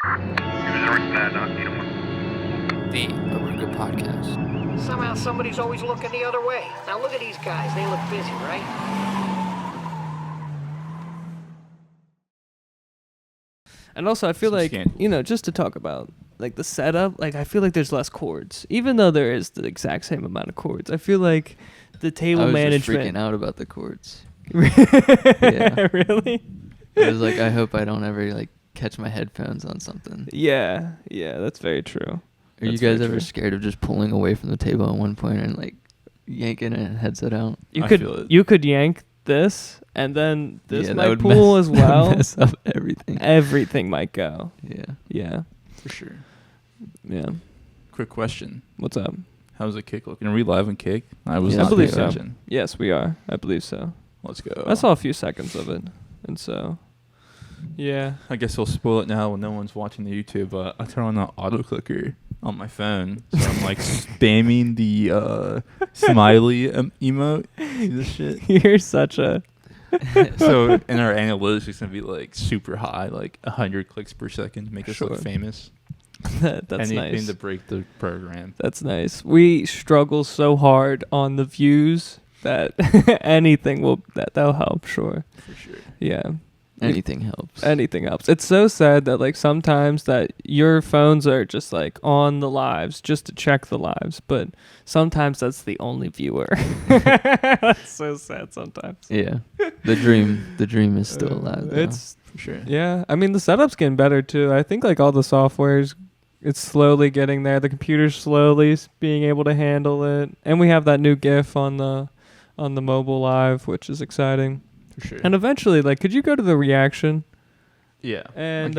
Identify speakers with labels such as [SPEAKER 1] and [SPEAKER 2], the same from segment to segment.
[SPEAKER 1] The Oruga Podcast.
[SPEAKER 2] Somehow somebody's always looking the other way. Now look at these guys. They look busy, right?
[SPEAKER 3] And also, I feel like, you know, just to talk about, like, the setup, like, I feel like there's less chords. Even though there is the exact same amount of chords. I feel like the table management...
[SPEAKER 1] just freaking out about the chords.
[SPEAKER 3] Yeah. Really?
[SPEAKER 1] I was like, I hope I don't ever, like, catch my headphones on something.
[SPEAKER 3] Yeah, that's very true.
[SPEAKER 1] Are you guys ever scared of just pulling away from the table at one point and, like, yanking a headset out?
[SPEAKER 3] You could yank this, and then this might
[SPEAKER 1] pull
[SPEAKER 3] pull as well.
[SPEAKER 1] Mess up everything.
[SPEAKER 3] Everything might go.
[SPEAKER 1] Yeah.
[SPEAKER 4] For sure.
[SPEAKER 3] Yeah.
[SPEAKER 4] Quick question.
[SPEAKER 3] What's up?
[SPEAKER 4] How's the kick looking? Are we live on kick? I
[SPEAKER 3] believe so.
[SPEAKER 4] attention.
[SPEAKER 3] Yes, we are. I believe so.
[SPEAKER 4] Let's go.
[SPEAKER 3] I saw a few seconds of it, and so, yeah.
[SPEAKER 4] I guess we'll spoil it now when no one's watching the YouTube, but I turn on the auto clicker on my phone, so I'm like spamming the smiley emote. See this shit?
[SPEAKER 3] You're such a...
[SPEAKER 4] So in our analytics, it's gonna be like super high, like 100 clicks per second to make us look famous.
[SPEAKER 3] That's
[SPEAKER 4] Anything
[SPEAKER 3] nice.
[SPEAKER 4] to break the program.
[SPEAKER 3] That's nice. We struggle so hard on the views that that'll help. Sure.
[SPEAKER 4] For sure.
[SPEAKER 3] Yeah.
[SPEAKER 1] Anything helps.
[SPEAKER 3] Anything helps. It's so sad that, like, sometimes that your phones are just, like, on the lives just to check the lives, but sometimes that's the only viewer. That's so sad sometimes.
[SPEAKER 1] Yeah. The dream is still alive, though.
[SPEAKER 3] It's
[SPEAKER 4] for sure.
[SPEAKER 3] Yeah. I mean, the setup's getting better too. I think, like, all the software's it's slowly getting there. The computer's slowly being able to handle it. And we have that new GIF on the mobile live, which is exciting.
[SPEAKER 4] For sure.
[SPEAKER 3] And eventually, like, could you go to the reaction?
[SPEAKER 4] Yeah.
[SPEAKER 3] And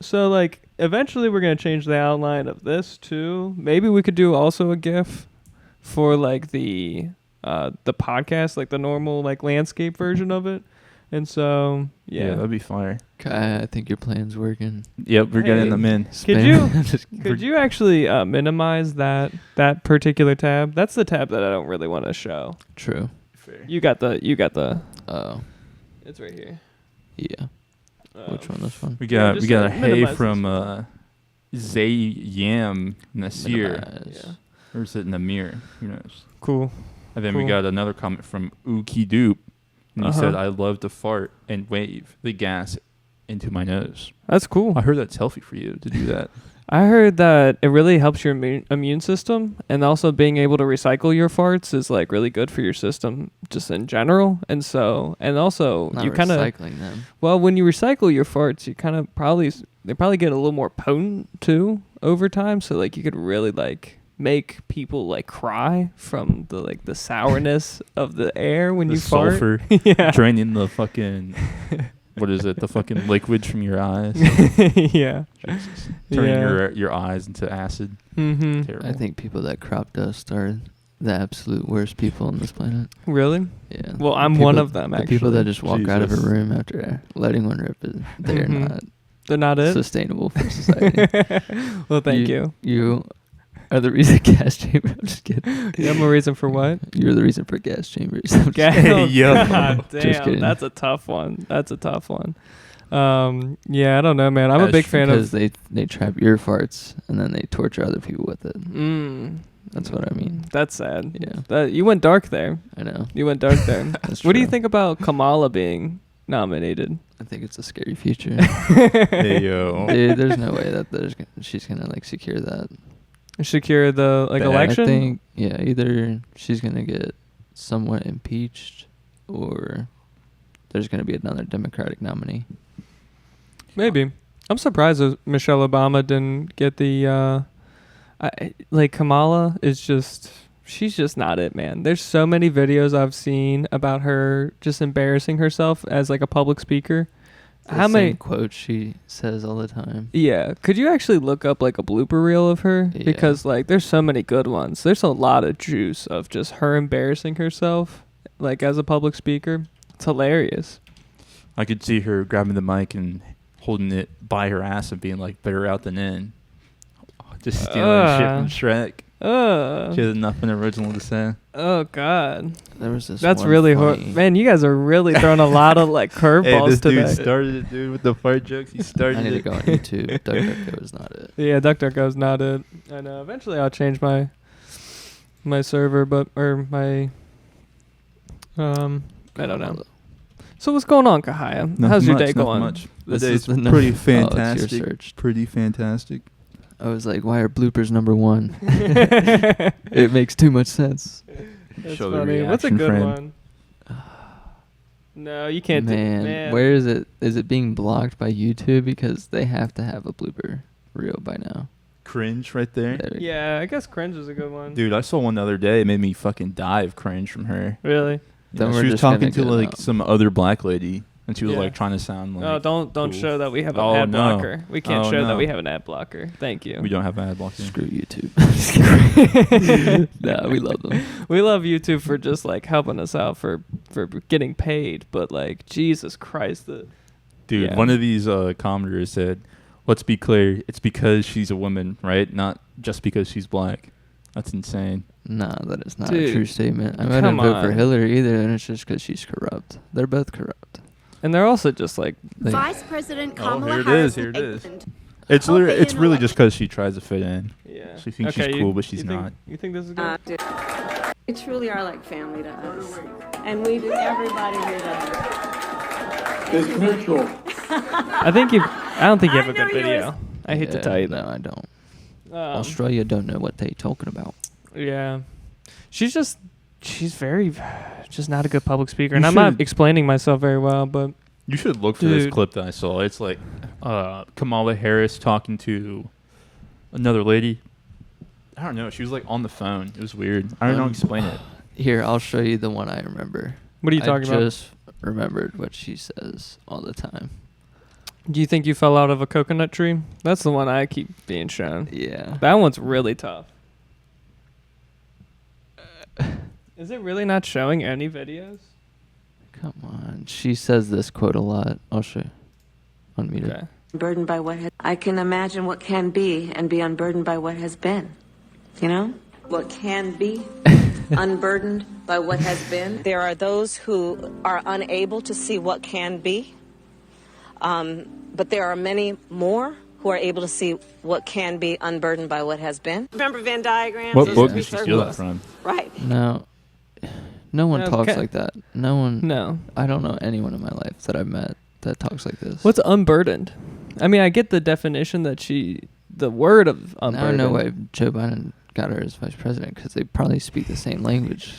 [SPEAKER 3] so, like, eventually we're going to change the outline of this too. Maybe we could do also a GIF for, like, the podcast, like the normal, like, landscape version of it. And so, yeah,
[SPEAKER 4] that'd be fire.
[SPEAKER 1] I think your plan's working.
[SPEAKER 4] Yep, we're getting them in.
[SPEAKER 3] Could you actually minimize that particular tab? That's the tab that I don't really want to show.
[SPEAKER 1] True.
[SPEAKER 4] Fair.
[SPEAKER 3] You got the.
[SPEAKER 1] Oh.
[SPEAKER 3] It's right here.
[SPEAKER 1] Yeah. Which one? This one?
[SPEAKER 4] We got a hey
[SPEAKER 3] minimize
[SPEAKER 4] from Zayyam Nasir.
[SPEAKER 3] Yeah.
[SPEAKER 4] Or is it Namir? Who knows?
[SPEAKER 3] Cool.
[SPEAKER 4] And then we got another comment from Ookie Doop. And he said, I love to fart and wave the gas into my nose.
[SPEAKER 3] That's cool.
[SPEAKER 4] I heard that's healthy for you to do that.
[SPEAKER 3] I heard that it really helps your immune system, and also being able to recycle your farts is, like, really good for your system just in general. And so, and also
[SPEAKER 1] Not
[SPEAKER 3] you kind of
[SPEAKER 1] recycling them.
[SPEAKER 3] Well, when you recycle your farts, you kind of they probably get a little more potent too over time. So, like, you could really, like, make people, like, cry from the, like, the sourness of the air when
[SPEAKER 4] the
[SPEAKER 3] you
[SPEAKER 4] sulfur
[SPEAKER 3] fart. Yeah.
[SPEAKER 4] draining the fucking what is it? The fucking liquids from your eyes.
[SPEAKER 3] Yeah.
[SPEAKER 4] Jesus. Turning your eyes into acid.
[SPEAKER 3] Mm-hmm.
[SPEAKER 4] Terrible.
[SPEAKER 1] I think people that crop dust are the absolute worst people on this planet.
[SPEAKER 3] Really?
[SPEAKER 1] Yeah.
[SPEAKER 3] Well, I'm one of them, actually.
[SPEAKER 1] The people that just walk out of a
[SPEAKER 4] Jesus.
[SPEAKER 1] room after letting one rip, they're not
[SPEAKER 3] They're not it?
[SPEAKER 1] sustainable for society.
[SPEAKER 3] Well, thank you.
[SPEAKER 1] You are the reason gas chamber. I'm just kidding.
[SPEAKER 3] You have a reason for what?
[SPEAKER 1] You're the reason for gas chambers. I'm just
[SPEAKER 3] Hey,
[SPEAKER 4] yo.
[SPEAKER 3] God
[SPEAKER 1] Just
[SPEAKER 3] damn,
[SPEAKER 1] kidding.
[SPEAKER 3] that's a tough one. Yeah, I don't know, man. I'm a big fan of...
[SPEAKER 1] because they trap your farts and then they torture other people with it. That's what I mean.
[SPEAKER 3] That's sad.
[SPEAKER 1] Yeah.
[SPEAKER 3] You went dark there.
[SPEAKER 1] I know.
[SPEAKER 3] You went dark there.
[SPEAKER 1] That's
[SPEAKER 3] What do you
[SPEAKER 1] true.
[SPEAKER 3] think about Kamala being nominated?
[SPEAKER 1] I think it's a scary future.
[SPEAKER 4] Hey, yo.
[SPEAKER 1] Dude, there's no way that she's gonna, like, secure that.
[SPEAKER 3] Secure the, like,
[SPEAKER 4] The
[SPEAKER 3] election?
[SPEAKER 1] I think, yeah, either she's gonna get somewhat impeached or there's gonna be another Democratic nominee.
[SPEAKER 3] Maybe. I'm surprised that Michelle Obama didn't get the... like, Kamala is just... She's just not it, man. There's so many videos I've seen about her just embarrassing herself as, like, a public speaker. How many
[SPEAKER 1] quotes she says all the time?
[SPEAKER 3] Yeah. Could you actually look up, like, a blooper reel of her?
[SPEAKER 1] Yeah.
[SPEAKER 3] Because, like, there's so many good ones. There's a lot of juice of just her embarrassing herself, like, as a public speaker. It's hilarious.
[SPEAKER 4] I could see her grabbing the mic and holding it by her ass and being like, better out than in. Just stealing shit from Shrek. She has nothing original to say.
[SPEAKER 3] Oh God.
[SPEAKER 1] There was this.
[SPEAKER 3] That's
[SPEAKER 1] one
[SPEAKER 3] really
[SPEAKER 1] funny-
[SPEAKER 3] Man, you guys are really throwing a lot of like
[SPEAKER 4] Hey,
[SPEAKER 3] curveballs
[SPEAKER 4] this dude
[SPEAKER 3] today.
[SPEAKER 4] started it, dude, with the fart jokes. He started
[SPEAKER 1] I need to
[SPEAKER 4] it.
[SPEAKER 1] go on YouTube. DuckDuckGo is not it.
[SPEAKER 3] Yeah, DuckDuckGo's not it. I know. Eventually, I'll change my server, I don't know. So what's going on, Kahaya?
[SPEAKER 4] Nothing
[SPEAKER 3] How's your
[SPEAKER 4] much,
[SPEAKER 3] day
[SPEAKER 4] nothing
[SPEAKER 3] going?
[SPEAKER 4] much. The
[SPEAKER 1] This
[SPEAKER 4] day's
[SPEAKER 1] is the
[SPEAKER 4] pretty
[SPEAKER 1] Oh, it's your
[SPEAKER 4] fantastic.
[SPEAKER 1] search.
[SPEAKER 4] Pretty fantastic.
[SPEAKER 1] I was like, why are bloopers number one? It makes too much sense.
[SPEAKER 3] That's
[SPEAKER 4] Show the
[SPEAKER 3] funny. What's a
[SPEAKER 4] reaction
[SPEAKER 3] good
[SPEAKER 4] frame.
[SPEAKER 3] one? No, you can't.
[SPEAKER 1] Man, where is it? Is it being blocked by YouTube? Because they have to have a blooper reel by now.
[SPEAKER 4] Cringe right there.
[SPEAKER 1] There we go.
[SPEAKER 3] Yeah, I guess cringe is a good one.
[SPEAKER 4] Dude, I saw one the other day. It made me fucking die of cringe from her.
[SPEAKER 3] Really?
[SPEAKER 1] Then
[SPEAKER 4] Yeah,
[SPEAKER 1] we're
[SPEAKER 4] she was
[SPEAKER 1] just gonna
[SPEAKER 4] talking to
[SPEAKER 1] get
[SPEAKER 4] like
[SPEAKER 1] out.
[SPEAKER 4] some other black lady, and she was
[SPEAKER 3] Yeah.
[SPEAKER 4] like trying to sound like.
[SPEAKER 3] Oh, don't
[SPEAKER 4] cool.
[SPEAKER 3] show that we have an
[SPEAKER 4] Oh,
[SPEAKER 3] ad
[SPEAKER 4] no.
[SPEAKER 3] blocker. We can't
[SPEAKER 4] Oh,
[SPEAKER 3] show that
[SPEAKER 4] no.
[SPEAKER 3] we have an ad blocker. Thank you.
[SPEAKER 4] We don't have an ad blocker.
[SPEAKER 1] Screw YouTube. Nah, we love them.
[SPEAKER 3] We love YouTube for just like helping us out for getting paid, but like Jesus Christ,
[SPEAKER 4] Dude,
[SPEAKER 3] Yeah.
[SPEAKER 4] one of these commenters said, "Let's be clear. It's because she's a woman, right? Not just because she's black." That's insane.
[SPEAKER 1] Nah, that is not
[SPEAKER 3] Dude,
[SPEAKER 1] a true statement. I wouldn't
[SPEAKER 3] come
[SPEAKER 1] vote for
[SPEAKER 3] on.
[SPEAKER 1] Hillary either, and it's just because she's corrupt. They're both corrupt.
[SPEAKER 3] and they're also just like
[SPEAKER 5] Vice President
[SPEAKER 4] Oh,
[SPEAKER 5] Kamala
[SPEAKER 4] here it
[SPEAKER 5] Harris
[SPEAKER 4] is, here it
[SPEAKER 5] from
[SPEAKER 4] is.
[SPEAKER 5] England.
[SPEAKER 4] It's
[SPEAKER 5] Okay,
[SPEAKER 4] literally, it's
[SPEAKER 5] you know
[SPEAKER 4] really
[SPEAKER 5] what?
[SPEAKER 4] just because she tries to fit in.
[SPEAKER 3] yeah.
[SPEAKER 4] She thinks she's cool, but she's
[SPEAKER 3] you think-
[SPEAKER 4] not.
[SPEAKER 3] You think this is good?
[SPEAKER 6] They truly are like family to us. And we do everybody here does.
[SPEAKER 7] It's mutual.
[SPEAKER 3] I don't think you have a good
[SPEAKER 6] I know you
[SPEAKER 3] video. I hate to
[SPEAKER 1] Yeah,
[SPEAKER 3] tell you
[SPEAKER 1] no,
[SPEAKER 3] that.
[SPEAKER 1] I don't.
[SPEAKER 3] Australia.
[SPEAKER 1] Australia don't know what they talking about.
[SPEAKER 3] Yeah. She's very just not a good public speaker.
[SPEAKER 4] You
[SPEAKER 3] And I'm not
[SPEAKER 4] should-
[SPEAKER 3] explaining myself very well, but
[SPEAKER 4] You should look for this
[SPEAKER 3] Dude.
[SPEAKER 4] clip that I saw. It's like Kamala Harris talking to another lady. I don't know. She was like on the phone. It was weird. I don't know how to explain it.
[SPEAKER 1] Here, I'll show you the one I remember.
[SPEAKER 3] what are you talking
[SPEAKER 1] I
[SPEAKER 3] about?
[SPEAKER 1] just remembered what she says all the time.
[SPEAKER 3] Do you think you fell out of a coconut tree? That's the one I keep being shown.
[SPEAKER 1] Yeah.
[SPEAKER 3] That one's really tough. Is it really not showing any videos?
[SPEAKER 1] Come on. She says this quote a lot. I'll show you. Unmute it.
[SPEAKER 3] Okay.
[SPEAKER 6] Burdened by I can imagine what can be and be unburdened by what has been. You know? What can be unburdened by what has been. There are those who are unable to see what can be. But there are many more who are able to see what can be unburdened by what has been. Remember Venn diagrams?
[SPEAKER 4] What
[SPEAKER 6] Those
[SPEAKER 4] book
[SPEAKER 6] three
[SPEAKER 4] did she steal that
[SPEAKER 6] circles?
[SPEAKER 4] from?
[SPEAKER 6] Right.
[SPEAKER 1] No one
[SPEAKER 3] No,
[SPEAKER 1] talks
[SPEAKER 3] okay.
[SPEAKER 1] like that. No one.
[SPEAKER 3] No.
[SPEAKER 1] I don't know anyone in my life that I've met that talks like this.
[SPEAKER 3] What's unburdened? I mean, I get the definition that the word of
[SPEAKER 1] I
[SPEAKER 3] unburdened.
[SPEAKER 1] don't know why Joe Biden got her as vice president because they probably speak the same language.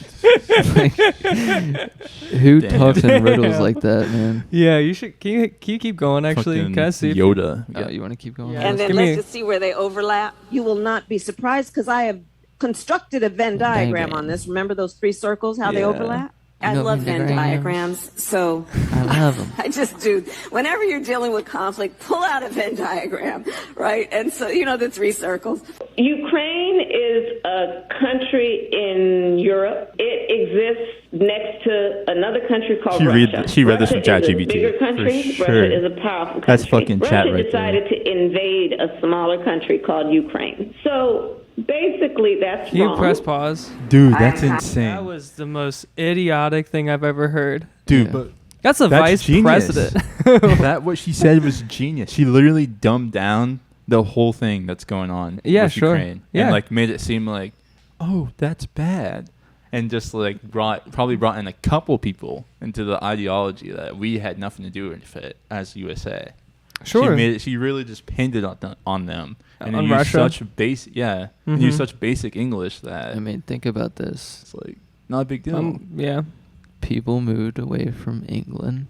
[SPEAKER 1] Like, who
[SPEAKER 4] Damn.
[SPEAKER 1] talks in riddles
[SPEAKER 3] Yeah.
[SPEAKER 1] like that, man?
[SPEAKER 3] Yeah, you should. Can you keep going? Actually,
[SPEAKER 4] Fucking
[SPEAKER 3] can I see?
[SPEAKER 4] Yoda.
[SPEAKER 1] Oh, you want to keep going?
[SPEAKER 3] Yeah.
[SPEAKER 6] And then
[SPEAKER 3] Give
[SPEAKER 6] let's
[SPEAKER 3] me-
[SPEAKER 6] just see where they overlap. You will not be surprised because I have constructed a Venn diagram
[SPEAKER 1] Diagram.
[SPEAKER 6] on this. Remember those three circles, how they
[SPEAKER 3] Yeah.
[SPEAKER 6] overlap?
[SPEAKER 1] You
[SPEAKER 6] I
[SPEAKER 1] know
[SPEAKER 6] love
[SPEAKER 1] Venn
[SPEAKER 6] Venn
[SPEAKER 1] diagrams?
[SPEAKER 6] diagrams. So
[SPEAKER 1] I love them.
[SPEAKER 6] I just do. Whenever you're dealing with conflict, pull out a Venn diagram, right? And so, you know, the three circles.
[SPEAKER 8] Ukraine is a country in Europe. It exists next to another country called
[SPEAKER 4] She
[SPEAKER 8] Russia.
[SPEAKER 4] read this from
[SPEAKER 8] Russia is a
[SPEAKER 4] ChatGPT,
[SPEAKER 8] bigger
[SPEAKER 4] for
[SPEAKER 8] country.
[SPEAKER 4] sure.
[SPEAKER 8] Russia is a powerful country.
[SPEAKER 4] That's fucking
[SPEAKER 8] Russia
[SPEAKER 4] chat right there.
[SPEAKER 8] decided to invade a smaller country called Ukraine. So basically, that's
[SPEAKER 3] Can you
[SPEAKER 8] wrong.
[SPEAKER 3] press pause?
[SPEAKER 4] Dude, that's
[SPEAKER 3] That
[SPEAKER 4] insane.
[SPEAKER 3] was the most idiotic thing I've ever heard.
[SPEAKER 4] Dude,
[SPEAKER 1] Yeah.
[SPEAKER 4] but
[SPEAKER 3] That's a
[SPEAKER 4] That's
[SPEAKER 3] vice
[SPEAKER 4] genius.
[SPEAKER 3] president.
[SPEAKER 4] that what she said was genius. She literally dumbed down the whole thing that's going on
[SPEAKER 3] Yeah,
[SPEAKER 4] with
[SPEAKER 3] sure.
[SPEAKER 4] Ukraine.
[SPEAKER 3] Yeah.
[SPEAKER 4] And like made it seem like, oh, that's bad. And just like probably brought in a couple people into the ideology that we had nothing to do with it as USA.
[SPEAKER 3] Sure.
[SPEAKER 4] She really just pinned it on them. And
[SPEAKER 3] On
[SPEAKER 4] used
[SPEAKER 3] Russia?
[SPEAKER 4] such basic and
[SPEAKER 3] Mhm.
[SPEAKER 4] used such basic English that
[SPEAKER 1] I mean, think about this.
[SPEAKER 4] it's like not a big deal.
[SPEAKER 3] Yeah.
[SPEAKER 1] People moved away from England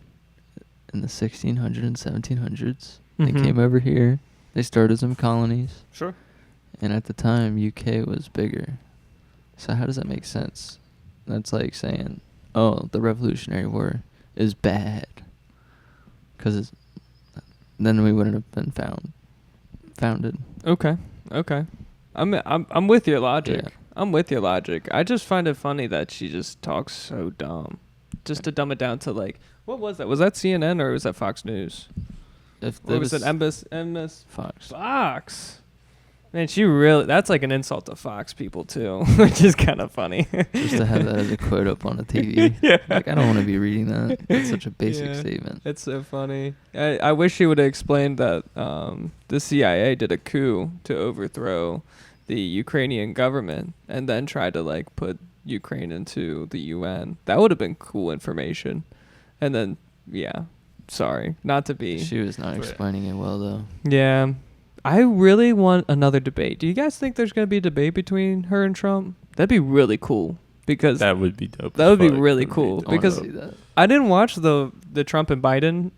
[SPEAKER 1] in the 1600s and 1700s.
[SPEAKER 3] Mhm.
[SPEAKER 1] They came over here. They started some colonies.
[SPEAKER 3] Sure.
[SPEAKER 1] And at the time, UK was bigger. So how does that make sense? That's like saying, oh, the Revolutionary War is bad. Because then we wouldn't have been founded.
[SPEAKER 3] Okay. I'm with your logic.
[SPEAKER 1] Yeah.
[SPEAKER 3] I'm with your logic. I just find it funny that she just talks so dumb. Just to dumb it down to like, what was that? Was that CNN or was that Fox News?
[SPEAKER 1] If
[SPEAKER 3] Or was it
[SPEAKER 1] was
[SPEAKER 3] MS
[SPEAKER 1] Fox.
[SPEAKER 3] Fox? Man, that's like an insult to Fox people too, which is kind of funny.
[SPEAKER 1] Just to have that as a quote up on a TV.
[SPEAKER 3] Yeah.
[SPEAKER 1] Like, I don't want to be reading that. It's such a basic
[SPEAKER 3] Yeah.
[SPEAKER 1] statement.
[SPEAKER 3] It's so funny. I wish he would have explained that the CIA did a coup to overthrow the Ukrainian government and then tried to like put Ukraine into the UN. That would have been cool information. And then, yeah, sorry, not to be.
[SPEAKER 1] She was not explaining it well, though.
[SPEAKER 3] Yeah. I really want another debate. Do you guys think there's going to be a debate between her and Trump? That'd be really cool because
[SPEAKER 4] That would be dope.
[SPEAKER 3] that
[SPEAKER 4] as
[SPEAKER 3] would be
[SPEAKER 4] fuck.
[SPEAKER 3] really
[SPEAKER 4] That'd
[SPEAKER 3] cool
[SPEAKER 1] I wanna
[SPEAKER 3] because
[SPEAKER 1] see that.
[SPEAKER 3] I didn't watch the Trump and Biden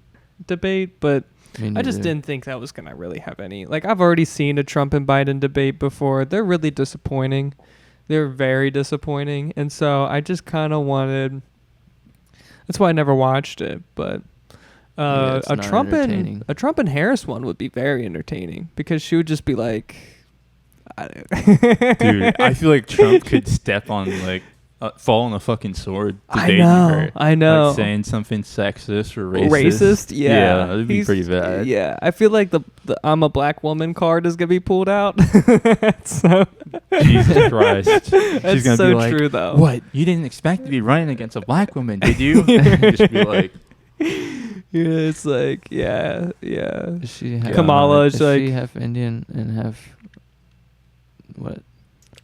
[SPEAKER 3] debate, but
[SPEAKER 1] Me
[SPEAKER 3] I just
[SPEAKER 1] neither.
[SPEAKER 3] didn't think that was going to really have any. Like, I've already seen a Trump and Biden debate before. They're really disappointing. They're very disappointing. And so I just kind of wanted. That's why I never watched it. But
[SPEAKER 1] Yeah, it's
[SPEAKER 3] a
[SPEAKER 1] not
[SPEAKER 3] Trump
[SPEAKER 1] entertaining.
[SPEAKER 3] and Harris one would be very entertaining because she would just be like.
[SPEAKER 4] Dude, I feel like Trump could step on like fall on a fucking sword. Debating her.
[SPEAKER 3] I know.
[SPEAKER 4] Like saying something sexist or racist.
[SPEAKER 3] Racist, yeah.
[SPEAKER 4] that'd be
[SPEAKER 3] He's-
[SPEAKER 4] pretty bad.
[SPEAKER 3] Yeah, I feel like the I'm a black woman card is gonna be pulled out. So
[SPEAKER 4] Jesus Christ.
[SPEAKER 3] that's
[SPEAKER 4] She's gonna
[SPEAKER 3] so
[SPEAKER 4] be like,
[SPEAKER 3] true though.
[SPEAKER 4] "What? You didn't expect to be running against a black woman, did you?" Just be like,
[SPEAKER 3] Yeah, it's like yeah.
[SPEAKER 1] Is she half,
[SPEAKER 3] Kamala is
[SPEAKER 1] is
[SPEAKER 3] like-
[SPEAKER 1] she half Indian and half what?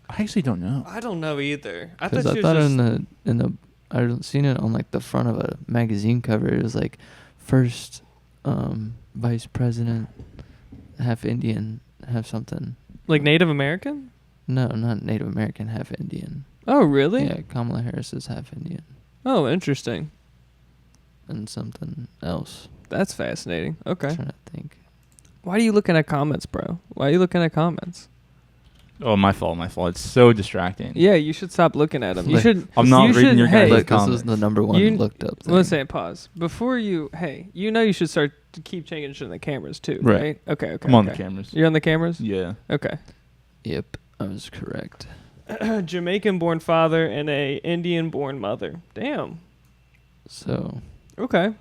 [SPEAKER 4] I actually don't know.
[SPEAKER 3] I don't know either. I
[SPEAKER 1] Because
[SPEAKER 3] thought
[SPEAKER 1] I
[SPEAKER 3] she
[SPEAKER 1] thought
[SPEAKER 3] was
[SPEAKER 1] in the I'd seen it on like the front of a magazine cover. It was like first vice president, half Indian, half something.
[SPEAKER 3] like Native American.
[SPEAKER 1] No, not Native American, half Indian.
[SPEAKER 3] Oh really?
[SPEAKER 1] Yeah, Kamala Harris is half Indian
[SPEAKER 3] Oh, interesting.
[SPEAKER 1] and something else.
[SPEAKER 3] That's fascinating. Okay.
[SPEAKER 1] I'm trying to think.
[SPEAKER 3] Why are you looking at comments, bro? Why are you looking at comments?
[SPEAKER 4] Oh, my fault. It's so distracting.
[SPEAKER 3] Yeah, you should stop looking at them. You
[SPEAKER 1] Like,
[SPEAKER 3] should.
[SPEAKER 4] I'm not
[SPEAKER 3] you
[SPEAKER 4] reading
[SPEAKER 3] should,
[SPEAKER 4] your
[SPEAKER 3] hey,
[SPEAKER 4] guys'
[SPEAKER 1] Look, this
[SPEAKER 4] comment.
[SPEAKER 1] was the number one
[SPEAKER 3] You-
[SPEAKER 1] looked up thing.
[SPEAKER 3] Let's say pause before you. Hey, you know you should start to keep changing the cameras too,
[SPEAKER 4] Right.
[SPEAKER 3] right? Okay.
[SPEAKER 4] I'm on
[SPEAKER 3] okay.
[SPEAKER 4] the cameras.
[SPEAKER 3] You're on the cameras.
[SPEAKER 4] Yeah.
[SPEAKER 3] Okay.
[SPEAKER 1] Yep, I was correct.
[SPEAKER 3] Jamaican-born father and a Indian-born mother. Damn.
[SPEAKER 1] So
[SPEAKER 3] Okay.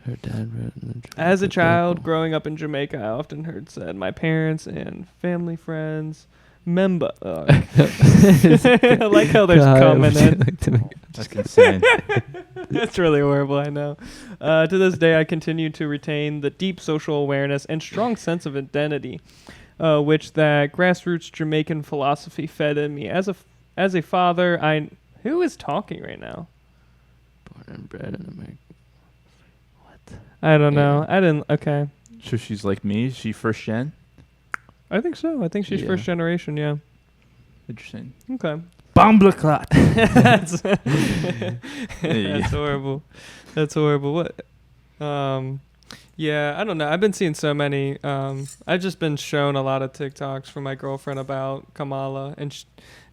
[SPEAKER 1] her dad wrote in the
[SPEAKER 3] As a
[SPEAKER 1] the
[SPEAKER 3] child
[SPEAKER 1] article.
[SPEAKER 3] growing up in Jamaica, I often heard said my parents and family friends. Member. I like how there's
[SPEAKER 1] God,
[SPEAKER 3] comment
[SPEAKER 1] would you
[SPEAKER 3] in.
[SPEAKER 1] like to make-
[SPEAKER 4] That's insane.
[SPEAKER 3] That's really horrible, I know. To this day, I continue to retain the deep social awareness and strong sense of identity, which that grassroots Jamaican philosophy fed in me. As a father, who is talking right now?
[SPEAKER 1] Born and bred in America. What?
[SPEAKER 3] I don't know.
[SPEAKER 1] Yeah.
[SPEAKER 3] I didn't. Okay.
[SPEAKER 4] So she's like me. Is she first gen?
[SPEAKER 3] I think so. I think she's
[SPEAKER 1] Yeah.
[SPEAKER 3] first generation. Yeah.
[SPEAKER 4] Interesting.
[SPEAKER 3] Okay.
[SPEAKER 4] Bombleclat.
[SPEAKER 3] That's
[SPEAKER 4] Yeah.
[SPEAKER 3] that's horrible. That's horrible. What? Yeah, I don't know. I've been seeing so many. I've just been shown a lot of TikToks from my girlfriend about Kamala, and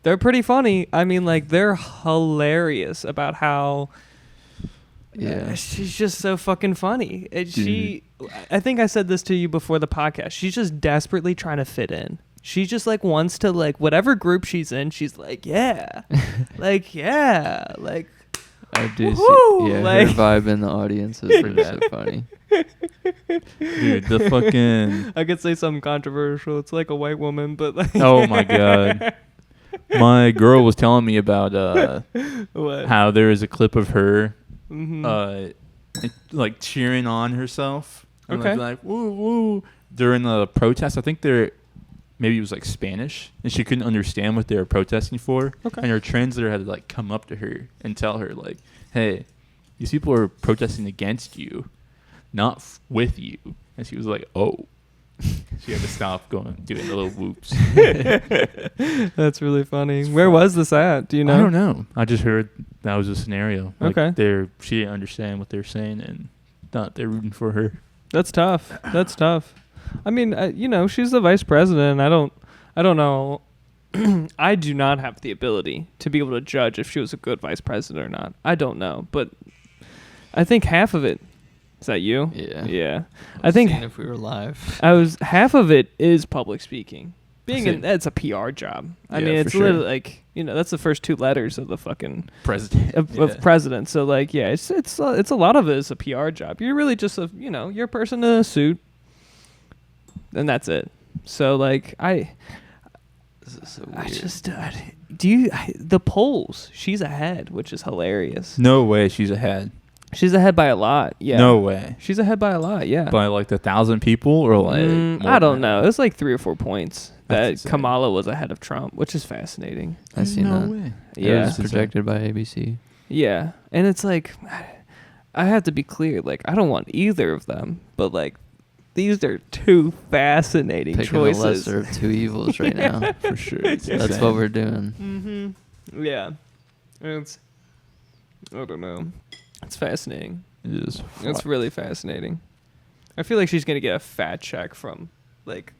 [SPEAKER 3] they're pretty funny. I mean, like they're hilarious about how.
[SPEAKER 1] Yeah.
[SPEAKER 3] She's just so fucking funny. I think I said this to you before the podcast. She's just desperately trying to fit in. She just like wants to like whatever group she's in. She's like, yeah, like
[SPEAKER 1] I do
[SPEAKER 3] Woohoo!
[SPEAKER 1] see. Yeah,
[SPEAKER 3] Like-
[SPEAKER 1] her vibe in the audience is pretty so funny.
[SPEAKER 4] Dude, the fucking.
[SPEAKER 3] I could say something controversial. It's like a white woman, but like
[SPEAKER 4] Oh my god. My girl was telling me about
[SPEAKER 3] what?
[SPEAKER 4] how there is a clip of her
[SPEAKER 3] Mhm.
[SPEAKER 4] like cheering on herself. And
[SPEAKER 3] Okay.
[SPEAKER 4] like woo woo during the protest. I think maybe it was like Spanish and she couldn't understand what they were protesting for.
[SPEAKER 3] Okay.
[SPEAKER 4] And her translator had to like come up to her and tell her like, "Hey, these people are protesting against you, not with you." And she was like, "Oh." She had to stop doing the little whoops.
[SPEAKER 3] That's really funny. Where was this at? Do you know?
[SPEAKER 4] I don't know. I just heard that was a scenario. Like
[SPEAKER 3] Okay.
[SPEAKER 4] she didn't understand what they're saying and thought they're rooting for her.
[SPEAKER 3] That's tough. That's tough. I mean, she's the vice president. I don't know. I do not have the ability to be able to judge if she was a good vice president or not. I don't know, but I think half of it. Is that you?
[SPEAKER 1] Yeah.
[SPEAKER 3] Yeah. I think
[SPEAKER 1] Seeing if we were live.
[SPEAKER 3] half of it is public speaking, That's a PR job. I
[SPEAKER 4] Yeah,
[SPEAKER 3] mean,
[SPEAKER 4] for
[SPEAKER 3] it's
[SPEAKER 4] sure.
[SPEAKER 3] literally like, that's the first two letters of the fucking
[SPEAKER 4] President.
[SPEAKER 3] of president. So like, yeah, it's a lot of it is a PR job. You're really just you're a person in a suit, and that's it. So like,
[SPEAKER 1] This is so weird.
[SPEAKER 3] I just the polls. She's ahead, which is hilarious.
[SPEAKER 4] No way she's ahead.
[SPEAKER 3] She's ahead by a lot. Yeah.
[SPEAKER 4] No way.
[SPEAKER 3] She's ahead by a lot. Yeah.
[SPEAKER 4] By like 1,000 people or like. more
[SPEAKER 3] I don't
[SPEAKER 4] than
[SPEAKER 3] know.
[SPEAKER 4] that?
[SPEAKER 3] It was like 3 or 4 points
[SPEAKER 4] That's
[SPEAKER 3] that
[SPEAKER 4] insane.
[SPEAKER 3] Kamala was ahead of Trump, which is fascinating.
[SPEAKER 1] I seen
[SPEAKER 4] no
[SPEAKER 1] that.
[SPEAKER 4] way.
[SPEAKER 1] It
[SPEAKER 3] Yeah.
[SPEAKER 1] was projected by ABC.
[SPEAKER 3] Yeah. And it's like, I have to be clear. Like, I don't want either of them, but like, these are two fascinating
[SPEAKER 1] Picking
[SPEAKER 3] choices.
[SPEAKER 1] the lesser of two evils right now.
[SPEAKER 4] For sure. It's
[SPEAKER 1] That's
[SPEAKER 4] insane.
[SPEAKER 1] what we're doing.
[SPEAKER 3] Mm-hmm. Yeah. It's, I don't know. It's fascinating.
[SPEAKER 4] It is.
[SPEAKER 3] It's really fascinating. I feel like she's going to get a fat check from like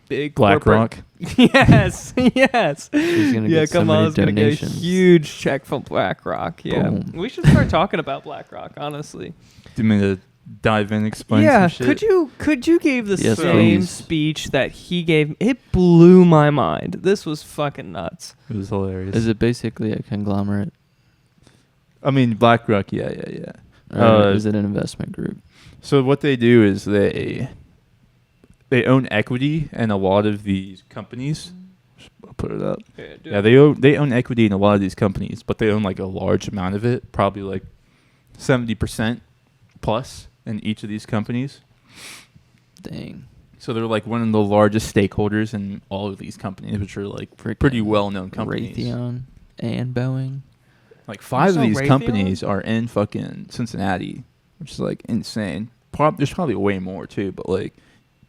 [SPEAKER 3] big corporate-
[SPEAKER 4] BlackRock.
[SPEAKER 3] Yes, yes.
[SPEAKER 1] She's gonna get so many
[SPEAKER 3] Kamala's gonna get a
[SPEAKER 1] donations.
[SPEAKER 3] huge check from BlackRock. Yeah,
[SPEAKER 1] Boom.
[SPEAKER 3] we should start talking about BlackRock. Honestly,
[SPEAKER 4] Do you mean to dive in, explain
[SPEAKER 3] yeah.
[SPEAKER 4] some shit?
[SPEAKER 3] Could you give the
[SPEAKER 1] Yes,
[SPEAKER 3] same
[SPEAKER 1] please.
[SPEAKER 3] speech that he gave? It blew my mind. This was fucking nuts.
[SPEAKER 4] It was hilarious.
[SPEAKER 1] Is it basically a conglomerate?
[SPEAKER 4] I mean, BlackRock, yeah.
[SPEAKER 1] Or is it an investment group?
[SPEAKER 4] So what they do is they own equity in a lot of these companies. I'll put it up. Yeah, they own equity in a lot of these companies, but they own like a large amount of it, probably like 70% plus in each of these companies.
[SPEAKER 1] Dang.
[SPEAKER 4] So they're like one of the largest stakeholders in all of these companies, which are like pretty
[SPEAKER 1] Freaking
[SPEAKER 4] well-known companies.
[SPEAKER 1] Raytheon and Boeing.
[SPEAKER 4] Like 5 of
[SPEAKER 3] Also
[SPEAKER 4] these
[SPEAKER 3] Raytheon?
[SPEAKER 4] companies are in fucking Cincinnati, which is like insane. There's probably way more too, but like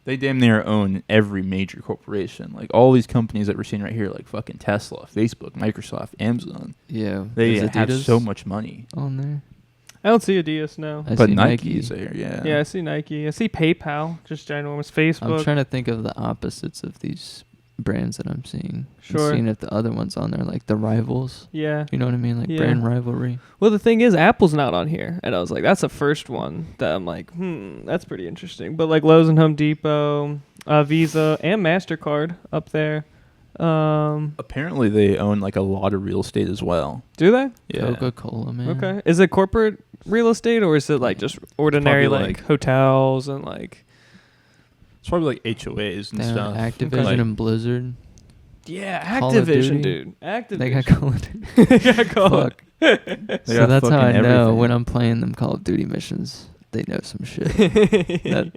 [SPEAKER 4] they damn near own every major corporation. Like all these companies that we're seeing right here, like fucking Tesla, Facebook, Microsoft, Amazon.
[SPEAKER 1] Yeah.
[SPEAKER 4] They
[SPEAKER 1] Is
[SPEAKER 4] have
[SPEAKER 1] Adidas
[SPEAKER 4] so much money.
[SPEAKER 1] on there.
[SPEAKER 3] I don't see Adidas now.
[SPEAKER 1] I
[SPEAKER 4] But
[SPEAKER 1] see
[SPEAKER 4] Nike's there, yeah.
[SPEAKER 3] Yeah, I see Nike. I see PayPal, just ginormous. Facebook.
[SPEAKER 1] I'm trying to think of the opposites of these brands that I'm seeing.
[SPEAKER 3] Sure.
[SPEAKER 1] I'm seeing if the other ones on there, like the rivals.
[SPEAKER 3] Yeah.
[SPEAKER 1] You know what I mean? Like
[SPEAKER 3] Yeah.
[SPEAKER 1] brand rivalry.
[SPEAKER 3] Well, the thing is, Apple's not on here, and I was like, that's the first one that I'm like, that's pretty interesting. But like Lowe's and Home Depot, Visa, and Mastercard up there.
[SPEAKER 4] Apparently they own like a lot of real estate as well.
[SPEAKER 3] Do they?
[SPEAKER 4] Yeah.
[SPEAKER 1] Coca-Cola, man.
[SPEAKER 3] Okay. Is it corporate real estate, or is it like just ordinary
[SPEAKER 4] Probably,
[SPEAKER 3] like
[SPEAKER 4] like-
[SPEAKER 3] hotels and like?
[SPEAKER 4] It's probably like HOAs and
[SPEAKER 1] They own
[SPEAKER 4] stuff.
[SPEAKER 1] Activision
[SPEAKER 4] Like-
[SPEAKER 1] and Blizzard.
[SPEAKER 3] Yeah,
[SPEAKER 1] Call of
[SPEAKER 3] Activision,
[SPEAKER 1] Duty?
[SPEAKER 3] dude. Activision.
[SPEAKER 1] They got Call of Duty.
[SPEAKER 3] They got Call of-
[SPEAKER 1] Fuck.
[SPEAKER 4] They
[SPEAKER 1] So
[SPEAKER 4] got
[SPEAKER 1] that's how I
[SPEAKER 4] fucking
[SPEAKER 1] know
[SPEAKER 4] everything.
[SPEAKER 1] when I'm playing them Call of Duty missions. They know some shit. That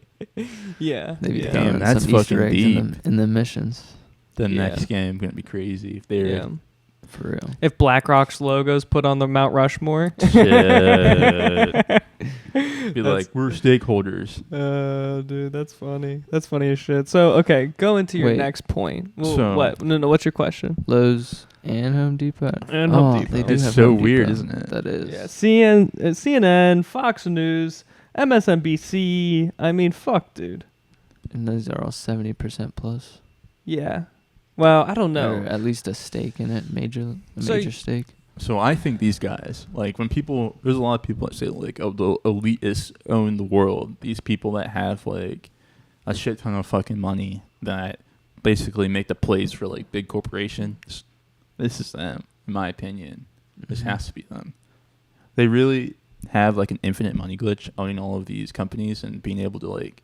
[SPEAKER 3] Yeah.
[SPEAKER 1] they be
[SPEAKER 3] yeah.
[SPEAKER 1] throwing
[SPEAKER 4] Damn, that's
[SPEAKER 1] some Easter
[SPEAKER 4] fucking
[SPEAKER 1] eggs in the missions.
[SPEAKER 4] The
[SPEAKER 3] Yeah.
[SPEAKER 4] next game gonna be crazy if they're
[SPEAKER 3] Yeah.
[SPEAKER 1] For real.
[SPEAKER 3] If BlackRock's logo's put on the Mount Rushmore.
[SPEAKER 4] shit. Be
[SPEAKER 3] That's-
[SPEAKER 4] like, we're stakeholders.
[SPEAKER 3] Dude, that's funny. That's funny as shit. So, okay, go into your
[SPEAKER 1] Wait.
[SPEAKER 3] next point. Well,
[SPEAKER 4] So-
[SPEAKER 3] what? No, what's your question?
[SPEAKER 1] Lowe's and Home Depot.
[SPEAKER 3] And Home
[SPEAKER 1] Oh,
[SPEAKER 3] Depot.
[SPEAKER 1] They do
[SPEAKER 4] It's
[SPEAKER 1] have
[SPEAKER 4] so
[SPEAKER 1] Home
[SPEAKER 4] weird,
[SPEAKER 1] Depot.
[SPEAKER 4] isn't it?
[SPEAKER 1] That is.
[SPEAKER 3] Yeah, CNN, Fox News, MSNBC. I mean, fuck, dude.
[SPEAKER 1] And those are all 70% plus.
[SPEAKER 3] Yeah. Well, I don't
[SPEAKER 1] Or
[SPEAKER 3] know.
[SPEAKER 1] at least a stake in it. Major stake.
[SPEAKER 4] So I think these guys, like when people, there's a lot of people that say like, oh, the elitists own the world. These people that have like a shit ton of fucking money that basically make the plays for like big corporations. This is them, in my opinion. This
[SPEAKER 1] Mhm.
[SPEAKER 4] has to be them. They really have like an infinite money glitch owning all of these companies and being able to like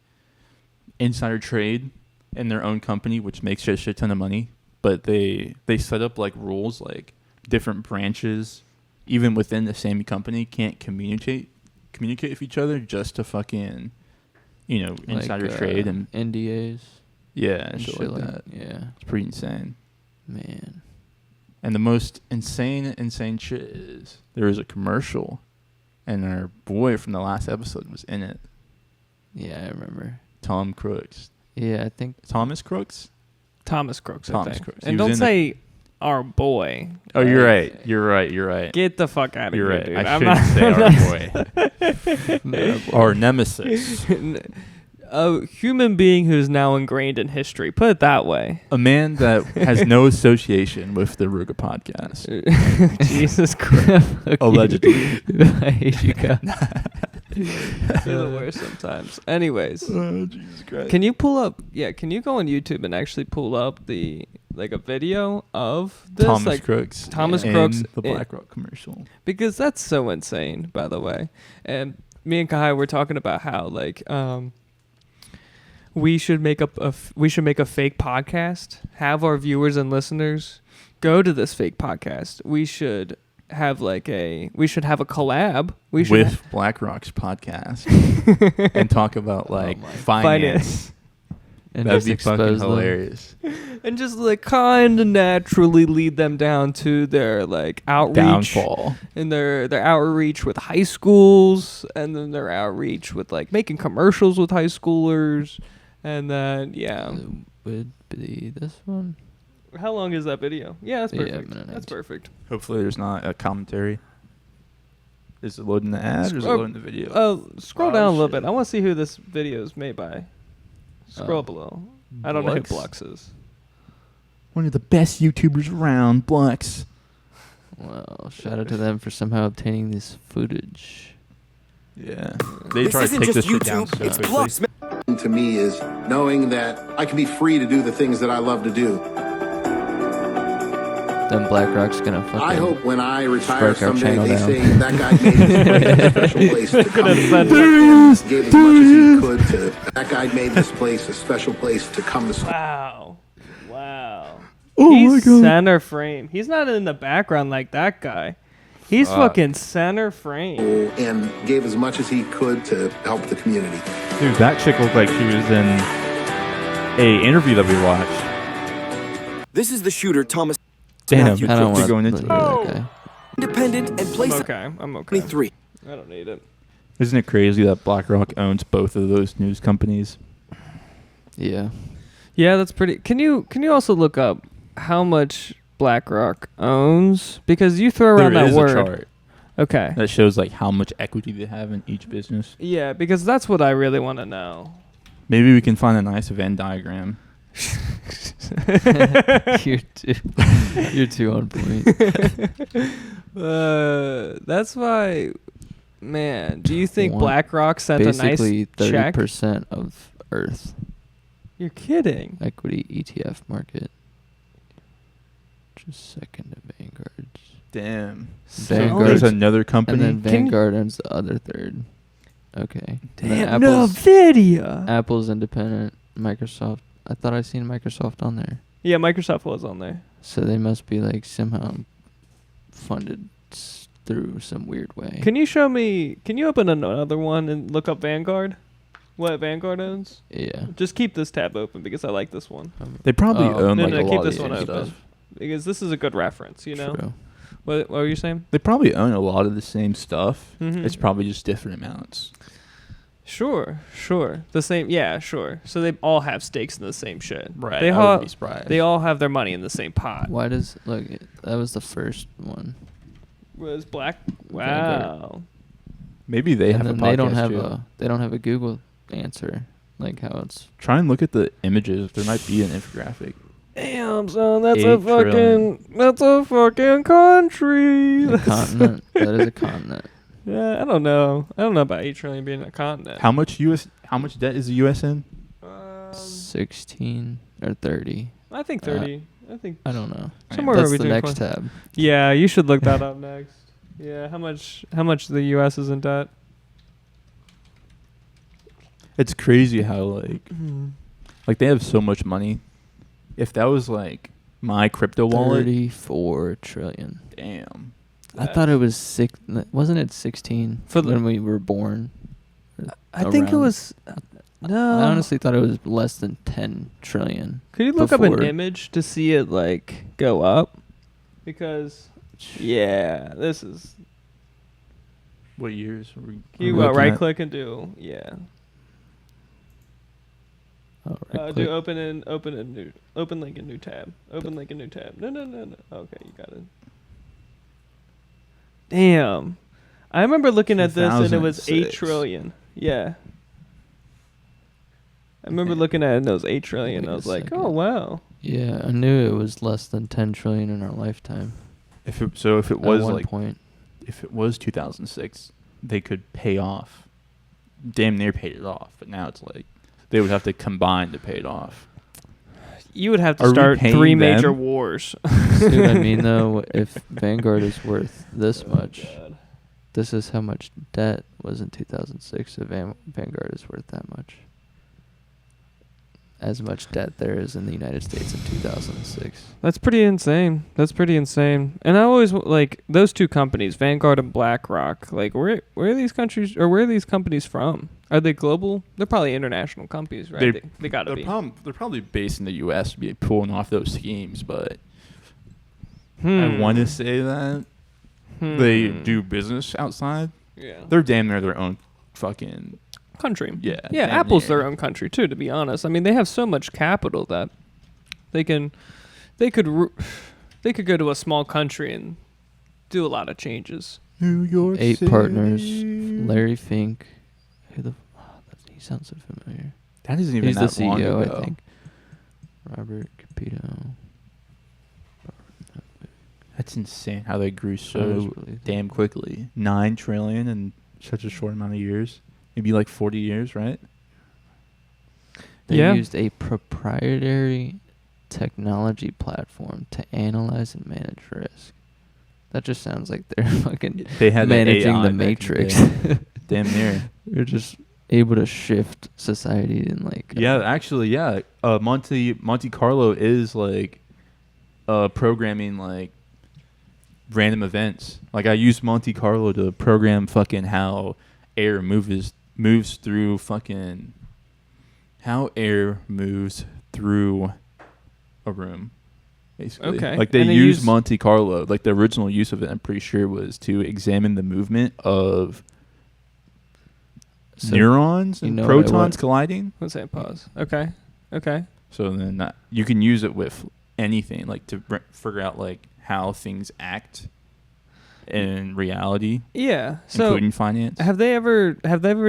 [SPEAKER 4] insider trade in their own company, which makes a shit ton of money. But they set up like rules, like different branches, even within the same company, can't communicate with each other just to fucking, insider
[SPEAKER 1] Like,
[SPEAKER 4] trade and
[SPEAKER 1] NDAs
[SPEAKER 4] yeah,
[SPEAKER 1] and
[SPEAKER 4] shit
[SPEAKER 1] shit
[SPEAKER 4] like that.
[SPEAKER 1] Yeah.
[SPEAKER 4] It's pretty insane.
[SPEAKER 1] Man.
[SPEAKER 4] And the most insane shit is there was a commercial, and our boy from the last episode was in it.
[SPEAKER 1] Yeah, I remember.
[SPEAKER 4] Tom Crooks.
[SPEAKER 1] Yeah, I think
[SPEAKER 4] Thomas Crooks?
[SPEAKER 3] Thomas Crooks, I
[SPEAKER 4] Thomas
[SPEAKER 3] think.
[SPEAKER 4] Crooks. He
[SPEAKER 3] And
[SPEAKER 4] was
[SPEAKER 3] don't
[SPEAKER 4] in
[SPEAKER 3] say our boy.
[SPEAKER 4] Oh, you're
[SPEAKER 3] Like,
[SPEAKER 4] right. You're right.
[SPEAKER 3] Get the fuck out of
[SPEAKER 4] You're
[SPEAKER 3] here,
[SPEAKER 4] right.
[SPEAKER 3] dude.
[SPEAKER 4] I
[SPEAKER 3] I'm
[SPEAKER 4] shouldn't say our boy.
[SPEAKER 1] No,
[SPEAKER 4] Our nemesis.
[SPEAKER 3] a human being who's now ingrained in history. Put it that way.
[SPEAKER 4] A man that has no association with the Oruga podcast.
[SPEAKER 3] Jesus Christ.
[SPEAKER 1] Fuck you.
[SPEAKER 4] Allegedly.
[SPEAKER 1] I hate you guys.
[SPEAKER 3] You're the worst sometimes. Anyways,
[SPEAKER 4] Oh, Jesus Christ.
[SPEAKER 3] can you pull up? Yeah, can you go on YouTube and actually pull up a video of this?
[SPEAKER 4] Thomas Crooks.
[SPEAKER 3] Thomas
[SPEAKER 4] and
[SPEAKER 3] Crooks
[SPEAKER 4] the
[SPEAKER 3] in-
[SPEAKER 4] BlackRock commercial.
[SPEAKER 3] Because that's so insane, by the way. And me and Kai were talking about how we should make a fake podcast, have our viewers and listeners go to this fake podcast. We should have a collab. We should
[SPEAKER 4] With BlackRock's podcast and talk about finance.
[SPEAKER 1] And
[SPEAKER 4] That'd
[SPEAKER 1] just
[SPEAKER 4] be
[SPEAKER 1] expose
[SPEAKER 4] fucking
[SPEAKER 1] them.
[SPEAKER 4] hilarious.
[SPEAKER 3] and just kind of naturally lead them down to their outreach
[SPEAKER 4] Downfall.
[SPEAKER 3] and their outreach with high schools, and then their outreach with making commercials with high schoolers, and then
[SPEAKER 1] It would be this one.
[SPEAKER 3] How long is that video? Yeah, that's
[SPEAKER 1] Yeah,
[SPEAKER 3] perfect.
[SPEAKER 1] minute
[SPEAKER 3] That's
[SPEAKER 1] 19.
[SPEAKER 3] perfect.
[SPEAKER 4] Hopefully there's not a commentary. Is it loading the ad or is it
[SPEAKER 3] Oh,
[SPEAKER 4] loading the video?
[SPEAKER 3] Scroll
[SPEAKER 4] Oh,
[SPEAKER 3] down a little
[SPEAKER 4] shit.
[SPEAKER 3] bit. I want to see who this video is made by. Scroll below. I don't know who Blux is.
[SPEAKER 4] One of the best YouTubers around, Blux.
[SPEAKER 1] Well, shout out to them for somehow obtaining this footage.
[SPEAKER 4] Yeah. They try to take this shit down so quickly.
[SPEAKER 5] To me is knowing that I can be free to do the things that I love to do.
[SPEAKER 1] Then BlackRock's gonna fucking.
[SPEAKER 5] I hope when I retire
[SPEAKER 1] strike our
[SPEAKER 5] someday,
[SPEAKER 1] channel
[SPEAKER 5] they
[SPEAKER 1] down.
[SPEAKER 5] say that guy made this place a special place to come to
[SPEAKER 3] said
[SPEAKER 5] and gave as much as he could to. That guy made this place a special place to come to.
[SPEAKER 3] Wow. Wow.
[SPEAKER 4] Oh
[SPEAKER 3] He's center frame. He's not in the background like that guy. He's fucking center frame.
[SPEAKER 5] And gave as much as he could to help the community.
[SPEAKER 4] Dude, that chick looked like she was in a interview that we watched.
[SPEAKER 7] This is the shooter, Thomas.
[SPEAKER 4] Damn,
[SPEAKER 7] Matthew
[SPEAKER 1] I don't
[SPEAKER 4] quickly
[SPEAKER 1] want
[SPEAKER 4] going
[SPEAKER 1] to
[SPEAKER 4] into
[SPEAKER 1] look at that guy.
[SPEAKER 7] Independent and place
[SPEAKER 3] I'm okay.
[SPEAKER 7] 23.
[SPEAKER 3] I don't need it.
[SPEAKER 4] Isn't it crazy that BlackRock owns both of those news companies?
[SPEAKER 1] Yeah.
[SPEAKER 3] Yeah, that's pretty. Can you also look up how much BlackRock owns? Because you throw around
[SPEAKER 4] There
[SPEAKER 3] that
[SPEAKER 4] is
[SPEAKER 3] word.
[SPEAKER 4] a chart
[SPEAKER 3] Okay.
[SPEAKER 4] that shows how much equity they have in each business.
[SPEAKER 3] Yeah, because that's what I really want to know.
[SPEAKER 4] Maybe we can find a nice Venn diagram.
[SPEAKER 1] You're too on point.
[SPEAKER 3] That's why, man. Do you think
[SPEAKER 1] One-
[SPEAKER 3] BlackRock sent a nice
[SPEAKER 1] Basically,
[SPEAKER 3] check?
[SPEAKER 1] 30% of Earth
[SPEAKER 3] You're kidding.
[SPEAKER 1] equity ETF market. Just second to Vanguard's.
[SPEAKER 4] Damn.
[SPEAKER 1] Vanguard.
[SPEAKER 4] There's another company.
[SPEAKER 1] And then Vanguard owns the other third. Okay. And then
[SPEAKER 3] Damn, no
[SPEAKER 1] Apple's,
[SPEAKER 3] video.
[SPEAKER 1] Apple's independent. Microsoft. I thought I seen Microsoft on there.
[SPEAKER 3] Yeah, Microsoft was on there.
[SPEAKER 1] So they must be somehow funded through some weird way.
[SPEAKER 3] Can you show me? Can you open another one and look up Vanguard? What Vanguard owns?
[SPEAKER 1] Yeah.
[SPEAKER 3] Just keep this tab open because I like this one.
[SPEAKER 4] They probably
[SPEAKER 1] Oh,
[SPEAKER 4] own
[SPEAKER 3] No,
[SPEAKER 4] a
[SPEAKER 3] no, keep
[SPEAKER 4] lot
[SPEAKER 3] this
[SPEAKER 4] of
[SPEAKER 3] one
[SPEAKER 4] the
[SPEAKER 3] open.
[SPEAKER 4] stuff.
[SPEAKER 3] Because this is a good reference, you know.
[SPEAKER 1] True.
[SPEAKER 3] What were you saying?
[SPEAKER 4] They probably own a lot of the same stuff.
[SPEAKER 3] Mhm.
[SPEAKER 4] It's probably just different amounts.
[SPEAKER 3] Sure. The same. Yeah, sure. So they all have stakes in the same shit. They
[SPEAKER 4] I
[SPEAKER 3] all
[SPEAKER 4] wouldn't be surprised.
[SPEAKER 3] they all have their money in the same pot.
[SPEAKER 1] Why does that was the first one.
[SPEAKER 3] Was Black?
[SPEAKER 1] Vanguard.
[SPEAKER 3] Wow.
[SPEAKER 4] Maybe they have
[SPEAKER 1] and
[SPEAKER 4] a
[SPEAKER 1] then
[SPEAKER 4] podcast
[SPEAKER 1] they don't have a Google answer how it's
[SPEAKER 4] Try and look at the images. There might be an infographic.
[SPEAKER 3] Damn, son, that's
[SPEAKER 4] 8
[SPEAKER 3] a
[SPEAKER 4] trillion.
[SPEAKER 3] fucking country.
[SPEAKER 1] a continent. That is a continent.
[SPEAKER 3] Yeah, I don't know. I don't know about 8 trillion being a continent.
[SPEAKER 4] How much debt is the US in?
[SPEAKER 1] 16 or 30.
[SPEAKER 3] I think 30. I think
[SPEAKER 1] I don't know.
[SPEAKER 3] somewhere
[SPEAKER 1] That's the
[SPEAKER 3] between
[SPEAKER 1] next
[SPEAKER 3] 20.
[SPEAKER 1] tab.
[SPEAKER 3] Yeah, you should look that up next. Yeah, how much the US is in debt?
[SPEAKER 4] It's crazy how they have so much money. If that was my crypto wallet,
[SPEAKER 1] 34 trillion.
[SPEAKER 4] damn.
[SPEAKER 1] I thought it was wasn't it 16
[SPEAKER 3] For the-
[SPEAKER 1] when we were born?
[SPEAKER 3] I think it
[SPEAKER 1] Around.
[SPEAKER 3] was no.
[SPEAKER 1] I honestly thought it was less than 10 trillion.
[SPEAKER 3] Could you look up an
[SPEAKER 1] before.
[SPEAKER 3] image to see it go up? Because yeah, this is
[SPEAKER 4] What years are we?
[SPEAKER 3] you
[SPEAKER 4] looking
[SPEAKER 3] right
[SPEAKER 4] at?
[SPEAKER 3] click and do yeah.
[SPEAKER 1] Oh, right
[SPEAKER 3] Do
[SPEAKER 1] click.
[SPEAKER 3] open link in new tab. Open link in new tab. No. Okay, you got it. Damn. I remember looking at this and it was 8
[SPEAKER 4] 2006.
[SPEAKER 3] trillion. Yeah. I remember looking at it and it was 8 trillion.
[SPEAKER 1] Wait
[SPEAKER 3] I
[SPEAKER 1] a
[SPEAKER 3] was like,
[SPEAKER 1] second.
[SPEAKER 3] oh wow.
[SPEAKER 1] Yeah, I knew it was less than 10 trillion in our lifetime.
[SPEAKER 4] If it was
[SPEAKER 1] at one point.
[SPEAKER 4] if it was 2006, they could pay off damn near paid it off, but now it's like they would have to combine to pay it off.
[SPEAKER 3] You would have to
[SPEAKER 4] Are we
[SPEAKER 3] start
[SPEAKER 4] paying
[SPEAKER 3] 3
[SPEAKER 4] them?
[SPEAKER 3] major wars.
[SPEAKER 1] See what I mean, though? If Vanguard is worth this much, this is how much debt was in 2006. If Vanguard is worth that much. As much debt there is in the United States in 2006.
[SPEAKER 3] That's pretty insane. And I always like those two companies, Vanguard and BlackRock. Like, where are these countries or where are these companies from? Are they global? They're probably international companies, right? They gotta be.
[SPEAKER 4] They're probably based in the U.S. to be pulling off those schemes, but I want to say that they do business outside.
[SPEAKER 3] Yeah.
[SPEAKER 4] They're damn near their own fucking
[SPEAKER 3] country.
[SPEAKER 4] Yeah.
[SPEAKER 3] Yeah,
[SPEAKER 4] damn
[SPEAKER 3] Apple's
[SPEAKER 4] near.
[SPEAKER 3] their own country too, to be honest. I mean, they have so much capital that they could go to a small country and do a lot of changes.
[SPEAKER 4] New York
[SPEAKER 1] 8
[SPEAKER 4] City.
[SPEAKER 1] partners. Larry Fink. He sounds so familiar.
[SPEAKER 4] That isn't even
[SPEAKER 1] He's the
[SPEAKER 4] that long
[SPEAKER 1] CEO,
[SPEAKER 4] ago.
[SPEAKER 1] I think. Robert Capito.
[SPEAKER 4] That's insane how they grew
[SPEAKER 1] I was
[SPEAKER 4] so
[SPEAKER 1] really-
[SPEAKER 4] damn quickly. 9 trillion in such a short amount of years. Maybe like 40 years, right?
[SPEAKER 1] They
[SPEAKER 3] Yeah.
[SPEAKER 1] used a proprietary technology platform to analyze and manage risk. That just sounds like they're fucking
[SPEAKER 4] They had
[SPEAKER 1] managing
[SPEAKER 4] AI
[SPEAKER 1] the
[SPEAKER 4] back in the
[SPEAKER 1] Matrix.
[SPEAKER 4] day. Damn near.
[SPEAKER 1] They're just able to shift society and like
[SPEAKER 4] Yeah, actually, yeah. Monte Carlo is like programming like random events. Like I use Monte Carlo to program fucking how air moves through fucking how air moves through a room. Basically.
[SPEAKER 3] Okay.
[SPEAKER 4] Like they
[SPEAKER 3] And they
[SPEAKER 4] use
[SPEAKER 3] use-
[SPEAKER 4] Monte Carlo. Like the original use of it, I'm pretty sure, was to examine the movement of
[SPEAKER 1] So
[SPEAKER 4] neurons
[SPEAKER 1] you
[SPEAKER 4] and
[SPEAKER 1] know what I
[SPEAKER 4] protons
[SPEAKER 1] want-
[SPEAKER 4] colliding.
[SPEAKER 3] Let's say pause. Okay.
[SPEAKER 4] So then you can use it with anything, like to figure out like how things act in reality,
[SPEAKER 3] Yeah. So
[SPEAKER 4] including finance.
[SPEAKER 3] have they ever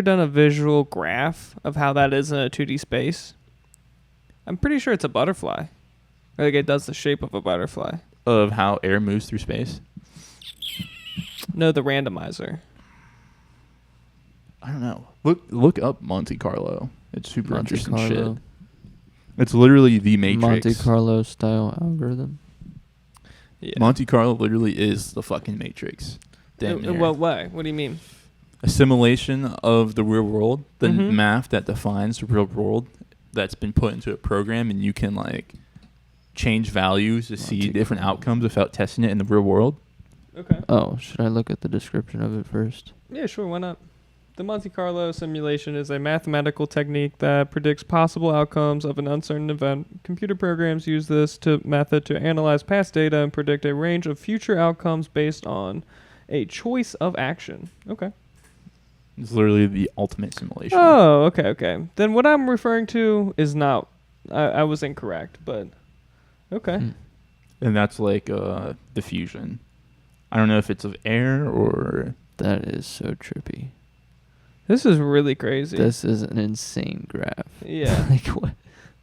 [SPEAKER 3] done a visual graph of how that is in a 2D space? I'm pretty sure it's a butterfly. Like it does the shape of a butterfly.
[SPEAKER 4] Of how air moves through space.
[SPEAKER 3] No, the randomizer.
[SPEAKER 4] I don't know. Look up Monte Carlo. It's super
[SPEAKER 1] Monte
[SPEAKER 4] interesting
[SPEAKER 1] Carlo.
[SPEAKER 4] shit. It's literally the Matrix.
[SPEAKER 1] Monte Carlo style algorithm.
[SPEAKER 3] Yeah.
[SPEAKER 4] Monte Carlo literally is the fucking Matrix. Damn
[SPEAKER 3] In
[SPEAKER 4] near.
[SPEAKER 3] what way? What do you mean?
[SPEAKER 4] A simulation of the real world, the
[SPEAKER 3] Mhm.
[SPEAKER 4] math that defines the real world that's been put into a program, and you can like change values to see
[SPEAKER 1] Monte
[SPEAKER 4] different
[SPEAKER 1] Carlo.
[SPEAKER 4] outcomes without testing it in the real world.
[SPEAKER 3] Okay.
[SPEAKER 1] Oh, should I look at the description of it first?
[SPEAKER 3] Yeah, sure. Why not? The Monte Carlo simulation is a mathematical technique that predicts possible outcomes of an uncertain event. Computer programs use this method to analyze past data and predict a range of future outcomes based on a choice of action. Okay.
[SPEAKER 4] It's literally the ultimate simulation.
[SPEAKER 3] Oh, okay. Then what I'm referring to is not. I was incorrect, but okay.
[SPEAKER 1] Hmm.
[SPEAKER 4] And that's like diffusion. I don't know if it's of air or
[SPEAKER 1] That is so trippy.
[SPEAKER 3] This is really crazy.
[SPEAKER 1] This is an insane graph.
[SPEAKER 3] Yeah.
[SPEAKER 1] Like what?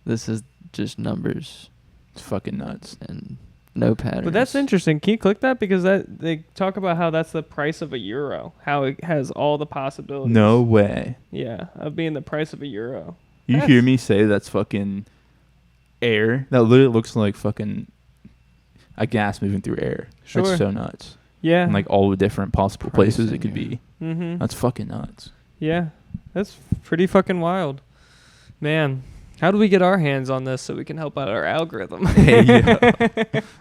[SPEAKER 1] This is just numbers
[SPEAKER 4] it's fucking nuts.
[SPEAKER 1] and no patterns.
[SPEAKER 3] But that's interesting. Can you click that? Because that they talk about how that's the price of a euro. How it has all the possibilities.
[SPEAKER 4] No way.
[SPEAKER 3] Yeah, of being the price of a euro.
[SPEAKER 4] You
[SPEAKER 3] That's-
[SPEAKER 4] hear me say that's fucking air? That literally looks like fucking a gas moving through air.
[SPEAKER 3] Sure.
[SPEAKER 4] That's so nuts.
[SPEAKER 3] Yeah.
[SPEAKER 4] And like all the different possible places it
[SPEAKER 1] Pricing,
[SPEAKER 4] could be.
[SPEAKER 3] Mm-hmm.
[SPEAKER 4] That's fucking nuts.
[SPEAKER 3] Yeah, that's pretty fucking wild, man. How do we get our hands on this so we can help out our algorithm?
[SPEAKER 4] Hey,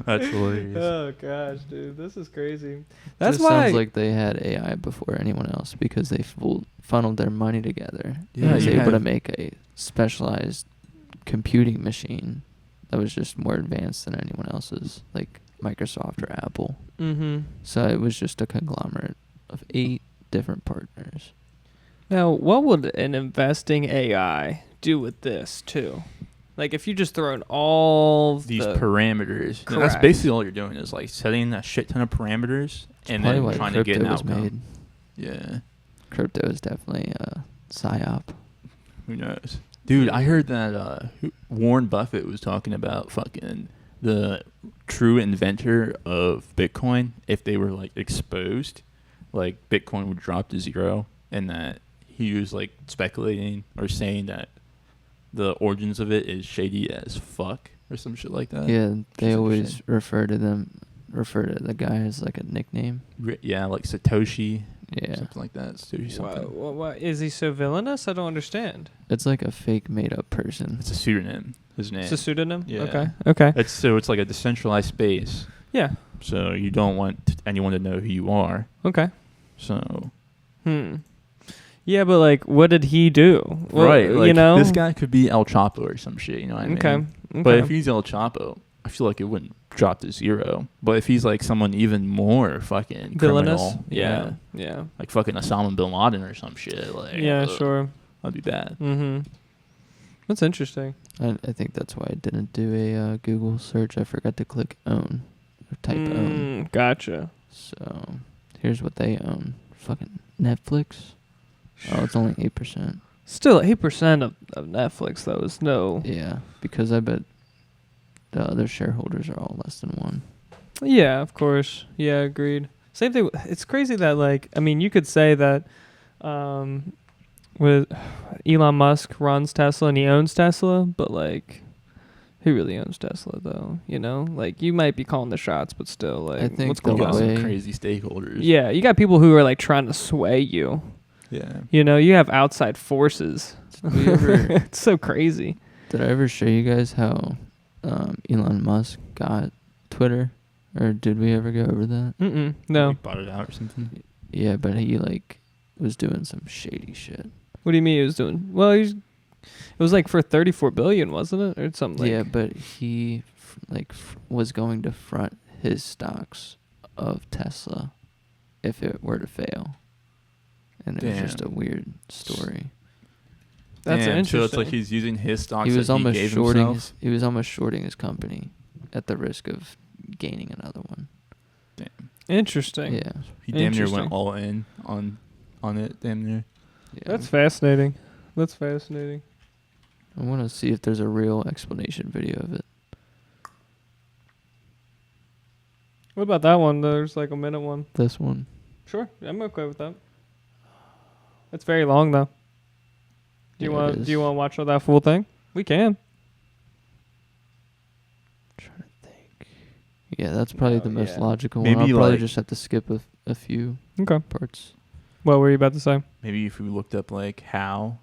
[SPEAKER 4] that's hilarious.
[SPEAKER 3] Oh gosh, dude, this is crazy. That's
[SPEAKER 1] Just
[SPEAKER 3] why.
[SPEAKER 1] sounds like they had AI before anyone else because they funneled their money together.
[SPEAKER 4] Yeah,
[SPEAKER 1] and was
[SPEAKER 4] you
[SPEAKER 1] able to
[SPEAKER 4] have-
[SPEAKER 1] make a specialized computing machine that was just more advanced than anyone else's, like Microsoft or Apple.
[SPEAKER 3] Mm-hmm.
[SPEAKER 1] So it was just a conglomerate of 8 different partners.
[SPEAKER 3] Now, what would an investing AI do with this too? Like, if you just throw in all
[SPEAKER 4] These
[SPEAKER 3] the
[SPEAKER 4] parameters. And
[SPEAKER 3] Correct.
[SPEAKER 4] that's basically all you're doing is like setting a shit ton of parameters and
[SPEAKER 1] Probably
[SPEAKER 4] then
[SPEAKER 1] why
[SPEAKER 4] trying to get
[SPEAKER 1] crypto
[SPEAKER 4] an
[SPEAKER 1] was
[SPEAKER 4] outcome.
[SPEAKER 1] made.
[SPEAKER 4] Yeah.
[SPEAKER 1] Crypto is definitely a psyop.
[SPEAKER 4] Who knows? Dude, I heard that Warren Buffett was talking about fucking the true inventor of Bitcoin. If they were like exposed, like Bitcoin would drop to zero, and that he was like speculating or saying that the origins of it is shady as fuck or some shit like that.
[SPEAKER 1] Yeah, they
[SPEAKER 4] Just
[SPEAKER 1] always
[SPEAKER 4] interesting.
[SPEAKER 1] refer to the guy as like a nickname.
[SPEAKER 4] Yeah, like Satoshi.
[SPEAKER 1] Yeah,
[SPEAKER 4] Something like that. Satoshi something.
[SPEAKER 3] Why is he so villainous? I don't understand.
[SPEAKER 1] it's like a fake made up person.
[SPEAKER 4] It's a pseudonym. His name.
[SPEAKER 3] It's a pseudonym.
[SPEAKER 4] Yeah.
[SPEAKER 3] Okay.
[SPEAKER 4] It's like a decentralized space.
[SPEAKER 3] Yeah.
[SPEAKER 4] So you don't want anyone to know who you are.
[SPEAKER 3] Okay.
[SPEAKER 4] So
[SPEAKER 3] Yeah, but like, what did he do? Well,
[SPEAKER 4] right, like,
[SPEAKER 3] you know,
[SPEAKER 4] this guy could be El Chapo or some shit. You know what I mean?
[SPEAKER 3] Okay.
[SPEAKER 4] But if he's El Chapo, I feel like it wouldn't drop to 0. But if he's like someone even more fucking
[SPEAKER 3] villainous,
[SPEAKER 4] criminal,
[SPEAKER 3] yeah,
[SPEAKER 4] like fucking Osama bin Laden or some shit, like
[SPEAKER 3] sure,
[SPEAKER 4] that'd be bad.
[SPEAKER 3] That's interesting.
[SPEAKER 1] I think that's why I didn't do a Google search. I forgot to click own or type own.
[SPEAKER 3] Gotcha.
[SPEAKER 1] So here's what they own: fucking Netflix. Oh, it's only 8%.
[SPEAKER 3] Still, 8% of Netflix though is no.
[SPEAKER 1] Yeah, because I bet the other shareholders are all less than 1.
[SPEAKER 3] Yeah, of course. Yeah, agreed. Same thing. It's crazy that like, I mean, you could say that with Elon Musk runs Tesla and he owns Tesla, but like, who really owns Tesla though? You know, like you might be calling the shots, but still, like,
[SPEAKER 1] I think
[SPEAKER 3] what's
[SPEAKER 1] the
[SPEAKER 3] going
[SPEAKER 4] got
[SPEAKER 3] on?
[SPEAKER 1] way-
[SPEAKER 4] some crazy stakeholders.
[SPEAKER 3] Yeah, you got people who are like trying to sway you.
[SPEAKER 4] Yeah.
[SPEAKER 3] You know, you have outside forces.
[SPEAKER 1] We ever-
[SPEAKER 3] It's so crazy.
[SPEAKER 1] Did I ever show you guys how Elon Musk got Twitter? Or did we ever go over that?
[SPEAKER 3] No.
[SPEAKER 4] He bought it out or something.
[SPEAKER 1] Yeah, but he like was doing some shady shit.
[SPEAKER 3] What do you mean he was doing? Well, it was like for 34 billion, wasn't it, or something? Like,
[SPEAKER 1] Yeah, but he was going to front his stocks of Tesla if it were to fail, and it was just a
[SPEAKER 4] Damn.
[SPEAKER 1] weird story.
[SPEAKER 3] That's
[SPEAKER 4] Damn,
[SPEAKER 3] interesting.
[SPEAKER 4] So it's like he's using his stocks
[SPEAKER 1] He was
[SPEAKER 4] that
[SPEAKER 1] almost
[SPEAKER 4] he gave
[SPEAKER 1] shorting.
[SPEAKER 4] himself.
[SPEAKER 1] He was almost shorting his company at the risk of gaining another one.
[SPEAKER 3] Interesting.
[SPEAKER 1] Yeah,
[SPEAKER 4] He damn near
[SPEAKER 3] Interesting.
[SPEAKER 4] went all in on it. Damn near.
[SPEAKER 1] yeah.
[SPEAKER 3] That's fascinating. That's fascinating.
[SPEAKER 1] I want to see if there's a real explanation video of it.
[SPEAKER 3] What about that one? There's like a minute one.
[SPEAKER 1] This one.
[SPEAKER 3] Sure, I'm okay with that. It's very long though. Do you
[SPEAKER 1] Yeah,
[SPEAKER 3] want?
[SPEAKER 1] it
[SPEAKER 3] Do you
[SPEAKER 1] is.
[SPEAKER 3] want to watch that full thing? We can.
[SPEAKER 1] Trying to think. Yeah, that's probably the most logical one.
[SPEAKER 4] Maybe,
[SPEAKER 1] I'll probably
[SPEAKER 4] like-
[SPEAKER 1] just have to skip a few
[SPEAKER 3] Okay.
[SPEAKER 1] parts.
[SPEAKER 3] What were you about to say?
[SPEAKER 4] Maybe if we looked up like how.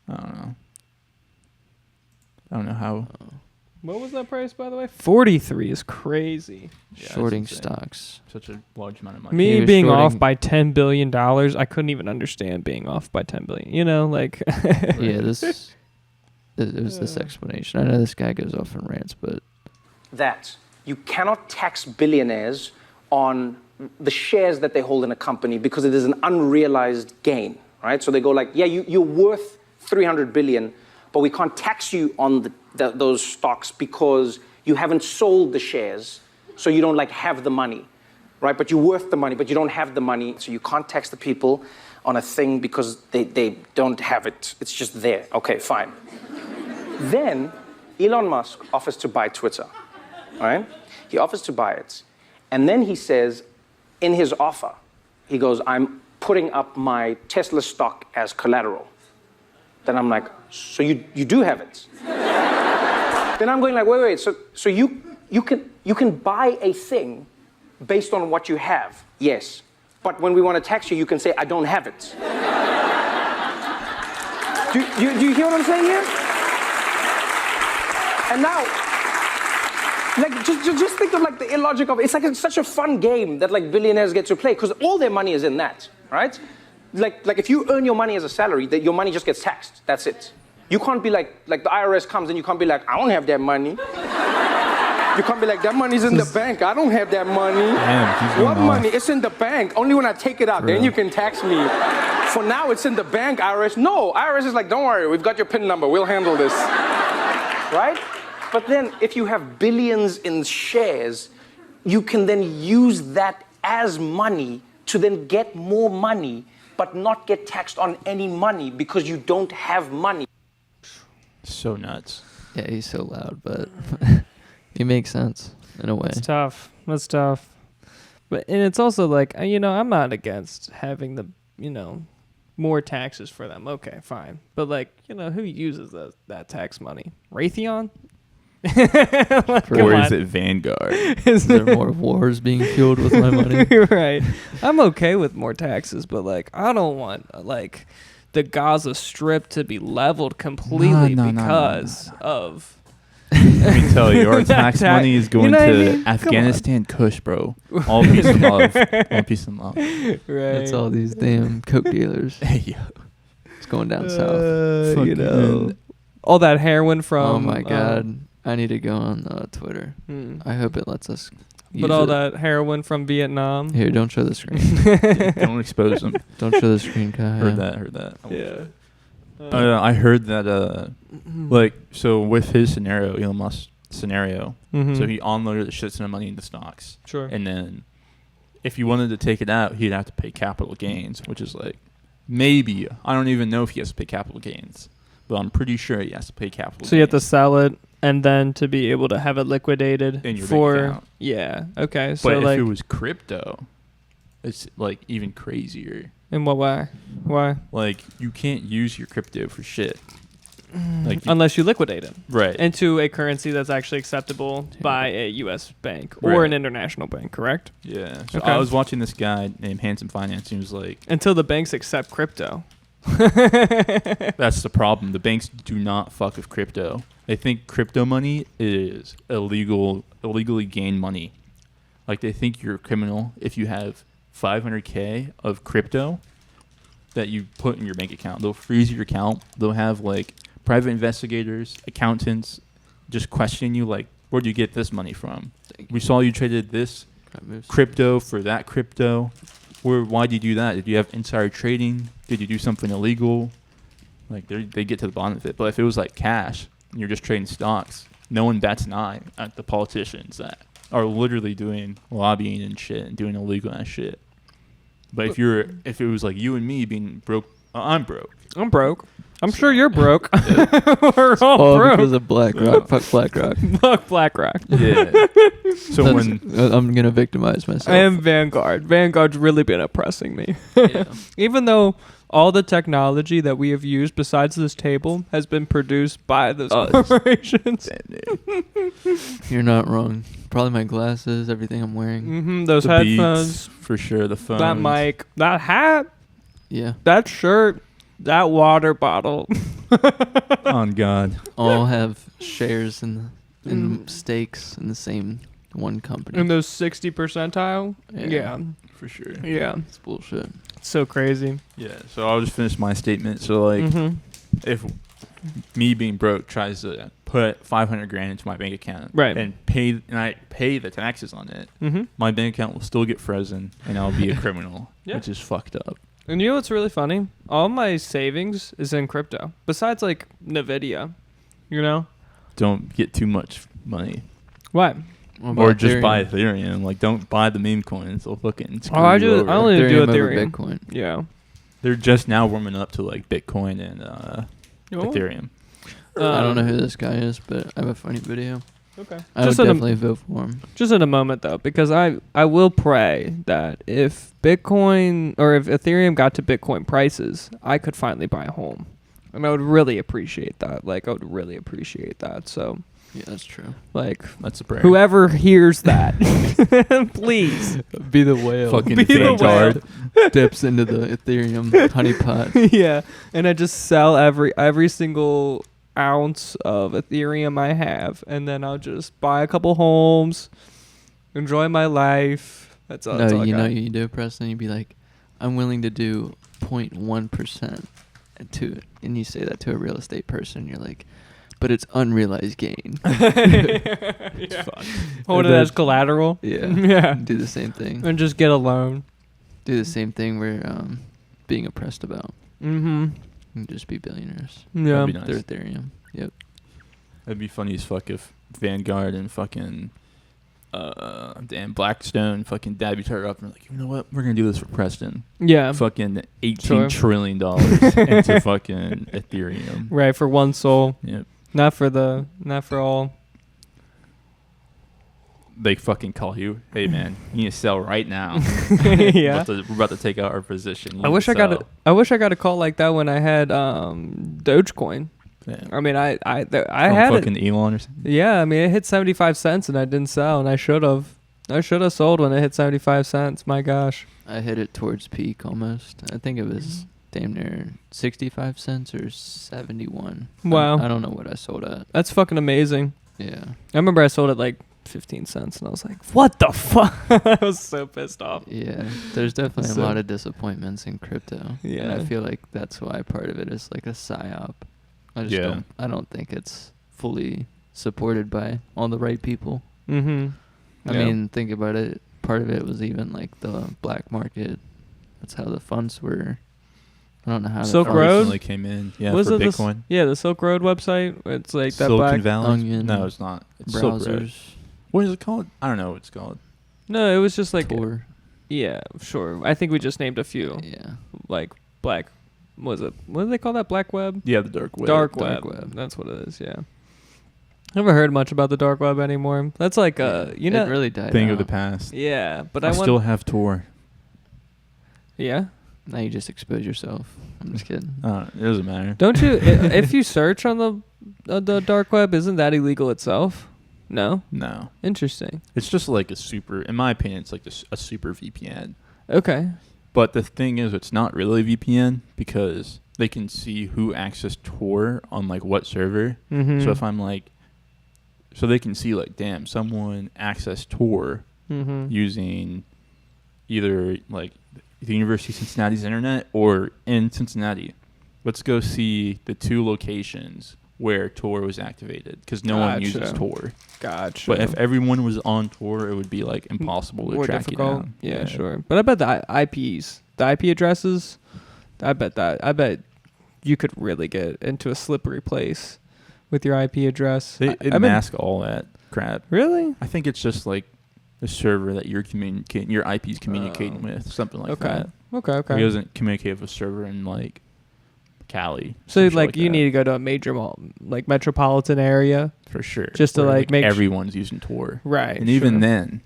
[SPEAKER 4] I don't know how.
[SPEAKER 3] What was that price, by the way? 43 is crazy.
[SPEAKER 4] Yeah, that's
[SPEAKER 1] Shorting
[SPEAKER 4] insane.
[SPEAKER 1] stocks.
[SPEAKER 4] Such a large amount of money.
[SPEAKER 3] Me
[SPEAKER 1] He was
[SPEAKER 3] being off
[SPEAKER 1] shorting-
[SPEAKER 3] by $10 billion, I couldn't even understand being off by 10 billion. You know, like.
[SPEAKER 1] Yeah, it was this explanation. I know this guy goes off and rants, but
[SPEAKER 9] That you cannot tax billionaires on the shares that they hold in a company because it is an unrealized gain, right? So they go like, yeah, you're worth 300 billion, but we can't tax you on those stocks because you haven't sold the shares, so you don't like have the money, right? But you're worth the money, but you don't have the money, so you can't tax the people on a thing because they don't have it. It's just there. Okay, fine. Then Elon Musk offers to buy Twitter, right? He offers to buy it. And then he says, in his offer, he goes, I'm putting up my Tesla stock as collateral. Then I'm like, so you do have it? Then I'm going like, wait, so you can buy a thing based on what you have, yes. But when we want to tax you, you can say, I don't have it. Do you hear what I'm saying here? And now, like, just think of like the illogic of it. It's like it's such a fun game that like billionaires get to play because all their money is in that, right? Like if you earn your money as a salary, that your money just gets taxed. That's it. You can't be like the IRS comes and you can't be like, I don't have that money. You can't be like, that money's in the bank. I don't have that money.
[SPEAKER 4] Damn, he's going
[SPEAKER 9] What
[SPEAKER 4] off.
[SPEAKER 9] money? It's in the bank. Only when I take it out, then you can tax me. For now, it's in the bank, IRS. No, IRS is like, don't worry, we've got your PIN number. We'll handle this. Right? But then if you have billions in shares, you can then use that as money to then get more money, but not get taxed on any money because you don't have money.
[SPEAKER 4] So nuts.
[SPEAKER 1] yeah, he's so loud, but he makes sense in a way.
[SPEAKER 3] It's tough. That's tough. And it's also like, I'm not against having the, more taxes for them. Okay, fine. But like, who uses that tax money? Raytheon? Like,
[SPEAKER 4] Or is it Vanguard?
[SPEAKER 1] Is there more wars being fueled with my money?
[SPEAKER 3] Right. I'm okay with more taxes, but like, I don't want like the Gaza Strip to be leveled completely because of.
[SPEAKER 4] Let me tell you, our tax money is going
[SPEAKER 3] what I
[SPEAKER 4] to
[SPEAKER 3] mean? Come
[SPEAKER 4] Afghanistan Kush, bro. All peace and love. All peace and love.
[SPEAKER 3] Right.
[SPEAKER 1] That's all these damn coke dealers.
[SPEAKER 4] Hey, yo.
[SPEAKER 1] It's going down south.
[SPEAKER 3] All that heroin from.
[SPEAKER 1] Oh my god. I need to go on Twitter. I hope it lets us use
[SPEAKER 3] But all
[SPEAKER 1] it.
[SPEAKER 3] that heroin from Vietnam.
[SPEAKER 1] Here, don't show the screen.
[SPEAKER 4] Don't expose them.
[SPEAKER 1] Don't show the screen, Kai.
[SPEAKER 4] Heard that.
[SPEAKER 3] Yeah.
[SPEAKER 4] I heard that, so with his scenario, Elon Musk's scenario, so he unloaded a shit ton of money into stocks.
[SPEAKER 3] Sure.
[SPEAKER 4] And then if he wanted to take it out, he'd have to pay capital gains, which is like, maybe, I don't even know if he has to pay capital gains, but I'm pretty sure he has to pay capital gains.
[SPEAKER 3] So you have to sell it and then to be able to have it liquidated
[SPEAKER 4] In your bank
[SPEAKER 3] for.
[SPEAKER 4] account.
[SPEAKER 3] Yeah. Okay. So
[SPEAKER 4] But
[SPEAKER 3] like,
[SPEAKER 4] if it was crypto, it's like even crazier.
[SPEAKER 3] in what way? Why?
[SPEAKER 4] Like, you can't use your crypto for shit. Like,
[SPEAKER 3] Unless you liquidate it
[SPEAKER 4] right.
[SPEAKER 3] into a currency that's actually acceptable by a U.S. bank or
[SPEAKER 4] Right.
[SPEAKER 3] an international bank, correct?
[SPEAKER 4] Yeah. So
[SPEAKER 3] Okay.
[SPEAKER 4] I was watching this guy named Handsome Finance. He was like,
[SPEAKER 3] Until the banks accept crypto.
[SPEAKER 4] that's the problem. The banks do not fuck with crypto. They think crypto money is illegally gained money. Like, they think you're a criminal if you have $500K of crypto that you put in your bank account. They'll freeze your account. They'll have like private investigators, accountants, just questioning you like, where'd you get this money from? We saw you traded this crypto for that crypto. Why'd you do that? Did you have insider trading? Did you do something illegal? Like, they get to the bottom of it. But if it was like cash and you're just trading stocks, no one bats an eye at the politicians that are literally doing lobbying and shit and doing illegal ass shit. But if it was like you and me being broke, I'm broke.
[SPEAKER 3] I'm broke. I'm sure you're broke. We're all broke.
[SPEAKER 1] Because of BlackRock. Fuck BlackRock.
[SPEAKER 3] Fuck BlackRock.
[SPEAKER 4] Yeah. So
[SPEAKER 1] I'm gonna victimize myself.
[SPEAKER 3] I am Vanguard. Vanguard's really been oppressing me.
[SPEAKER 1] Yeah.
[SPEAKER 3] Even though all the technology that we have used besides this table has been produced by those corporations.
[SPEAKER 1] You're not wrong. Probably my glasses, everything I'm wearing.
[SPEAKER 3] Those
[SPEAKER 4] the
[SPEAKER 3] headphones,
[SPEAKER 4] beats, for sure. The phone.
[SPEAKER 3] that mic, that hat,
[SPEAKER 1] Yeah.
[SPEAKER 3] that shirt, that water bottle.
[SPEAKER 4] On God.
[SPEAKER 1] All have shares in stakes in the same one company.
[SPEAKER 3] In those 60 percentile. Yeah.
[SPEAKER 4] For sure.
[SPEAKER 3] Yeah.
[SPEAKER 1] It's bullshit.
[SPEAKER 3] So crazy.
[SPEAKER 4] Yeah. So I'll just finish my statement. So like, if me being broke tries to put $500 grand into my bank account,
[SPEAKER 3] Right.
[SPEAKER 4] and I pay the taxes on it, my bank account will still get frozen, and I'll be a criminal,
[SPEAKER 3] Yeah.
[SPEAKER 4] which is fucked up.
[SPEAKER 3] And you know what's really funny? All my savings is in crypto. Besides like NVIDIA, you know?
[SPEAKER 4] Don't get too much money,
[SPEAKER 3] What?
[SPEAKER 4] or just buy Ethereum. Like, don't buy the meme coins. They'll fucking screw
[SPEAKER 3] I
[SPEAKER 4] you over.
[SPEAKER 3] only do
[SPEAKER 1] over
[SPEAKER 3] Ethereum.
[SPEAKER 1] Bitcoin.
[SPEAKER 3] Yeah.
[SPEAKER 4] They're just now warming up to like Bitcoin and Ethereum.
[SPEAKER 1] I don't know who this guy is, but I have a funny video.
[SPEAKER 3] Okay.
[SPEAKER 1] I would definitely vote for him.
[SPEAKER 3] Just in a moment though, because I will pray that if Bitcoin or if Ethereum got to Bitcoin prices, I could finally buy a home. And I would really appreciate that. Like, I would really appreciate that. So,
[SPEAKER 1] Yeah, that's true.
[SPEAKER 3] like,
[SPEAKER 4] That's a prayer.
[SPEAKER 3] whoever hears that, please.
[SPEAKER 1] Be the whale.
[SPEAKER 4] Fucking
[SPEAKER 3] Be the
[SPEAKER 4] Vanguard.
[SPEAKER 1] Dips into the Ethereum honeypot.
[SPEAKER 3] Yeah. And I just sell every single ounce of Ethereum I have, and then I'll just buy a couple homes, enjoy my life. That's all.
[SPEAKER 1] No,
[SPEAKER 3] that's all I
[SPEAKER 1] you know
[SPEAKER 3] got.
[SPEAKER 1] what you do, Preston? You'd be like, I'm willing to do 0.1% to it. And you say that to a real estate person. You're like, but it's unrealized gain.
[SPEAKER 3] Yeah. Hold it as collateral.
[SPEAKER 1] Yeah.
[SPEAKER 3] Yeah.
[SPEAKER 1] Do the same thing.
[SPEAKER 3] And just get a loan.
[SPEAKER 1] Do the same thing we're being oppressed about.
[SPEAKER 3] Mm-hmm.
[SPEAKER 1] And just be billionaires.
[SPEAKER 3] Yeah.
[SPEAKER 4] That'd be nice.
[SPEAKER 1] They're Ethereum. Yep.
[SPEAKER 4] That'd be funny as fuck if Vanguard and fucking damn Blackstone fucking dab each other up and like, you know what? We're gonna do this for Preston.
[SPEAKER 3] Yeah.
[SPEAKER 4] Fucking $18
[SPEAKER 3] Sure.
[SPEAKER 4] trillion into fucking Ethereum.
[SPEAKER 3] Right, for one soul.
[SPEAKER 4] Yep.
[SPEAKER 3] Not for all.
[SPEAKER 4] they fucking call you, hey man, you need to sell right now.
[SPEAKER 3] Yeah.
[SPEAKER 4] we're about to take out our position.
[SPEAKER 3] I wish I got a call like that when I had Dogecoin.
[SPEAKER 4] Yeah.
[SPEAKER 3] I mean, I
[SPEAKER 4] From
[SPEAKER 3] had
[SPEAKER 4] fucking
[SPEAKER 3] it.
[SPEAKER 4] Elon or something.
[SPEAKER 3] Yeah, I mean, it hit 75 cents and I didn't sell, and I should have. I should have sold when it hit 75 cents. My gosh.
[SPEAKER 1] I hit it towards peak almost. I think it was damn near 65 cents or 71.
[SPEAKER 3] Wow.
[SPEAKER 1] I don't know what I sold at.
[SPEAKER 3] That's fucking amazing.
[SPEAKER 1] Yeah.
[SPEAKER 3] I remember I sold it like 15 cents, and I was like, what the fuck? I was so pissed off.
[SPEAKER 1] Yeah. There's definitely
[SPEAKER 3] So-
[SPEAKER 1] a lot of disappointments in crypto. And
[SPEAKER 3] Yeah.
[SPEAKER 1] I feel like that's why part of it is like a psyop. I don't think it's fully supported by all the right people.
[SPEAKER 3] Mm-hmm.
[SPEAKER 1] I mean, think about it. Part of it was even like the black market. That's how the funds were. I don't know how.
[SPEAKER 3] Silk
[SPEAKER 1] the
[SPEAKER 3] Road?
[SPEAKER 4] Recently came in. Yeah,
[SPEAKER 3] Was
[SPEAKER 4] for
[SPEAKER 3] it
[SPEAKER 4] Bitcoin.
[SPEAKER 3] the Silk Road website? It's like that
[SPEAKER 4] Silicon
[SPEAKER 3] black.
[SPEAKER 4] Valley.
[SPEAKER 1] Onion
[SPEAKER 4] No, it's not. It's Silk Road.
[SPEAKER 1] browsers.
[SPEAKER 4] What is it called? I don't know what it's called.
[SPEAKER 3] No, it was just like.
[SPEAKER 1] Tor.
[SPEAKER 3] Yeah, sure. I think we just named a few.
[SPEAKER 1] Yeah.
[SPEAKER 3] Like black. What do they call that? Black web?
[SPEAKER 4] Yeah, the dark web.
[SPEAKER 3] Dark
[SPEAKER 1] Dark
[SPEAKER 3] web.
[SPEAKER 1] web.
[SPEAKER 3] That's what it is, yeah. Never heard much about the dark web anymore. That's like, you know.
[SPEAKER 1] It really died
[SPEAKER 4] Thing
[SPEAKER 1] out.
[SPEAKER 4] of the past.
[SPEAKER 3] Yeah, but
[SPEAKER 4] I
[SPEAKER 3] I
[SPEAKER 4] still have Tor.
[SPEAKER 3] Yeah?
[SPEAKER 1] Now you just expose yourself. I'm just kidding.
[SPEAKER 4] It doesn't matter.
[SPEAKER 3] Don't you, if you search on the dark web, isn't that illegal itself? No?
[SPEAKER 4] No.
[SPEAKER 3] Interesting.
[SPEAKER 4] It's just like a super, in my opinion, it's like a super VPN.
[SPEAKER 3] Okay.
[SPEAKER 4] But the thing is, it's not really a VPN because they can see who accessed Tor on like what server.
[SPEAKER 3] Mm-hmm.
[SPEAKER 4] So if I'm like, so they can see like, damn, someone accessed Tor
[SPEAKER 3] Mm-hmm.
[SPEAKER 4] using either like the University of Cincinnati's internet or in Cincinnati. Let's go see the two locations where Tor was activated because no one uses
[SPEAKER 3] Gotcha.
[SPEAKER 4] Tor.
[SPEAKER 3] Gotcha.
[SPEAKER 4] But if everyone was on Tor, it would be like impossible to
[SPEAKER 3] more
[SPEAKER 4] track
[SPEAKER 3] difficult.
[SPEAKER 4] you down.
[SPEAKER 3] Yeah, sure. But I bet the IPs, the IP addresses, I bet you could really get into a slippery place with your IP address.
[SPEAKER 4] It masks all that crap.
[SPEAKER 3] Really?
[SPEAKER 4] I think it's just like the server that you're communicating, your IP's communicating with, something like that.
[SPEAKER 3] Okay.
[SPEAKER 4] It doesn't communicate with a server in like Cali.
[SPEAKER 3] So
[SPEAKER 4] some
[SPEAKER 3] like
[SPEAKER 4] shit
[SPEAKER 3] you
[SPEAKER 4] that.
[SPEAKER 3] need to go to a major mall, like metropolitan area.
[SPEAKER 4] For sure.
[SPEAKER 3] Just to,
[SPEAKER 4] where,
[SPEAKER 3] like, make
[SPEAKER 4] everyone's using Tor.
[SPEAKER 3] Right.
[SPEAKER 4] And even
[SPEAKER 3] sure.
[SPEAKER 4] then,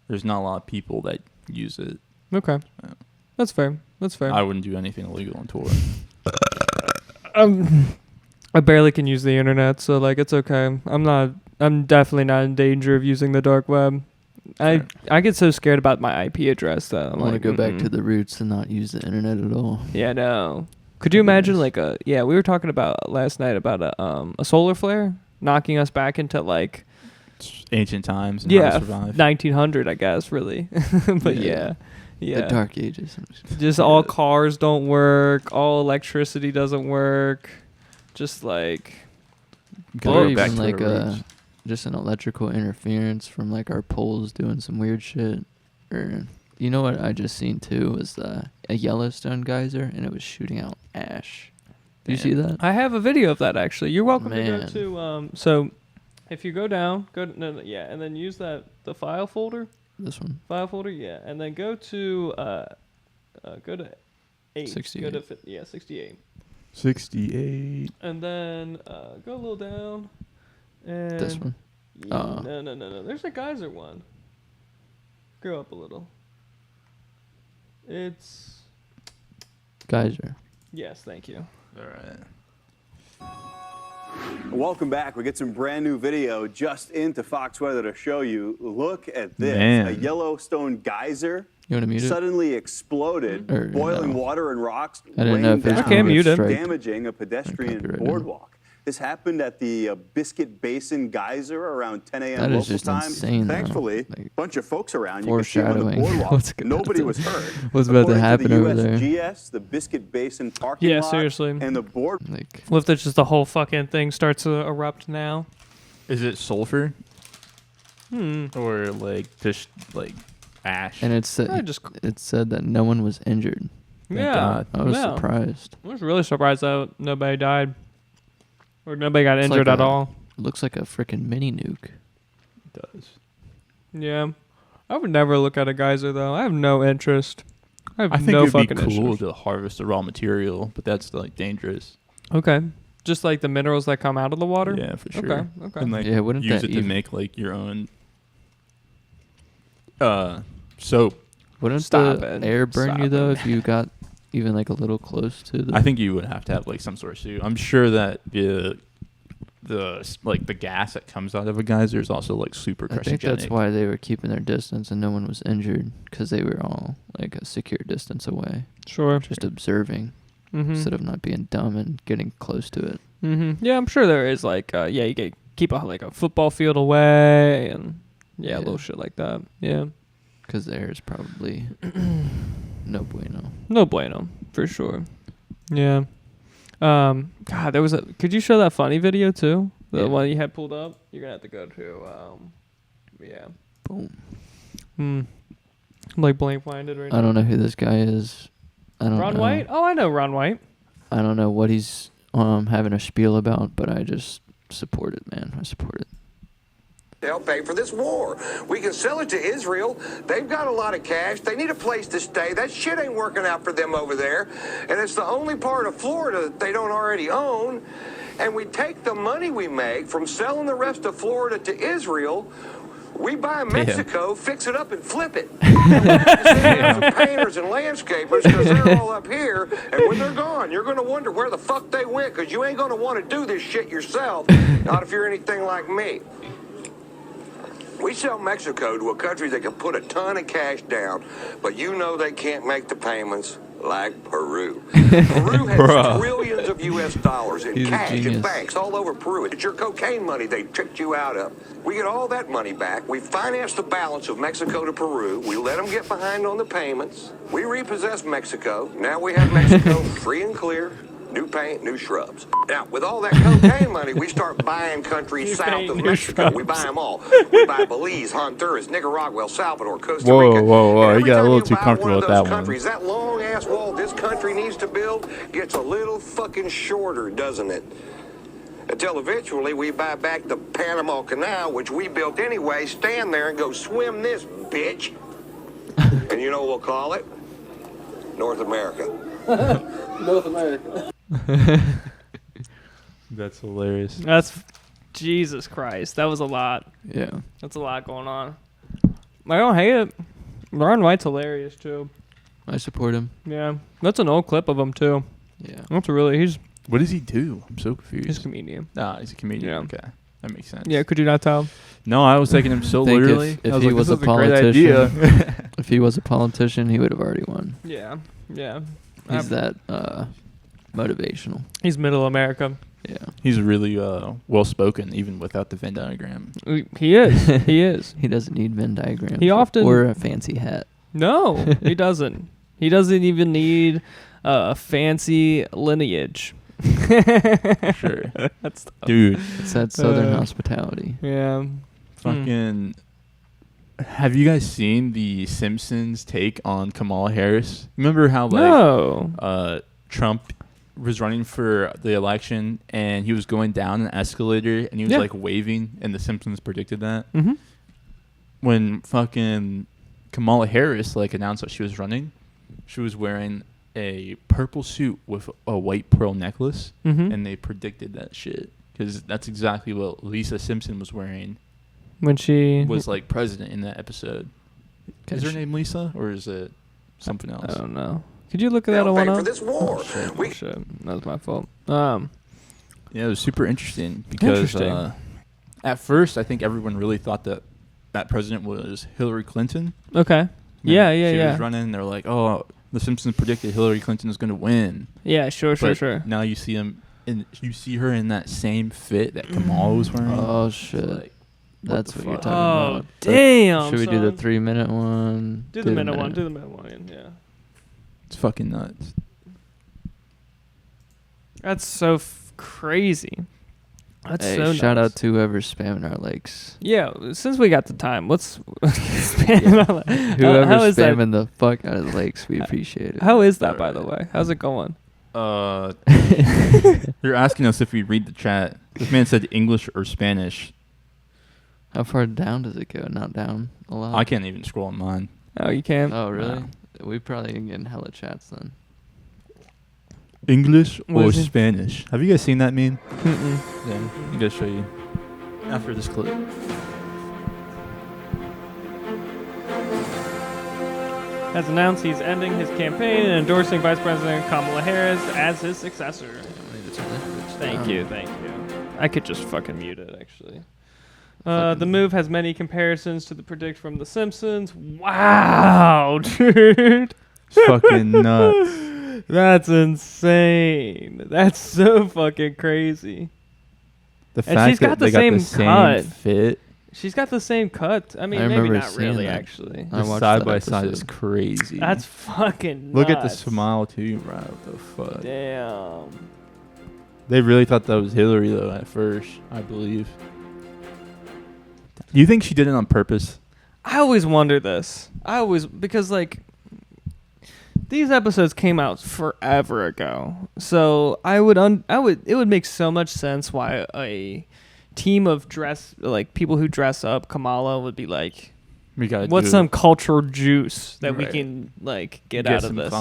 [SPEAKER 4] there's not a lot of people that use it.
[SPEAKER 3] Okay.
[SPEAKER 4] Yeah.
[SPEAKER 3] That's fair. That's fair.
[SPEAKER 4] I wouldn't do anything illegal on Tor.
[SPEAKER 3] I barely can use the internet, so like it's okay. I'm definitely not in danger of using the dark web. I get so scared about my IP address that
[SPEAKER 1] I
[SPEAKER 3] I'm
[SPEAKER 1] want to
[SPEAKER 3] like,
[SPEAKER 1] go back to the roots and not use the internet at all.
[SPEAKER 3] Yeah, no. Could you imagine like we were talking about last night about a solar flare knocking us back into like
[SPEAKER 4] Ancient times and how to survive.
[SPEAKER 3] 1900, I guess, really. But yeah.
[SPEAKER 1] The dark ages.
[SPEAKER 3] Just all cars don't work, all electricity doesn't work. Just like
[SPEAKER 4] Gotta
[SPEAKER 1] Or
[SPEAKER 4] go back
[SPEAKER 1] even
[SPEAKER 4] to
[SPEAKER 1] like
[SPEAKER 4] our roots.
[SPEAKER 1] just an electrical interference from like our poles doing some weird shit. Or you know what I just seen too was a Yellowstone geyser and it was shooting out ash. Did you see that?
[SPEAKER 3] I have a video of that actually. You're welcome to go
[SPEAKER 1] Man.
[SPEAKER 3] to so if you go down, and then use the file folder.
[SPEAKER 1] This one.
[SPEAKER 3] File folder, yeah, and then go to 8.
[SPEAKER 1] 68.
[SPEAKER 3] Go to 68.
[SPEAKER 4] 68.
[SPEAKER 3] And then go a little down. And
[SPEAKER 1] This one.
[SPEAKER 3] Yeah,
[SPEAKER 1] Oh.
[SPEAKER 3] no. There's a geyser one. Go up a little. It's
[SPEAKER 1] Geyser.
[SPEAKER 3] yes, thank you.
[SPEAKER 4] All right.
[SPEAKER 10] Welcome back. We get some brand new video just into Fox Weather to show you. Look at this.
[SPEAKER 4] Man.
[SPEAKER 10] A Yellowstone geyser
[SPEAKER 1] You want to mute it?
[SPEAKER 10] suddenly exploded,
[SPEAKER 1] Or
[SPEAKER 10] boiling
[SPEAKER 1] no.
[SPEAKER 10] water and rocks
[SPEAKER 1] I didn't know if
[SPEAKER 10] rained
[SPEAKER 1] it's
[SPEAKER 10] down,
[SPEAKER 3] Okay, mute it.
[SPEAKER 1] strike.
[SPEAKER 10] damaging a pedestrian
[SPEAKER 1] copyright now.
[SPEAKER 10] boardwalk. This happened at the Biscuit Basin Geyser around 10 a.m.
[SPEAKER 1] That is
[SPEAKER 10] local
[SPEAKER 1] just
[SPEAKER 10] time.
[SPEAKER 1] insane, though.
[SPEAKER 10] Thankfully,
[SPEAKER 1] Like,
[SPEAKER 10] a bunch of folks around. You could see them on the
[SPEAKER 1] foreshadowing
[SPEAKER 10] boardwalk.
[SPEAKER 1] what's about
[SPEAKER 10] Nobody
[SPEAKER 1] to-
[SPEAKER 10] was hurt.
[SPEAKER 1] what's about to
[SPEAKER 10] According
[SPEAKER 1] happen
[SPEAKER 10] the
[SPEAKER 1] over there.
[SPEAKER 10] USGS, the Biscuit Basin parking
[SPEAKER 3] Yeah,
[SPEAKER 10] lot
[SPEAKER 3] seriously.
[SPEAKER 10] and the board.
[SPEAKER 1] Like
[SPEAKER 3] What if there's just the whole fucking thing starts to erupt now?
[SPEAKER 4] Is it sulfur? Or like just like ash?
[SPEAKER 1] and it's
[SPEAKER 3] I just
[SPEAKER 1] it said that no one was injured.
[SPEAKER 3] yeah.
[SPEAKER 4] God.
[SPEAKER 1] I was
[SPEAKER 3] yeah.
[SPEAKER 1] surprised.
[SPEAKER 3] I was really surprised that nobody died or nobody got
[SPEAKER 1] It's
[SPEAKER 3] injured
[SPEAKER 1] like
[SPEAKER 3] at all.
[SPEAKER 1] It looks like a freaking mini nuke.
[SPEAKER 4] It does.
[SPEAKER 3] Yeah, I would never look at a geyser though. I have no interest. I have
[SPEAKER 4] I think
[SPEAKER 3] no
[SPEAKER 4] it'd be
[SPEAKER 3] fucking
[SPEAKER 4] cool
[SPEAKER 3] interest.
[SPEAKER 4] to harvest the raw material, but that's like dangerous.
[SPEAKER 3] Okay, just like the minerals that come out of the water.
[SPEAKER 4] Yeah, for sure.
[SPEAKER 3] Okay.
[SPEAKER 4] And like
[SPEAKER 1] Yeah, wouldn't
[SPEAKER 4] use
[SPEAKER 1] that
[SPEAKER 4] it to
[SPEAKER 1] even-
[SPEAKER 4] make like your own So
[SPEAKER 1] Wouldn't
[SPEAKER 3] Stop
[SPEAKER 1] the
[SPEAKER 3] it.
[SPEAKER 1] air burn
[SPEAKER 3] Stop
[SPEAKER 1] you though
[SPEAKER 3] it.
[SPEAKER 1] if you got even like a little close to the?
[SPEAKER 4] I think you would have to have like some sort of suit. I'm sure that the gas that comes out of a geyser is also like super carcinogenic.
[SPEAKER 1] I think that's why they were keeping their distance and no one was injured because they were all like a secure distance away,
[SPEAKER 3] Sure.
[SPEAKER 1] just observing instead of not being dumb and getting close to it.
[SPEAKER 3] Yeah, I'm sure there is like you can keep a football field away and
[SPEAKER 1] Yeah.
[SPEAKER 3] little shit like that. Yeah.
[SPEAKER 1] Because the air is probably no bueno.
[SPEAKER 3] No bueno, for sure. Yeah. God, there was a. Could you show that funny video too? The
[SPEAKER 1] Yeah.
[SPEAKER 3] one you had pulled up. You're gonna have to go to. Yeah.
[SPEAKER 1] Boom.
[SPEAKER 3] I'm like blank blinded right now.
[SPEAKER 1] I don't know who this guy is. I don't
[SPEAKER 3] Ron
[SPEAKER 1] know.
[SPEAKER 3] White. Oh, I know Ron White.
[SPEAKER 1] I don't know what he's having a spiel about, but I just support it, man. I support it.
[SPEAKER 11] They'll pay for this war. We can sell it to Israel. They've got a lot of cash. They need a place to stay. That shit ain't working out for them over there. And it's the only part of Florida that they don't already own. And we take the money we make from selling the rest of Florida to Israel. We buy Mexico, fix it up, and flip it. And we're going to send some painters and landscapers because they're all up here. And when they're gone, you're going to wonder where the fuck they went because you ain't going to want to do this shit yourself. Not if you're anything like me. We sell Mexico to a country that can put a ton of cash down, but you know they can't make the payments like Peru. Peru has trillions of U.S. dollars in cash in banks all over Peru. It's your cocaine money they tricked you out of. We get all that money back. We finance the balance of Mexico to Peru. We let them get behind on the payments. We repossess Mexico. Now we have Mexico free and clear. New paint, new shrubs. Now, with all that cocaine money, we start buying countries south of Mexico. We buy them all. We buy Belize, Honduras, Nicaragua, El Salvador, Costa Rica.
[SPEAKER 4] Whoa.
[SPEAKER 11] And
[SPEAKER 4] You got a
[SPEAKER 11] every
[SPEAKER 4] little
[SPEAKER 11] time
[SPEAKER 4] too
[SPEAKER 11] buy
[SPEAKER 4] comfortable
[SPEAKER 11] one
[SPEAKER 4] with
[SPEAKER 11] of those
[SPEAKER 4] that one.
[SPEAKER 11] countries, that long-ass wall this country needs to build gets a little fucking shorter, doesn't it? Until eventually we buy back the Panama Canal, which we built anyway, stand there and go swim this bitch. And you know what we'll call it? North America.
[SPEAKER 3] North America.
[SPEAKER 4] That's hilarious.
[SPEAKER 3] That's Jesus Christ. That was a lot.
[SPEAKER 1] Yeah.
[SPEAKER 3] That's a lot going on. I don't hate it. Ron White's hilarious too.
[SPEAKER 1] I support him.
[SPEAKER 3] Yeah, that's an old clip of him too.
[SPEAKER 1] Yeah.
[SPEAKER 3] That's really he's
[SPEAKER 4] What does he do? I'm so confused.
[SPEAKER 3] he's a comedian.
[SPEAKER 4] He's a comedian.
[SPEAKER 3] Yeah.
[SPEAKER 4] Okay, that makes sense.
[SPEAKER 3] Yeah, could you not tell?
[SPEAKER 4] No, I was taking him so
[SPEAKER 1] Think
[SPEAKER 4] literally.
[SPEAKER 1] if
[SPEAKER 4] I was
[SPEAKER 1] he
[SPEAKER 4] like,
[SPEAKER 1] was
[SPEAKER 4] this
[SPEAKER 1] a
[SPEAKER 4] is great
[SPEAKER 1] politician,
[SPEAKER 4] idea.
[SPEAKER 1] if he was a politician, he would have already won.
[SPEAKER 3] Yeah.
[SPEAKER 1] He's that motivational.
[SPEAKER 3] He's middle America.
[SPEAKER 1] Yeah.
[SPEAKER 4] He's really well spoken, even without the Venn diagram.
[SPEAKER 3] He is. He is.
[SPEAKER 1] He doesn't need Venn diagrams.
[SPEAKER 3] He often
[SPEAKER 1] or a fancy hat.
[SPEAKER 3] No, he doesn't. He doesn't even need a fancy lineage.
[SPEAKER 4] Sure.
[SPEAKER 3] That's
[SPEAKER 4] Dude.
[SPEAKER 1] It's that Southern hospitality.
[SPEAKER 3] Yeah.
[SPEAKER 4] Fucking. Have you guys seen the Simpsons take on Kamala Harris? Remember how Trump was running for the election and he was going down an escalator and he was like waving and the Simpsons predicted that?
[SPEAKER 3] Mm-hmm.
[SPEAKER 4] When fucking Kamala Harris like announced that she was running, she was wearing a purple suit with a white pearl necklace, and they predicted that shit because that's exactly what Lisa Simpson was wearing
[SPEAKER 3] when she
[SPEAKER 4] was like president in that episode. Is her name Lisa or is it something else?
[SPEAKER 3] I don't know. Could you look at that one up?
[SPEAKER 11] for this war.
[SPEAKER 3] Oh, shit. That was my fault.
[SPEAKER 4] Yeah, it was super interesting because at first I think everyone really thought that president was Hillary Clinton.
[SPEAKER 3] Okay. She
[SPEAKER 4] was running and they're like, oh, the Simpsons predicted Hillary Clinton is going to win.
[SPEAKER 3] Yeah, sure.
[SPEAKER 4] Now you see her in that same fit that Kamala was wearing.
[SPEAKER 1] Oh shit.
[SPEAKER 4] Like,
[SPEAKER 1] that's what you're talking
[SPEAKER 3] Oh,
[SPEAKER 1] about.
[SPEAKER 3] damn.
[SPEAKER 1] Should we do the
[SPEAKER 3] son.
[SPEAKER 1] 3-minute one?
[SPEAKER 3] Do the minute one. Do the minute one. Yeah.
[SPEAKER 4] It's fucking nuts.
[SPEAKER 3] That's so crazy. That's
[SPEAKER 1] Hey,
[SPEAKER 3] so
[SPEAKER 1] shout
[SPEAKER 3] nuts.
[SPEAKER 1] out to whoever's spamming our likes.
[SPEAKER 3] Yeah, since we got the time, let's spam our
[SPEAKER 1] Whoever's
[SPEAKER 3] how is that?
[SPEAKER 1] spamming the fuck out of the likes, we appreciate it.
[SPEAKER 3] How is that, by the way? How's it going?
[SPEAKER 4] You're asking us if we read the chat. This man said English or Spanish.
[SPEAKER 1] How far down does it go? Not down a lot.
[SPEAKER 4] I can't even scroll on mine.
[SPEAKER 3] Oh, you can't?
[SPEAKER 1] Oh, really?
[SPEAKER 3] Wow.
[SPEAKER 1] We probably can get in hella chats then.
[SPEAKER 4] English
[SPEAKER 3] What
[SPEAKER 4] or
[SPEAKER 3] is it?
[SPEAKER 4] Spanish? Have you guys seen that meme?
[SPEAKER 3] Mm-mm.
[SPEAKER 4] Yeah, I'm gonna show you after this clip.
[SPEAKER 3] has announced he's ending his campaign and endorsing Vice President Kamala Harris as his successor. Thank you. I could just fucking mute it, actually. The move has many comparisons to the predict from The Simpsons. Wow, dude.
[SPEAKER 4] It's fucking nuts.
[SPEAKER 3] That's insane. That's so fucking crazy.
[SPEAKER 4] The
[SPEAKER 3] And
[SPEAKER 4] fact
[SPEAKER 3] she's got
[SPEAKER 4] that
[SPEAKER 3] the
[SPEAKER 4] they
[SPEAKER 3] same
[SPEAKER 4] got the same
[SPEAKER 3] cut.
[SPEAKER 4] fit.
[SPEAKER 3] She's got the same cut. I mean,
[SPEAKER 1] I
[SPEAKER 3] maybe
[SPEAKER 1] remember
[SPEAKER 3] not
[SPEAKER 1] seeing
[SPEAKER 3] really,
[SPEAKER 1] that.
[SPEAKER 3] actually.
[SPEAKER 1] I
[SPEAKER 4] The
[SPEAKER 1] watched
[SPEAKER 4] side
[SPEAKER 1] that
[SPEAKER 4] by side is
[SPEAKER 1] episode.
[SPEAKER 4] crazy.
[SPEAKER 3] That's fucking nuts.
[SPEAKER 4] Look at the smile too, bro. What the fuck?
[SPEAKER 3] Damn.
[SPEAKER 4] They really thought that was Hillary though at first, I believe. Do you think she did it on purpose?
[SPEAKER 3] I always wonder this. Because like these episodes came out forever ago. So it would make so much sense why a team of people who dress up Kamala would be like,
[SPEAKER 4] We gotta
[SPEAKER 3] what's
[SPEAKER 4] do
[SPEAKER 3] some
[SPEAKER 4] it.
[SPEAKER 3] cultural juice that we
[SPEAKER 4] Right.
[SPEAKER 3] can like get out of this?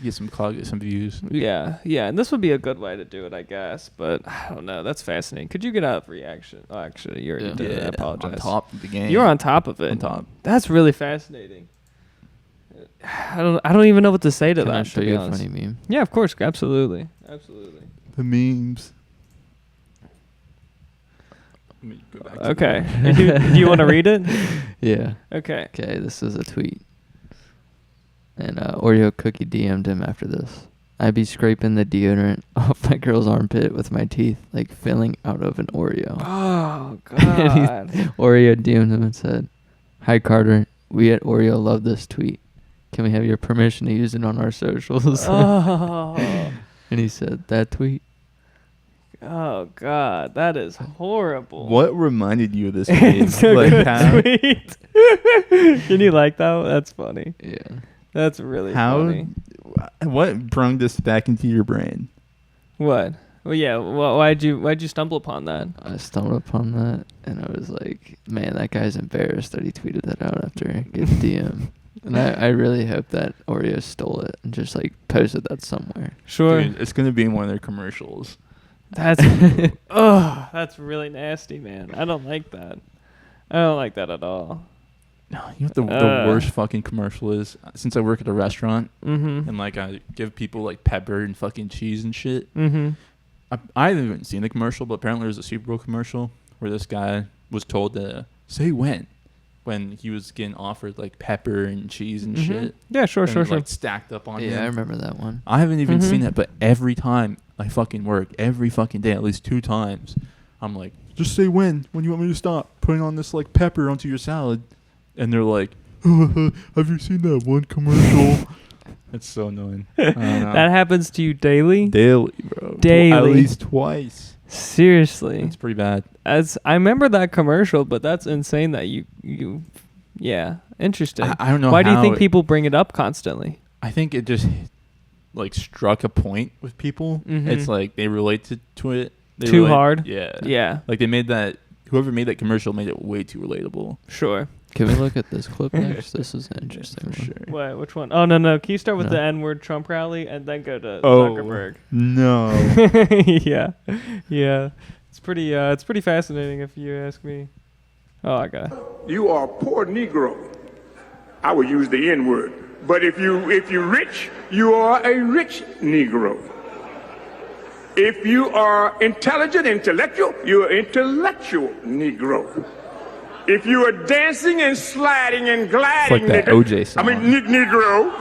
[SPEAKER 4] Get some clout, get some views.
[SPEAKER 3] Yeah, and this would be a good way to do it, I guess. But I don't know. That's fascinating. Could you get a reaction? Oh, actually, you already did it. I apologize.
[SPEAKER 4] On top of the game.
[SPEAKER 3] You're on top of it.
[SPEAKER 4] On top.
[SPEAKER 3] That's really fascinating. I don't even know what to say to
[SPEAKER 1] Can
[SPEAKER 3] that.
[SPEAKER 1] I show
[SPEAKER 3] to be
[SPEAKER 1] you a
[SPEAKER 3] honest.
[SPEAKER 1] funny meme?
[SPEAKER 3] Yeah, of course, absolutely.
[SPEAKER 4] The memes. Let me go back to
[SPEAKER 3] Okay.
[SPEAKER 4] the-
[SPEAKER 3] Do you want to read it?
[SPEAKER 1] Yeah.
[SPEAKER 3] Okay.
[SPEAKER 1] Okay, this is a tweet. And Oreo Cookie DM'd him after this. I be scraping the deodorant off my girl's armpit with my teeth, like filling out of an Oreo.
[SPEAKER 3] Oh
[SPEAKER 1] And
[SPEAKER 3] God.
[SPEAKER 1] Oreo DM'd him and said, "Hi Carter, we at Oreo love this tweet. Can we have your permission to use it on our socials?"
[SPEAKER 3] Oh.
[SPEAKER 1] And he said, "That tweet."
[SPEAKER 3] Oh God, that is horrible.
[SPEAKER 4] What reminded you of this
[SPEAKER 3] It's
[SPEAKER 4] game?
[SPEAKER 3] a
[SPEAKER 4] Like
[SPEAKER 3] good
[SPEAKER 4] how,
[SPEAKER 3] tweet. Can you like that? That's funny.
[SPEAKER 1] Yeah.
[SPEAKER 3] That's really
[SPEAKER 4] how
[SPEAKER 3] funny.
[SPEAKER 4] what brung this back into your brain?
[SPEAKER 3] What? Well, yeah. Well, why'd you stumble upon that?
[SPEAKER 1] I stumbled upon that, and I was like, man, that guy's embarrassed that he tweeted that out after getting DM. And I really hope that Oreo stole it and just like posted that somewhere.
[SPEAKER 3] Sure.
[SPEAKER 4] Dude, it's gonna be in one of their commercials.
[SPEAKER 3] That's that's really nasty, man. I don't like that. I don't like that at all.
[SPEAKER 4] No, you know what the worst fucking commercial is? Since I work at a restaurant and like I give people like pepper and fucking cheese and shit. I haven't seen the commercial, but apparently there's a Super Bowl commercial where this guy was told to say when he was getting offered like pepper and cheese and shit.
[SPEAKER 3] Yeah, sure.
[SPEAKER 4] Like stacked up on him.
[SPEAKER 1] Yeah, I remember that one.
[SPEAKER 4] I haven't even seen that, but every time I fucking work, every fucking day, at least 2 times, I'm like, just say when you want me to stop putting on this like pepper onto your salad. And they're like, have you seen that one commercial? It's so annoying.
[SPEAKER 3] That happens to you daily?
[SPEAKER 4] Daily, bro.
[SPEAKER 3] Daily.
[SPEAKER 4] At least twice.
[SPEAKER 3] Seriously.
[SPEAKER 4] It's pretty bad.
[SPEAKER 3] As I remember that commercial, but that's insane that you yeah, interesting.
[SPEAKER 4] I don't know
[SPEAKER 3] Why do you
[SPEAKER 4] how
[SPEAKER 3] think
[SPEAKER 4] it-
[SPEAKER 3] people bring it up constantly?
[SPEAKER 4] I think it just like struck a point with people. It's like they related to it. They
[SPEAKER 3] Too hard?
[SPEAKER 4] Yeah.
[SPEAKER 3] Yeah.
[SPEAKER 4] Like they made that, whoever made that commercial made it way too relatable.
[SPEAKER 3] Sure.
[SPEAKER 1] Can we look at this clip next? This is an interesting
[SPEAKER 4] For
[SPEAKER 1] one.
[SPEAKER 4] sure.
[SPEAKER 3] What? Which one? Oh, no. Can you start with
[SPEAKER 1] No.
[SPEAKER 3] the N-word Trump rally and then go to
[SPEAKER 4] Oh.
[SPEAKER 3] Zuckerberg?
[SPEAKER 4] No.
[SPEAKER 3] Yeah. It's pretty fascinating if you ask me. Oh, I got it.
[SPEAKER 11] You are a poor Negro. I would use the N-word. But if you're rich, you are a rich Negro. If you are intellectual, you're an intellectual Negro. If you are dancing and sliding and gliding,
[SPEAKER 4] It's like that OJ song.
[SPEAKER 11] Negro.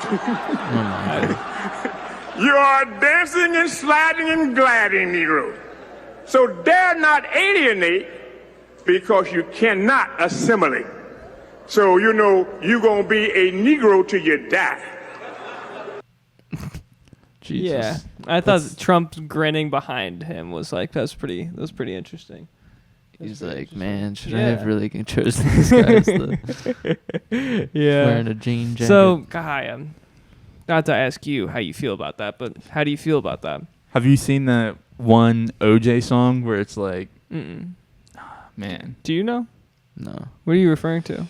[SPEAKER 11] You are dancing and sliding and gliding, Negro. So dare not alienate because you cannot assimilate. So, you're going to be a Negro till you die.
[SPEAKER 1] Jesus.
[SPEAKER 3] Yeah. I thought Trump grinning behind him was like, that was pretty interesting.
[SPEAKER 1] He's like, man, should I
[SPEAKER 3] Yeah.
[SPEAKER 1] have really chosen this guy as the
[SPEAKER 3] Yeah.
[SPEAKER 1] wearing a jean jacket?
[SPEAKER 3] So, Guy, not to ask you how you feel about that, but how do you feel about that?
[SPEAKER 4] Have you seen that one OJ song where it's like, man,
[SPEAKER 3] Do you know?
[SPEAKER 1] No.
[SPEAKER 3] What are you referring to?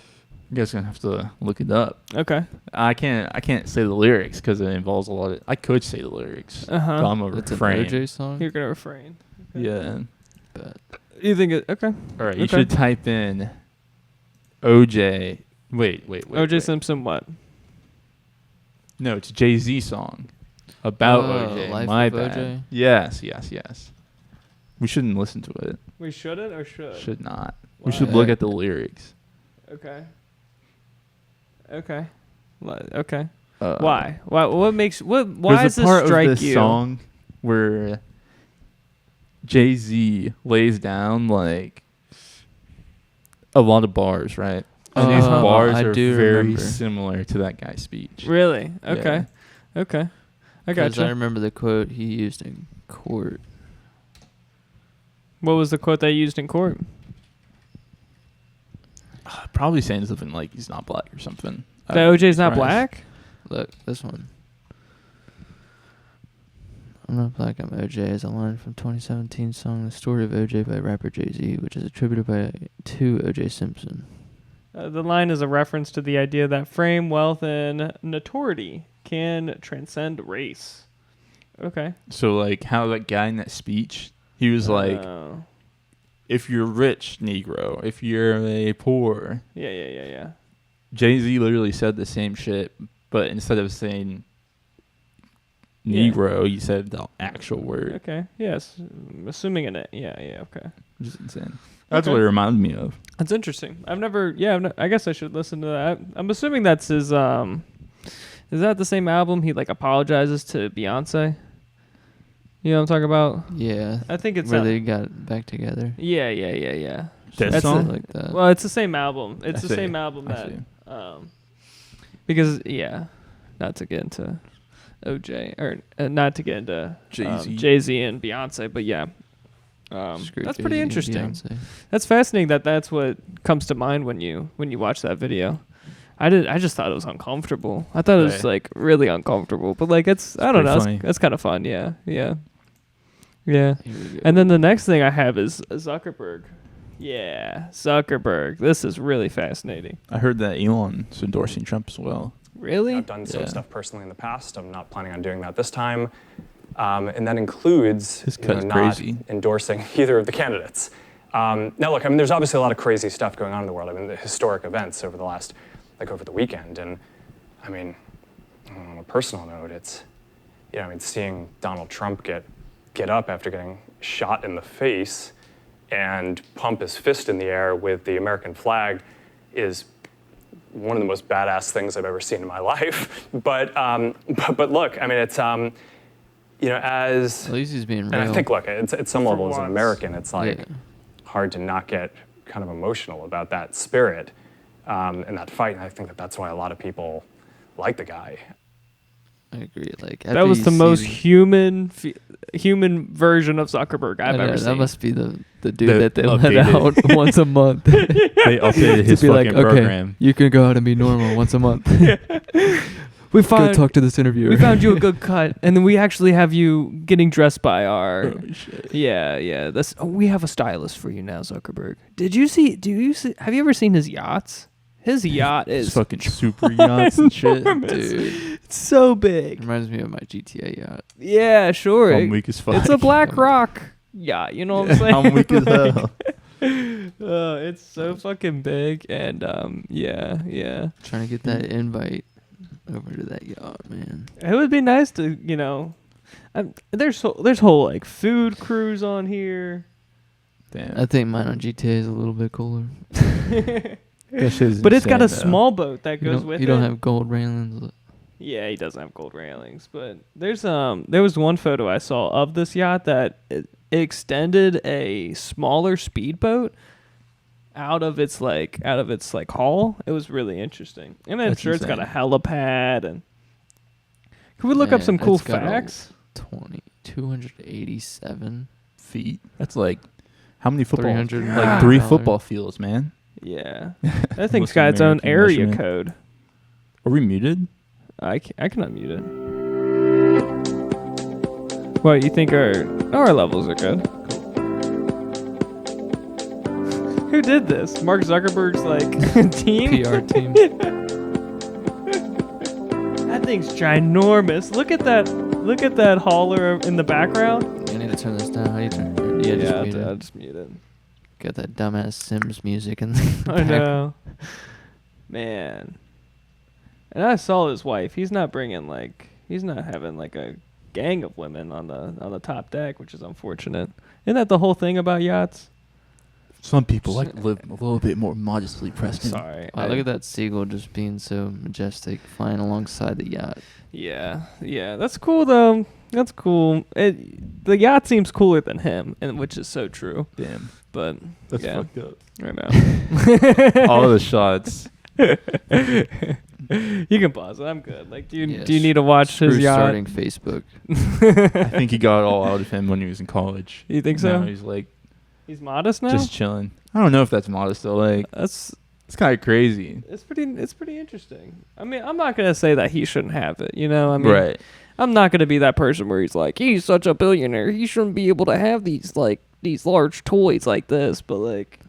[SPEAKER 4] you guys gonna have to look it up.
[SPEAKER 3] Okay.
[SPEAKER 4] I can't say the lyrics because it involves a lot of. I could say the lyrics.
[SPEAKER 3] Uh-huh.
[SPEAKER 4] But I'm a
[SPEAKER 1] It's an
[SPEAKER 4] refrain.
[SPEAKER 1] OJ song?
[SPEAKER 3] You're going to refrain. Okay.
[SPEAKER 4] Yeah.
[SPEAKER 1] But
[SPEAKER 3] You think it... Okay.
[SPEAKER 4] All right. You
[SPEAKER 3] Okay.
[SPEAKER 4] should type in OJ. Wait.
[SPEAKER 3] O.J. Simpson what?
[SPEAKER 4] No, it's a Jay-Z song about OJ.
[SPEAKER 1] Life
[SPEAKER 4] My
[SPEAKER 1] of
[SPEAKER 4] bad.
[SPEAKER 1] OJ?
[SPEAKER 4] Yes. We shouldn't listen to it.
[SPEAKER 3] We shouldn't or should?
[SPEAKER 4] Should not.
[SPEAKER 3] Why?
[SPEAKER 4] We should look at the lyrics.
[SPEAKER 3] Okay. Okay. Okay.
[SPEAKER 4] Uh,
[SPEAKER 3] Why? What makes what? Why
[SPEAKER 4] There's
[SPEAKER 3] does
[SPEAKER 4] a
[SPEAKER 3] this
[SPEAKER 4] part
[SPEAKER 3] strike
[SPEAKER 4] of this
[SPEAKER 3] you?
[SPEAKER 4] song where Jay-Z lays down like a lot of bars, right? And these bars
[SPEAKER 1] I
[SPEAKER 4] are
[SPEAKER 1] do
[SPEAKER 4] very
[SPEAKER 1] remember.
[SPEAKER 4] similar to that guy's speech.
[SPEAKER 3] Really? Okay.
[SPEAKER 4] Yeah.
[SPEAKER 3] Okay. I
[SPEAKER 1] 'Cause
[SPEAKER 3] gotcha.
[SPEAKER 1] I remember the quote he used in court.
[SPEAKER 3] What was the quote they used in court?
[SPEAKER 4] Probably saying something like he's not black or something.
[SPEAKER 3] That OJ's not
[SPEAKER 4] Surprised.
[SPEAKER 3] black?
[SPEAKER 1] Look, this one. I'm not black, I'm OJ is a line from 2017 song The Story of OJ by rapper Jay-Z, which is attributed to OJ Simpson.
[SPEAKER 3] The line is a reference to the idea that fame, wealth, and notoriety can transcend race. Okay.
[SPEAKER 4] So like how that guy in that speech, he was like, if you're rich, Negro, if you're a poor.
[SPEAKER 3] Yeah.
[SPEAKER 4] Jay-Z literally said the same shit, but instead of saying Negro, he said the actual word.
[SPEAKER 3] Okay. Yes. I'm assuming in it. Yeah. Okay.
[SPEAKER 4] Which is insane. That's what it reminded me of.
[SPEAKER 3] That's interesting. I guess I should listen to that. I'm assuming that's his. Is that the same album he like apologizes to Beyonce? You know what I'm talking about?
[SPEAKER 1] Yeah.
[SPEAKER 3] I think it's
[SPEAKER 1] where they got back together.
[SPEAKER 3] Yeah.
[SPEAKER 4] That song?
[SPEAKER 1] Like that.
[SPEAKER 3] Well, it's the same album. It's
[SPEAKER 4] I
[SPEAKER 3] the
[SPEAKER 4] see.
[SPEAKER 3] same album
[SPEAKER 4] I
[SPEAKER 3] that.
[SPEAKER 4] see.
[SPEAKER 3] Because not to get into OJ or not to get into Jay-Z and Beyonce, but yeah. That's pretty
[SPEAKER 1] Jay-Z and
[SPEAKER 3] interesting.
[SPEAKER 1] Beyonce.
[SPEAKER 3] That's fascinating that's what comes to mind when you watch that video. I just thought it was uncomfortable. I thought it was like really uncomfortable, but like it's I don't know.
[SPEAKER 4] funny.
[SPEAKER 3] It's kind of fun. Yeah. And then the next thing I have is Zuckerberg. Yeah, Zuckerberg. This is really fascinating.
[SPEAKER 4] I heard that Elon's endorsing Trump as well.
[SPEAKER 3] Really?
[SPEAKER 12] I've done some stuff personally in the past. I'm not planning on doing that this time. And that includes not
[SPEAKER 4] crazy.
[SPEAKER 12] endorsing either of the candidates. Now, look, I mean, there's obviously a lot of crazy stuff going on in the world. I mean, the historic events over the weekend. And I mean, on a personal note, it's, seeing Donald Trump get up after getting shot in the face and pump his fist in the air with the American flag is one of the most badass things I've ever seen in my life. But look, I mean, it's as
[SPEAKER 1] at least he's being real.
[SPEAKER 12] and I think, look, it's at some level as an
[SPEAKER 3] once.
[SPEAKER 12] American, it's like hard to not get kind of emotional about that spirit and that fight. And I think that's why a lot of people like the guy.
[SPEAKER 1] I agree. Like
[SPEAKER 3] That was the most human version of Zuckerberg I've ever seen.
[SPEAKER 1] That must be the dude that they let
[SPEAKER 4] updated.
[SPEAKER 1] out once a month.
[SPEAKER 4] They updated his
[SPEAKER 1] to be
[SPEAKER 4] fucking
[SPEAKER 1] like,
[SPEAKER 4] program.
[SPEAKER 1] Okay, you can go out and be normal once a month.
[SPEAKER 3] We
[SPEAKER 1] Go talk to this interviewer.
[SPEAKER 3] We found you a good cut, and then we actually have you getting dressed by our.
[SPEAKER 4] Oh, shit.
[SPEAKER 3] Yeah. We have a stylist for you now, Zuckerberg. Do you see? Have you ever seen his yachts? His yacht is
[SPEAKER 4] fucking super yachts and shit,
[SPEAKER 1] dude.
[SPEAKER 3] It's so big.
[SPEAKER 1] Reminds me of my GTA yacht.
[SPEAKER 3] Yeah, sure.
[SPEAKER 4] I'm weak as fuck.
[SPEAKER 3] It's a Black Rock yacht. You know what I'm saying?
[SPEAKER 4] I'm weak as hell.
[SPEAKER 3] It's so fucking big, and yeah.
[SPEAKER 1] Trying to get that invite over to that yacht, man.
[SPEAKER 3] It would be nice to, there's whole like food crews on here.
[SPEAKER 4] Damn.
[SPEAKER 1] I think mine on GTA is a little bit cooler.
[SPEAKER 3] But it's got a small boat that goes with it.
[SPEAKER 1] You don't have gold railings.
[SPEAKER 3] Yeah, he doesn't have gold railings, but there was one photo I saw of this yacht that it extended a smaller speedboat out of its hull. It was really interesting, and I'm sure it's got a helipad. And can we look up some cool facts?
[SPEAKER 1] 287
[SPEAKER 4] feet. That's like how many football?
[SPEAKER 1] 300
[SPEAKER 4] like 3 football fields, man.
[SPEAKER 3] Yeah, that thing's got its own area code.
[SPEAKER 4] Are we muted?
[SPEAKER 3] I can unmute it. What, you think our levels are good? Who did this? Mark Zuckerberg's team?
[SPEAKER 1] PR team.
[SPEAKER 3] That thing's ginormous. Look at that hauler in the background.
[SPEAKER 1] I need to turn this down. How do you turn it?
[SPEAKER 3] Yeah,
[SPEAKER 1] just mute
[SPEAKER 3] I'll
[SPEAKER 1] it.
[SPEAKER 3] just mute it.
[SPEAKER 1] Got that dumbass Sims music in the
[SPEAKER 3] I know. Man. And I saw his wife. He's not having like a gang of women on the top deck, which is unfortunate. Isn't that the whole thing about yachts?
[SPEAKER 4] Some people like to live a little bit more modestly, Preston.
[SPEAKER 3] Sorry.
[SPEAKER 1] Wow, look at that seagull just being so majestic, flying alongside the yacht.
[SPEAKER 3] Yeah, that's cool though. That's cool. The yacht seems cooler than him, and which is so true.
[SPEAKER 4] Damn,
[SPEAKER 3] but
[SPEAKER 4] that's
[SPEAKER 3] yeah,
[SPEAKER 4] fucked up.
[SPEAKER 3] I know.
[SPEAKER 4] All the shots.
[SPEAKER 3] You can pause it. I'm good. Like, do you need to watch his yacht?
[SPEAKER 1] Starting Facebook.
[SPEAKER 4] I think he got it all out of him when he was in college.
[SPEAKER 3] You think so?
[SPEAKER 4] Now he's like,
[SPEAKER 3] he's modest now.
[SPEAKER 4] just chilling. I don't know if that's modest though. Like, it's kind of crazy.
[SPEAKER 3] It's pretty interesting. I mean, I'm not gonna say that he shouldn't have it. You know, I mean,
[SPEAKER 4] Right.
[SPEAKER 3] I'm not gonna be that person where he's like, he's such a billionaire, he shouldn't be able to have these large toys like this. But like,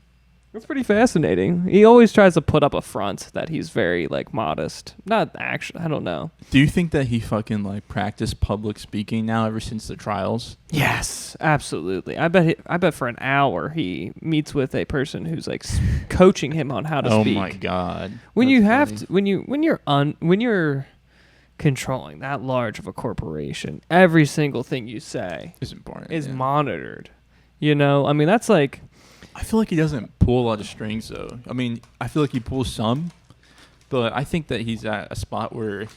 [SPEAKER 3] it's pretty fascinating. He always tries to put up a front that he's very like modest. Not actually. I don't know.
[SPEAKER 4] Do you think that he fucking like practiced public speaking now ever since the trials?
[SPEAKER 3] Yes, absolutely. I bet for an hour he meets with a person who's like coaching him on how to speak.
[SPEAKER 4] Oh my god.
[SPEAKER 3] When you're controlling that large of a corporation, every single thing you say
[SPEAKER 4] is important.
[SPEAKER 3] Is monitored. You know, I mean, that's like.
[SPEAKER 4] I feel like he doesn't pull a lot of strings though. I mean, I feel like he pulls some, but I think that he's at a spot where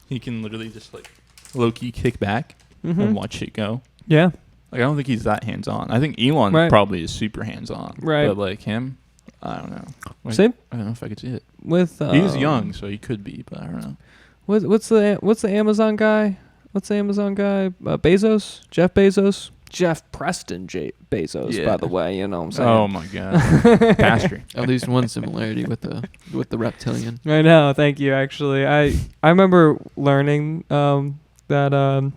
[SPEAKER 4] he can literally just like low key kick back and watch it go.
[SPEAKER 3] Yeah.
[SPEAKER 4] Like, I don't think he's that hands on. I think Elon probably is super hands on.
[SPEAKER 3] Right.
[SPEAKER 4] But like him, I don't know. Like,
[SPEAKER 3] Same.
[SPEAKER 4] I don't know if I could see it.
[SPEAKER 3] He's
[SPEAKER 4] young, so he could be, but I don't know.
[SPEAKER 3] What's the Amazon guy? Bezos? Jeff Bezos? Jeff Preston Bezos, by the way, you know what I'm saying?
[SPEAKER 4] Oh my god. Pastor.
[SPEAKER 1] At least one similarity with the reptilian.
[SPEAKER 3] I know, thank you actually. I remember learning that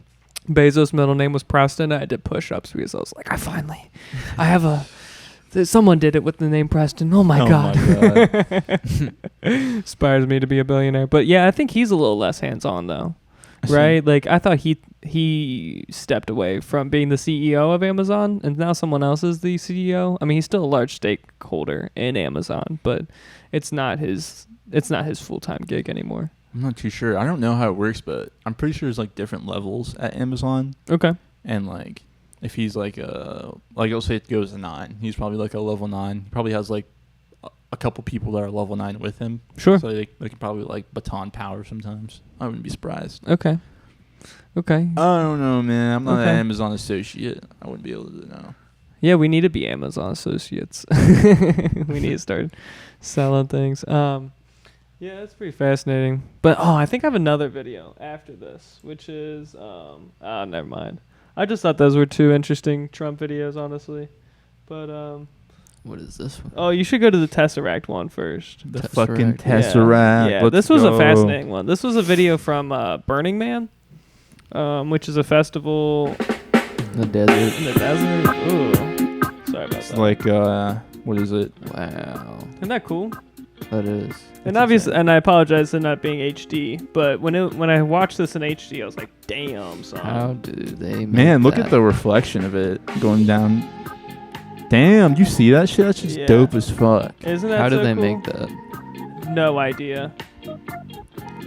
[SPEAKER 3] Bezos' middle name was Preston. I did push-ups because I was like, I have someone did it with the name Preston. Oh my god. Inspires me to be a billionaire. But yeah, I think he's a little less hands-on though. Right? Like, I thought he stepped away from being the CEO of Amazon, and now someone else is the CEO. I mean, he's still a large stakeholder in Amazon, but it's not his full-time gig anymore.
[SPEAKER 4] I'm not too sure. I don't know how it works, but I'm pretty sure there's like different levels at Amazon.
[SPEAKER 3] Okay.
[SPEAKER 4] And like, if he's like I'll say it goes to 9, he's probably like a level 9. He probably has like a couple people that are level 9 with him.
[SPEAKER 3] Sure.
[SPEAKER 4] So they can probably like baton power sometimes. I wouldn't be surprised.
[SPEAKER 3] Okay.
[SPEAKER 4] I don't know, man. I'm not an Amazon associate. I wouldn't be able to know.
[SPEAKER 3] Yeah, we need to be Amazon associates. We need to start selling things. Yeah, that's pretty fascinating. But I think I have another video after this, which is never mind. I just thought those were two interesting Trump videos, honestly. But
[SPEAKER 1] what is this one?
[SPEAKER 3] Oh, you should go to the Tesseract one first.
[SPEAKER 4] The fucking Tesseract.
[SPEAKER 3] Yeah, this was a fascinating one. This was a video from Burning Man, which is a festival.
[SPEAKER 1] The desert.
[SPEAKER 3] In the desert. Ooh. Sorry about
[SPEAKER 4] It's
[SPEAKER 3] that.
[SPEAKER 4] like, what is it?
[SPEAKER 1] Wow.
[SPEAKER 3] Isn't that cool?
[SPEAKER 1] That is.
[SPEAKER 3] And obviously, and I apologize for not being HD, but when I watched this in HD, I was like, "Damn, son!"
[SPEAKER 1] How do they?
[SPEAKER 4] Man, look
[SPEAKER 1] that?
[SPEAKER 4] at the reflection of it going down. Damn, you see that shit? That's just dope as fuck.
[SPEAKER 3] Isn't that
[SPEAKER 1] How
[SPEAKER 3] so
[SPEAKER 1] did they
[SPEAKER 3] cool?
[SPEAKER 1] make that?
[SPEAKER 3] No idea.
[SPEAKER 4] It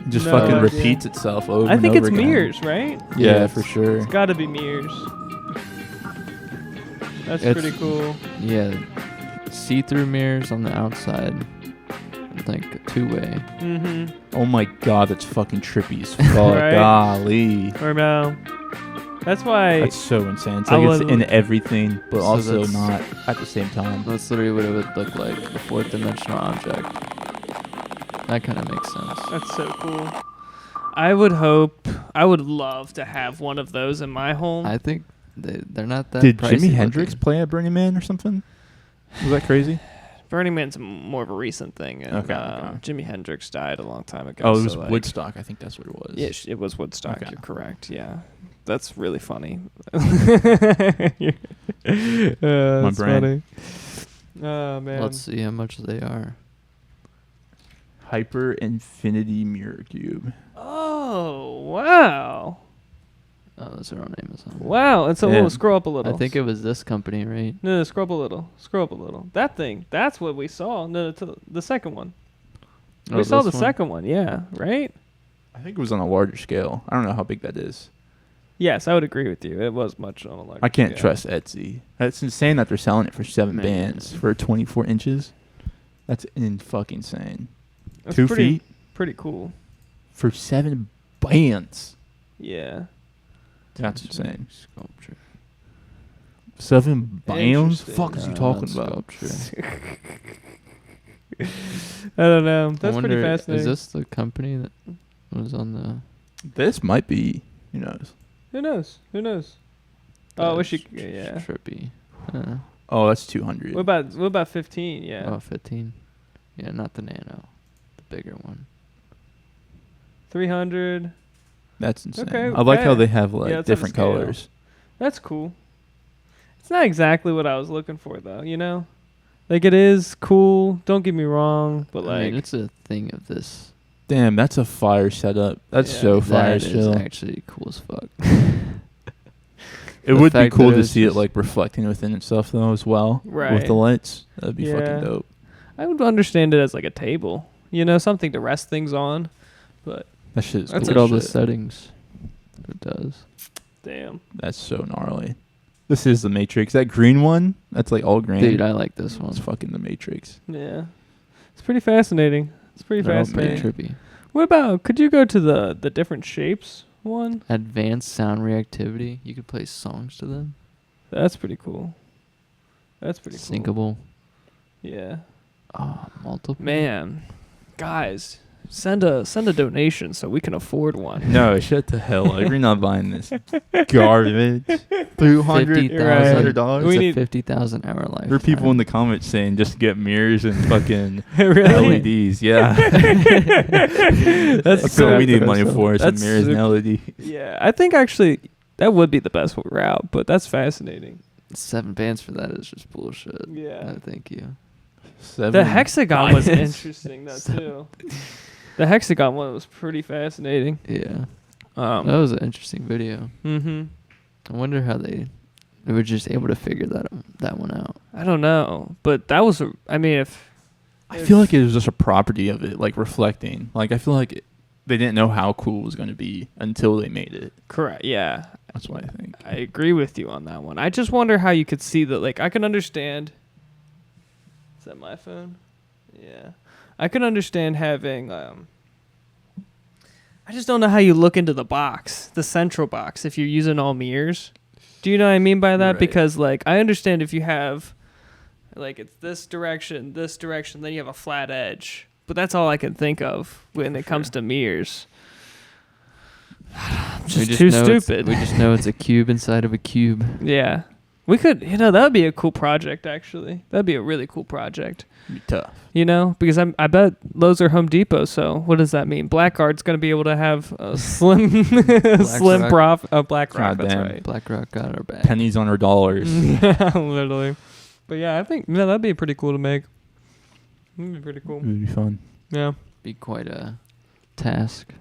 [SPEAKER 4] just
[SPEAKER 3] No
[SPEAKER 4] fucking
[SPEAKER 3] idea.
[SPEAKER 4] repeats itself over.
[SPEAKER 3] I think
[SPEAKER 4] and over
[SPEAKER 3] it's
[SPEAKER 4] again.
[SPEAKER 3] mirrors, right?
[SPEAKER 4] Yeah, for sure.
[SPEAKER 3] It's got to be mirrors. That's
[SPEAKER 1] It's-
[SPEAKER 3] pretty cool.
[SPEAKER 1] Yeah, see-through mirrors on the outside, like two-way.
[SPEAKER 3] Mm-hmm.
[SPEAKER 4] Oh my god, that's fucking trippy as fuck.
[SPEAKER 3] Right?
[SPEAKER 4] Golly.
[SPEAKER 3] Or no. That's why.
[SPEAKER 4] That's so insane. It's
[SPEAKER 3] I
[SPEAKER 4] like it's
[SPEAKER 3] would-
[SPEAKER 4] in everything, but
[SPEAKER 1] So
[SPEAKER 4] also
[SPEAKER 1] that's-
[SPEAKER 4] not at the same time.
[SPEAKER 1] That's literally what it would look like, a fourth-dimensional object. That kind of makes sense.
[SPEAKER 3] That's so cool. I would love to have one of those in my home.
[SPEAKER 1] I think they're not that
[SPEAKER 4] Did
[SPEAKER 1] pricey
[SPEAKER 4] Jimi Hendrix
[SPEAKER 1] looking.
[SPEAKER 4] play at Burning Man or something? Was that crazy?
[SPEAKER 3] Burning Man's more of a recent thing. And,
[SPEAKER 4] Okay.
[SPEAKER 3] Jimi Hendrix died a long time ago.
[SPEAKER 4] Oh, it was
[SPEAKER 3] so, like,
[SPEAKER 4] Woodstock. I think that's what it was.
[SPEAKER 3] Yeah, it was Woodstock.
[SPEAKER 4] Okay.
[SPEAKER 3] You're correct. Yeah. That's really funny.
[SPEAKER 4] My
[SPEAKER 3] That's
[SPEAKER 4] brain.
[SPEAKER 3] funny. Oh, man.
[SPEAKER 1] Let's see how much they are.
[SPEAKER 4] Hyper Infinity Mirror Cube.
[SPEAKER 3] Oh, wow.
[SPEAKER 1] Oh, those are on Amazon.
[SPEAKER 3] Wow. And so
[SPEAKER 4] Yeah.
[SPEAKER 3] we'll scroll up a little.
[SPEAKER 1] I think it was this company, right?
[SPEAKER 3] No, scroll up a little. Scroll up a little. That thing. That's what we saw. No, the second one. We saw the second one, yeah, right?
[SPEAKER 4] I think it was on a larger scale. I don't know how big that is.
[SPEAKER 3] Yes, I would agree with you. It was much on a larger
[SPEAKER 4] I can't
[SPEAKER 3] scale.
[SPEAKER 4] trust Etsy. That's insane that they're selling it for 7 bands for 24 inches. That's fucking insane.
[SPEAKER 3] That's
[SPEAKER 4] 2
[SPEAKER 3] pretty,
[SPEAKER 4] feet
[SPEAKER 3] pretty cool.
[SPEAKER 4] for 7 bands.
[SPEAKER 3] Yeah.
[SPEAKER 4] That's insane.
[SPEAKER 1] Sculpture.
[SPEAKER 4] 7 bands?
[SPEAKER 3] Interesting.
[SPEAKER 4] Fuck is you talking about?
[SPEAKER 3] I don't know. That's
[SPEAKER 1] wonder,
[SPEAKER 3] pretty fascinating.
[SPEAKER 1] Is this the company that was on the...
[SPEAKER 4] This might be. Who knows?
[SPEAKER 3] Who knows? Who knows? Oh, I wish you... Yeah.
[SPEAKER 1] Trippy.
[SPEAKER 4] Oh, that's 200.
[SPEAKER 3] What about 15? Yeah.
[SPEAKER 1] Oh, 15. Yeah, not the Nano. The bigger one.
[SPEAKER 3] 300.
[SPEAKER 4] That's insane.
[SPEAKER 3] Okay,
[SPEAKER 4] I like how
[SPEAKER 3] okay.
[SPEAKER 4] they have like
[SPEAKER 3] Yeah, it's on
[SPEAKER 4] different
[SPEAKER 3] scale.
[SPEAKER 4] colors.
[SPEAKER 3] That's cool. It's not exactly what I was looking for, though, you know? Like, it is cool. Don't get me wrong. But, like...
[SPEAKER 1] I mean, it's a thing of this.
[SPEAKER 4] Damn, that's a fire setup. That's so fire still.
[SPEAKER 1] That is actually cool as fuck.
[SPEAKER 4] It would be
[SPEAKER 1] fact
[SPEAKER 4] cool
[SPEAKER 1] that
[SPEAKER 4] to
[SPEAKER 1] it's
[SPEAKER 4] see it
[SPEAKER 1] just-
[SPEAKER 4] like reflecting within itself though as well.
[SPEAKER 3] Right.
[SPEAKER 4] With the lights. That'd be
[SPEAKER 3] Yeah.
[SPEAKER 4] fucking dope.
[SPEAKER 3] I would understand it as, like, a table. You know, something to rest things on. But...
[SPEAKER 4] That shit is
[SPEAKER 1] Look
[SPEAKER 4] cool
[SPEAKER 1] at all
[SPEAKER 4] shit.
[SPEAKER 1] the settings. It does.
[SPEAKER 3] Damn.
[SPEAKER 4] That's so gnarly. This is the Matrix. That green one, that's like all green.
[SPEAKER 1] Dude, I like this one.
[SPEAKER 4] It's fucking the Matrix.
[SPEAKER 3] Yeah. It's pretty fascinating. It's pretty
[SPEAKER 1] They're all
[SPEAKER 3] fascinating.
[SPEAKER 1] pretty trippy.
[SPEAKER 3] What about... Could you go to the different shapes one?
[SPEAKER 1] Advanced sound reactivity. You could play songs to them.
[SPEAKER 3] That's pretty cool. That's pretty cool.
[SPEAKER 1] Syncable.
[SPEAKER 3] Yeah.
[SPEAKER 1] Oh, multiple.
[SPEAKER 3] Man, guys, send a donation so we can afford one.
[SPEAKER 4] No, shut the hell up. You're not buying this garbage. $200.
[SPEAKER 1] $50,000.
[SPEAKER 3] We
[SPEAKER 1] It's
[SPEAKER 3] need-
[SPEAKER 1] a 50,000 hour life.
[SPEAKER 4] There are people in the comments saying just get mirrors and fucking
[SPEAKER 3] Really?
[SPEAKER 4] LEDs. Yeah.
[SPEAKER 3] That's
[SPEAKER 4] That's what we need money for. Some
[SPEAKER 3] That's
[SPEAKER 4] mirrors and
[SPEAKER 3] super-
[SPEAKER 4] LEDs.
[SPEAKER 3] Yeah, I think actually that would be the best route, but that's fascinating.
[SPEAKER 1] 7 bands for that is just bullshit.
[SPEAKER 3] Yeah.
[SPEAKER 1] No, thank you.
[SPEAKER 4] 7
[SPEAKER 3] The hexagon was
[SPEAKER 1] bands.
[SPEAKER 3] interesting though too. The hexagon one was pretty fascinating.
[SPEAKER 1] Yeah. That was an interesting video.
[SPEAKER 3] Mm-hmm.
[SPEAKER 1] I wonder how they were just able to figure that one out.
[SPEAKER 3] I don't know, but that was. I mean,
[SPEAKER 4] I feel like it was just a property of it, like reflecting. Like I feel like they didn't know how cool it was going to be until they made it.
[SPEAKER 3] correct. Yeah,
[SPEAKER 4] That's what I think.
[SPEAKER 3] I agree with you on that one. I just wonder how you could see that. Like, I can understand. Is that my phone? Yeah, I can understand having. I just don't know how you look into the box, the central box, if you're using all mirrors. Do you know what I mean by that?
[SPEAKER 4] Right.
[SPEAKER 3] Because like I understand if you have, like it's this direction, then you have a flat edge. But that's all I can think of when it comes to mirrors. I'm just too stupid.
[SPEAKER 1] We just know it's a cube inside of a cube.
[SPEAKER 3] Yeah. We could, that would be a cool project, actually. That'd be a really cool project.
[SPEAKER 4] It'd be tough.
[SPEAKER 3] Because I bet Lowe's are Home Depot, so what does that mean? Blackguard's going to be able to have a slim slim profit. Oh, BlackRock, that's
[SPEAKER 4] Goddamn.
[SPEAKER 3] right.
[SPEAKER 1] BlackRock got our back.
[SPEAKER 4] Pennies on our dollars.
[SPEAKER 3] Yeah, literally. But yeah, I think that'd be pretty cool to make. That'd be pretty cool.
[SPEAKER 4] It would be fun.
[SPEAKER 3] Yeah.
[SPEAKER 1] Be quite a task.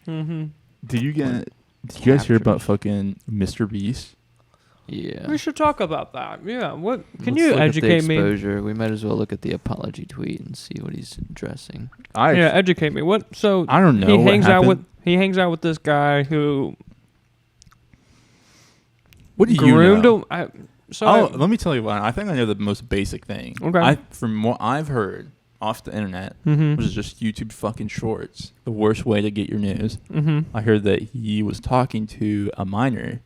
[SPEAKER 3] Mm-hmm.
[SPEAKER 4] Did you guys hear about fucking Mr. Beast?
[SPEAKER 1] Yeah.
[SPEAKER 3] We should talk about that. Yeah. What can
[SPEAKER 1] Let's
[SPEAKER 3] you
[SPEAKER 1] look at
[SPEAKER 3] educate
[SPEAKER 1] the
[SPEAKER 3] me?
[SPEAKER 1] exposure. We might as well look at the apology tweet and see what he's addressing.
[SPEAKER 3] Yeah, educate me. What? So
[SPEAKER 4] I don't know.
[SPEAKER 3] He
[SPEAKER 4] what
[SPEAKER 3] hangs out with
[SPEAKER 4] happened.
[SPEAKER 3] this guy who.
[SPEAKER 4] What do you
[SPEAKER 3] groomed
[SPEAKER 4] know?
[SPEAKER 3] him.
[SPEAKER 4] Let me tell you what. I think I know the most basic thing.
[SPEAKER 3] Okay.
[SPEAKER 4] From what I've heard off the internet,
[SPEAKER 3] Mhm.
[SPEAKER 4] which is just YouTube fucking shorts, the worst way to get your news.
[SPEAKER 3] Mhm.
[SPEAKER 4] I heard that he was talking to a minor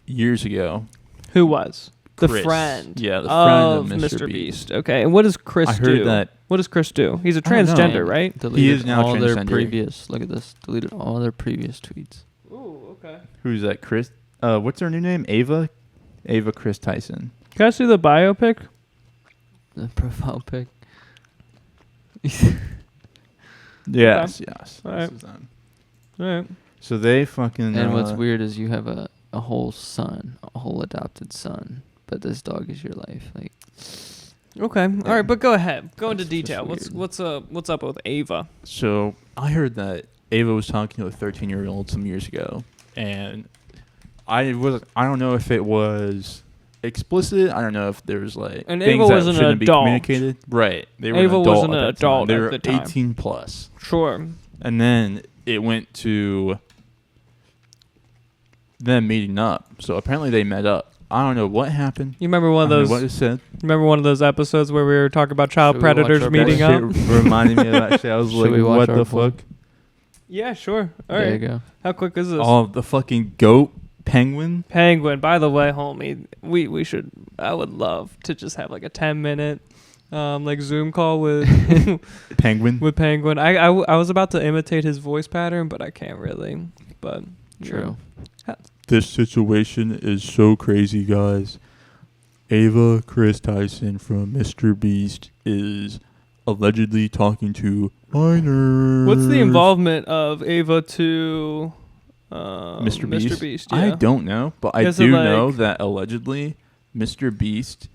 [SPEAKER 4] years ago.
[SPEAKER 3] Who was the
[SPEAKER 4] Chris.
[SPEAKER 3] friend?
[SPEAKER 4] Yeah, the friend of
[SPEAKER 3] Mr. Beast. Okay, and what does Chris
[SPEAKER 4] I
[SPEAKER 3] do?
[SPEAKER 4] heard that.
[SPEAKER 3] What does Chris do? He's a
[SPEAKER 4] I don't know.
[SPEAKER 3] transgender, right?
[SPEAKER 1] Deleted
[SPEAKER 4] He is now
[SPEAKER 1] all their
[SPEAKER 4] transgender.
[SPEAKER 1] previous. Look at this. Deleted all their previous tweets.
[SPEAKER 3] Ooh, okay.
[SPEAKER 4] Who's that? Chris? What's her new name? Ava Chris Tyson.
[SPEAKER 3] Can I see the biopic?
[SPEAKER 1] The profile pic.
[SPEAKER 4] Yes.
[SPEAKER 3] All right.
[SPEAKER 4] This is them.
[SPEAKER 3] All right.
[SPEAKER 4] So they fucking.
[SPEAKER 1] And what's weird is you have a whole son, a whole adopted son, but this dog is your life. Like.
[SPEAKER 3] Okay. All right, but go ahead. Go into
[SPEAKER 1] That's
[SPEAKER 3] detail.
[SPEAKER 1] just
[SPEAKER 3] What's up with Ava?
[SPEAKER 4] So I heard that Ava was talking to a 13-year-old some years ago, and I don't know if it was explicit. I don't know if there's like
[SPEAKER 3] And
[SPEAKER 4] things
[SPEAKER 3] Ava
[SPEAKER 4] that
[SPEAKER 3] was an
[SPEAKER 4] shouldn't be
[SPEAKER 3] adult.
[SPEAKER 4] communicated. Right. They were
[SPEAKER 3] Ava
[SPEAKER 4] an
[SPEAKER 3] was
[SPEAKER 4] adult
[SPEAKER 3] an
[SPEAKER 4] at that
[SPEAKER 3] adult
[SPEAKER 4] time. They
[SPEAKER 3] at
[SPEAKER 4] were
[SPEAKER 3] the time.
[SPEAKER 4] 18 plus.
[SPEAKER 3] Sure.
[SPEAKER 4] And then it went to them meeting up. So apparently they met up. I don't know what happened.
[SPEAKER 3] You remember one of
[SPEAKER 4] I don't
[SPEAKER 3] those?
[SPEAKER 4] know what it said.
[SPEAKER 3] Remember one of those episodes where we were talking about child
[SPEAKER 1] Should we watch
[SPEAKER 3] predators
[SPEAKER 1] our
[SPEAKER 3] meeting
[SPEAKER 1] boy?
[SPEAKER 3] up?
[SPEAKER 4] Shit reminded me of that shit. I was
[SPEAKER 1] Should
[SPEAKER 4] like,
[SPEAKER 1] we watch
[SPEAKER 4] what
[SPEAKER 1] our
[SPEAKER 4] the
[SPEAKER 1] boy?
[SPEAKER 4] fuck?
[SPEAKER 3] Yeah, sure. All
[SPEAKER 1] There
[SPEAKER 3] right.
[SPEAKER 1] you go.
[SPEAKER 3] How quick is this?
[SPEAKER 4] Oh, the fucking goat penguin.
[SPEAKER 3] Penguin. By the way, homie, we should. I would love to just have like a 10-minute, like Zoom call with
[SPEAKER 4] Penguin.
[SPEAKER 3] with Penguin. I was about to imitate his voice pattern, but I can't really. But
[SPEAKER 1] True.
[SPEAKER 4] This situation is so crazy, guys. Ava Chris Tyson from Mr. Beast is allegedly talking to minors.
[SPEAKER 3] What's the involvement of Ava to
[SPEAKER 4] Mr. Beast?
[SPEAKER 3] Mr. Beast?
[SPEAKER 4] I
[SPEAKER 3] Yeah.
[SPEAKER 4] don't know, but I
[SPEAKER 3] Is it
[SPEAKER 4] do
[SPEAKER 3] like-
[SPEAKER 4] know that allegedly Mr. Beast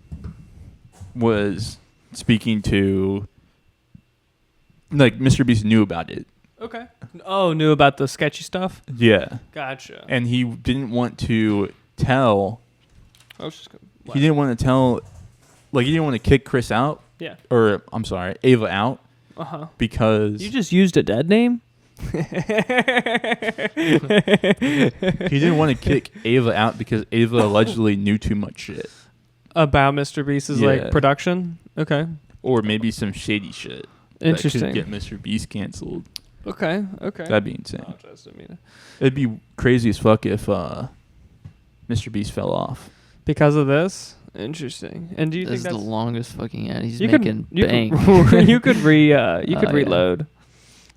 [SPEAKER 4] was speaking to, like, Mr. Beast knew about it.
[SPEAKER 3] Okay. Oh, knew about the sketchy stuff.
[SPEAKER 4] Yeah.
[SPEAKER 3] Gotcha.
[SPEAKER 4] And he didn't want to tell.
[SPEAKER 3] I was just gonna,
[SPEAKER 4] He didn't want to tell, like, he didn't want to kick Chris out.
[SPEAKER 3] Yeah.
[SPEAKER 4] Or, I'm sorry, Ava out.
[SPEAKER 3] Uh-huh.
[SPEAKER 4] Because
[SPEAKER 3] You just used a dead name?
[SPEAKER 4] he didn't want to kick Ava out because Ava allegedly knew too much shit.
[SPEAKER 3] About Mr. Beast's
[SPEAKER 4] Yeah.
[SPEAKER 3] like production? Okay.
[SPEAKER 4] Or maybe some shady shit.
[SPEAKER 3] Interesting.
[SPEAKER 4] That could get Mr. Beast canceled.
[SPEAKER 3] Okay.
[SPEAKER 4] That'd be insane.
[SPEAKER 3] Apologize, I mean,
[SPEAKER 4] It'd be crazy as fuck if Mr. Beast fell off.
[SPEAKER 3] because of this? Interesting. And do you
[SPEAKER 1] This
[SPEAKER 3] think
[SPEAKER 1] is
[SPEAKER 3] that's
[SPEAKER 1] the longest fucking ad. He's
[SPEAKER 3] you
[SPEAKER 1] making
[SPEAKER 3] could,
[SPEAKER 1] bank.
[SPEAKER 3] you could
[SPEAKER 1] Oh, yeah.
[SPEAKER 3] reload.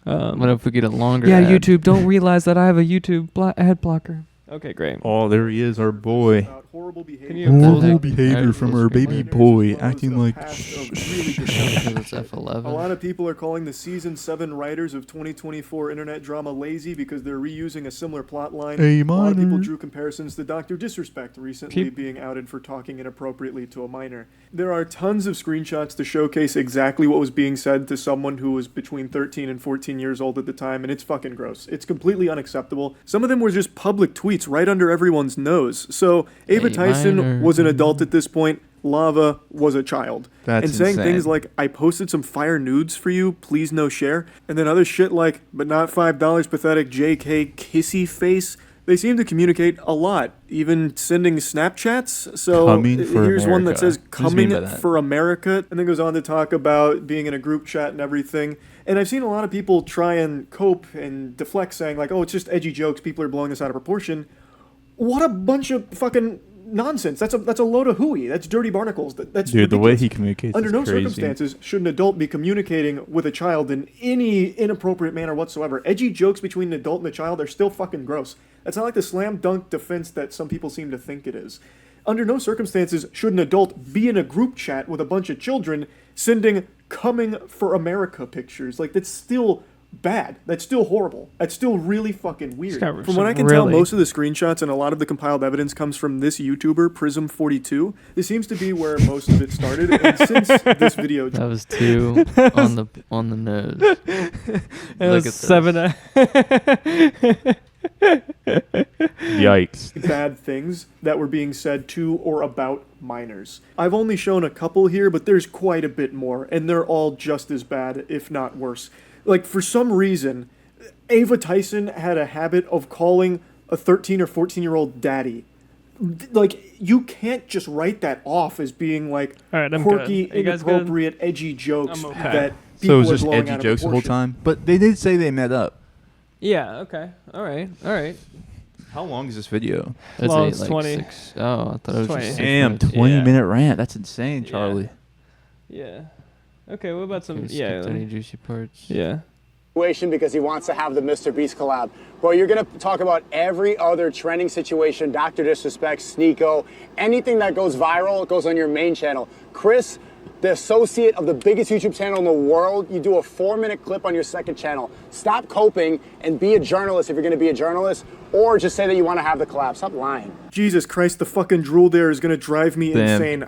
[SPEAKER 1] What if we get a longer
[SPEAKER 3] Yeah,
[SPEAKER 1] ad?
[SPEAKER 3] YouTube. Don't realize that I have a YouTube ad blocker. Okay, great.
[SPEAKER 4] Oh, there he is, our boy.
[SPEAKER 10] Horrible
[SPEAKER 3] Can
[SPEAKER 10] behavior.
[SPEAKER 3] you
[SPEAKER 4] Horrible
[SPEAKER 1] Alright,
[SPEAKER 4] behavior from our
[SPEAKER 1] full
[SPEAKER 4] baby
[SPEAKER 1] screen.
[SPEAKER 4] boy, acting like.
[SPEAKER 1] Because it's F11.
[SPEAKER 10] A lot of people are calling the season 7 writers of 2024 internet drama lazy because they're reusing a similar plot line.
[SPEAKER 4] A
[SPEAKER 10] A lot of people
[SPEAKER 4] minor.
[SPEAKER 10] drew comparisons to Dr. Disrespect recently being outed for talking inappropriately to a minor. There are tons of screenshots to showcase exactly what was being said to someone who was between 13 and 14 years old at the time, and it's fucking gross. It's completely unacceptable. Some of them were just public tweets right under everyone's nose. So Ava
[SPEAKER 1] A
[SPEAKER 10] Tyson
[SPEAKER 1] minor.
[SPEAKER 10] was an adult at this point. Lava was a child.
[SPEAKER 4] That's
[SPEAKER 10] and saying
[SPEAKER 4] insane.
[SPEAKER 10] things like, I posted some fire nudes for you, please no share. And then other shit like, but not $5, pathetic JK kissy face. They seem to communicate a lot, even sending Snapchats. So
[SPEAKER 4] Coming for
[SPEAKER 10] here's one that
[SPEAKER 4] America.
[SPEAKER 10] says,
[SPEAKER 4] What does it mean
[SPEAKER 10] coming
[SPEAKER 4] by that?
[SPEAKER 10] for America, and then goes on to talk about being in a group chat and everything. And I've seen a lot of people try and cope and deflect, saying like, oh, it's just edgy jokes, people are blowing this out of proportion. What a bunch of fucking nonsense. That's a load of hooey. That's dirty barnacles. That's
[SPEAKER 4] Dude, the way
[SPEAKER 10] ridiculous.
[SPEAKER 4] he communicates
[SPEAKER 10] Under
[SPEAKER 4] is
[SPEAKER 10] no
[SPEAKER 4] crazy.
[SPEAKER 10] circumstances should an adult be communicating with a child in any inappropriate manner whatsoever. Edgy jokes between an adult and a child are still fucking gross. That's not like the slam dunk defense that some people seem to think it is. Under no circumstances should an adult be in a group chat with a bunch of children sending coming for America pictures. Like, that's still bad. That's still horrible. That's still really fucking weird.
[SPEAKER 3] got
[SPEAKER 10] From what I can tell, most of the screenshots and a lot of the compiled evidence comes from this YouTuber, Prism42. This seems to be where most of it started. And since this video,
[SPEAKER 1] That was 2 on the nose.
[SPEAKER 3] It was
[SPEAKER 1] this.
[SPEAKER 3] 7.
[SPEAKER 4] Yikes.
[SPEAKER 10] bad things that were being said to or about minors. I've only shown a couple here, but there's quite a bit more, and they're all just as bad, if not worse. Like, for some reason, Ava Tyson had a habit of calling a 13 or 14-year-old daddy. Like, you can't just write that off as being, like,
[SPEAKER 3] All right, I'm
[SPEAKER 10] quirky,
[SPEAKER 3] good. Are you guys good?
[SPEAKER 10] inappropriate, edgy jokes
[SPEAKER 3] I'm okay.
[SPEAKER 10] that people
[SPEAKER 4] So it was
[SPEAKER 10] are
[SPEAKER 4] just
[SPEAKER 10] blowing
[SPEAKER 4] edgy
[SPEAKER 10] out of
[SPEAKER 4] jokes the whole
[SPEAKER 10] proportion.
[SPEAKER 4] time? But they did say they met up.
[SPEAKER 3] Yeah, okay. All right.
[SPEAKER 4] How long is this video?
[SPEAKER 1] That's
[SPEAKER 3] Well,
[SPEAKER 1] a,
[SPEAKER 3] it's
[SPEAKER 1] like
[SPEAKER 3] 20.
[SPEAKER 1] 6. Oh, I thought it was
[SPEAKER 3] 20.
[SPEAKER 1] just 6
[SPEAKER 4] Damn,
[SPEAKER 1] minutes.
[SPEAKER 4] 20-minute rant. That's insane,
[SPEAKER 3] Yeah.
[SPEAKER 4] Charlie.
[SPEAKER 3] Yeah. Okay, what about some...
[SPEAKER 1] Can you
[SPEAKER 3] Yeah.
[SPEAKER 1] skip any juicy parts?
[SPEAKER 3] Yeah.
[SPEAKER 13] Because he wants to have the Mr. Beast collab. Bro, you're going to talk about every other trending situation, Dr. Disrespect, Sneeko, anything that goes viral goes on your main channel. Chris, the associate of the biggest YouTube channel in the world, you do a 4-minute clip on your second channel. Stop coping and be a journalist if you're going to be a journalist, or just say that you want to have the collab. Stop lying.
[SPEAKER 10] Jesus Christ, the fucking drool there is going to drive me
[SPEAKER 4] Damn.
[SPEAKER 10] insane.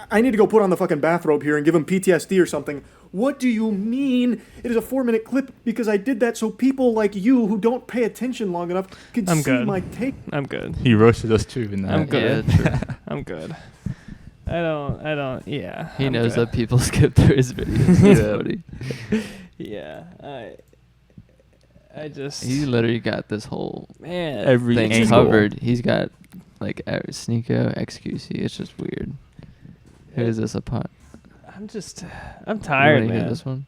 [SPEAKER 10] I need to go put on the fucking bathrobe here and give him PTSD or something. What do you mean it is a 4-minute clip? Because I did that so people like you who don't pay attention long enough can see my take.
[SPEAKER 3] I'm good.
[SPEAKER 4] He roasted us too in that.
[SPEAKER 3] I'm good.
[SPEAKER 1] Yeah,
[SPEAKER 3] I'm good. I don't, yeah.
[SPEAKER 1] He
[SPEAKER 3] I'm
[SPEAKER 1] knows
[SPEAKER 3] good.
[SPEAKER 1] that people skip through his videos. That's funny.
[SPEAKER 3] Yeah, I just...
[SPEAKER 1] He literally got this whole
[SPEAKER 3] Man.
[SPEAKER 1] thing
[SPEAKER 4] angle.
[SPEAKER 1] covered. He's got, like, Sneeko, XQC. It's just weird. Who is this upon?
[SPEAKER 3] I'm tired,
[SPEAKER 1] You wanna hear
[SPEAKER 3] man.
[SPEAKER 1] this one?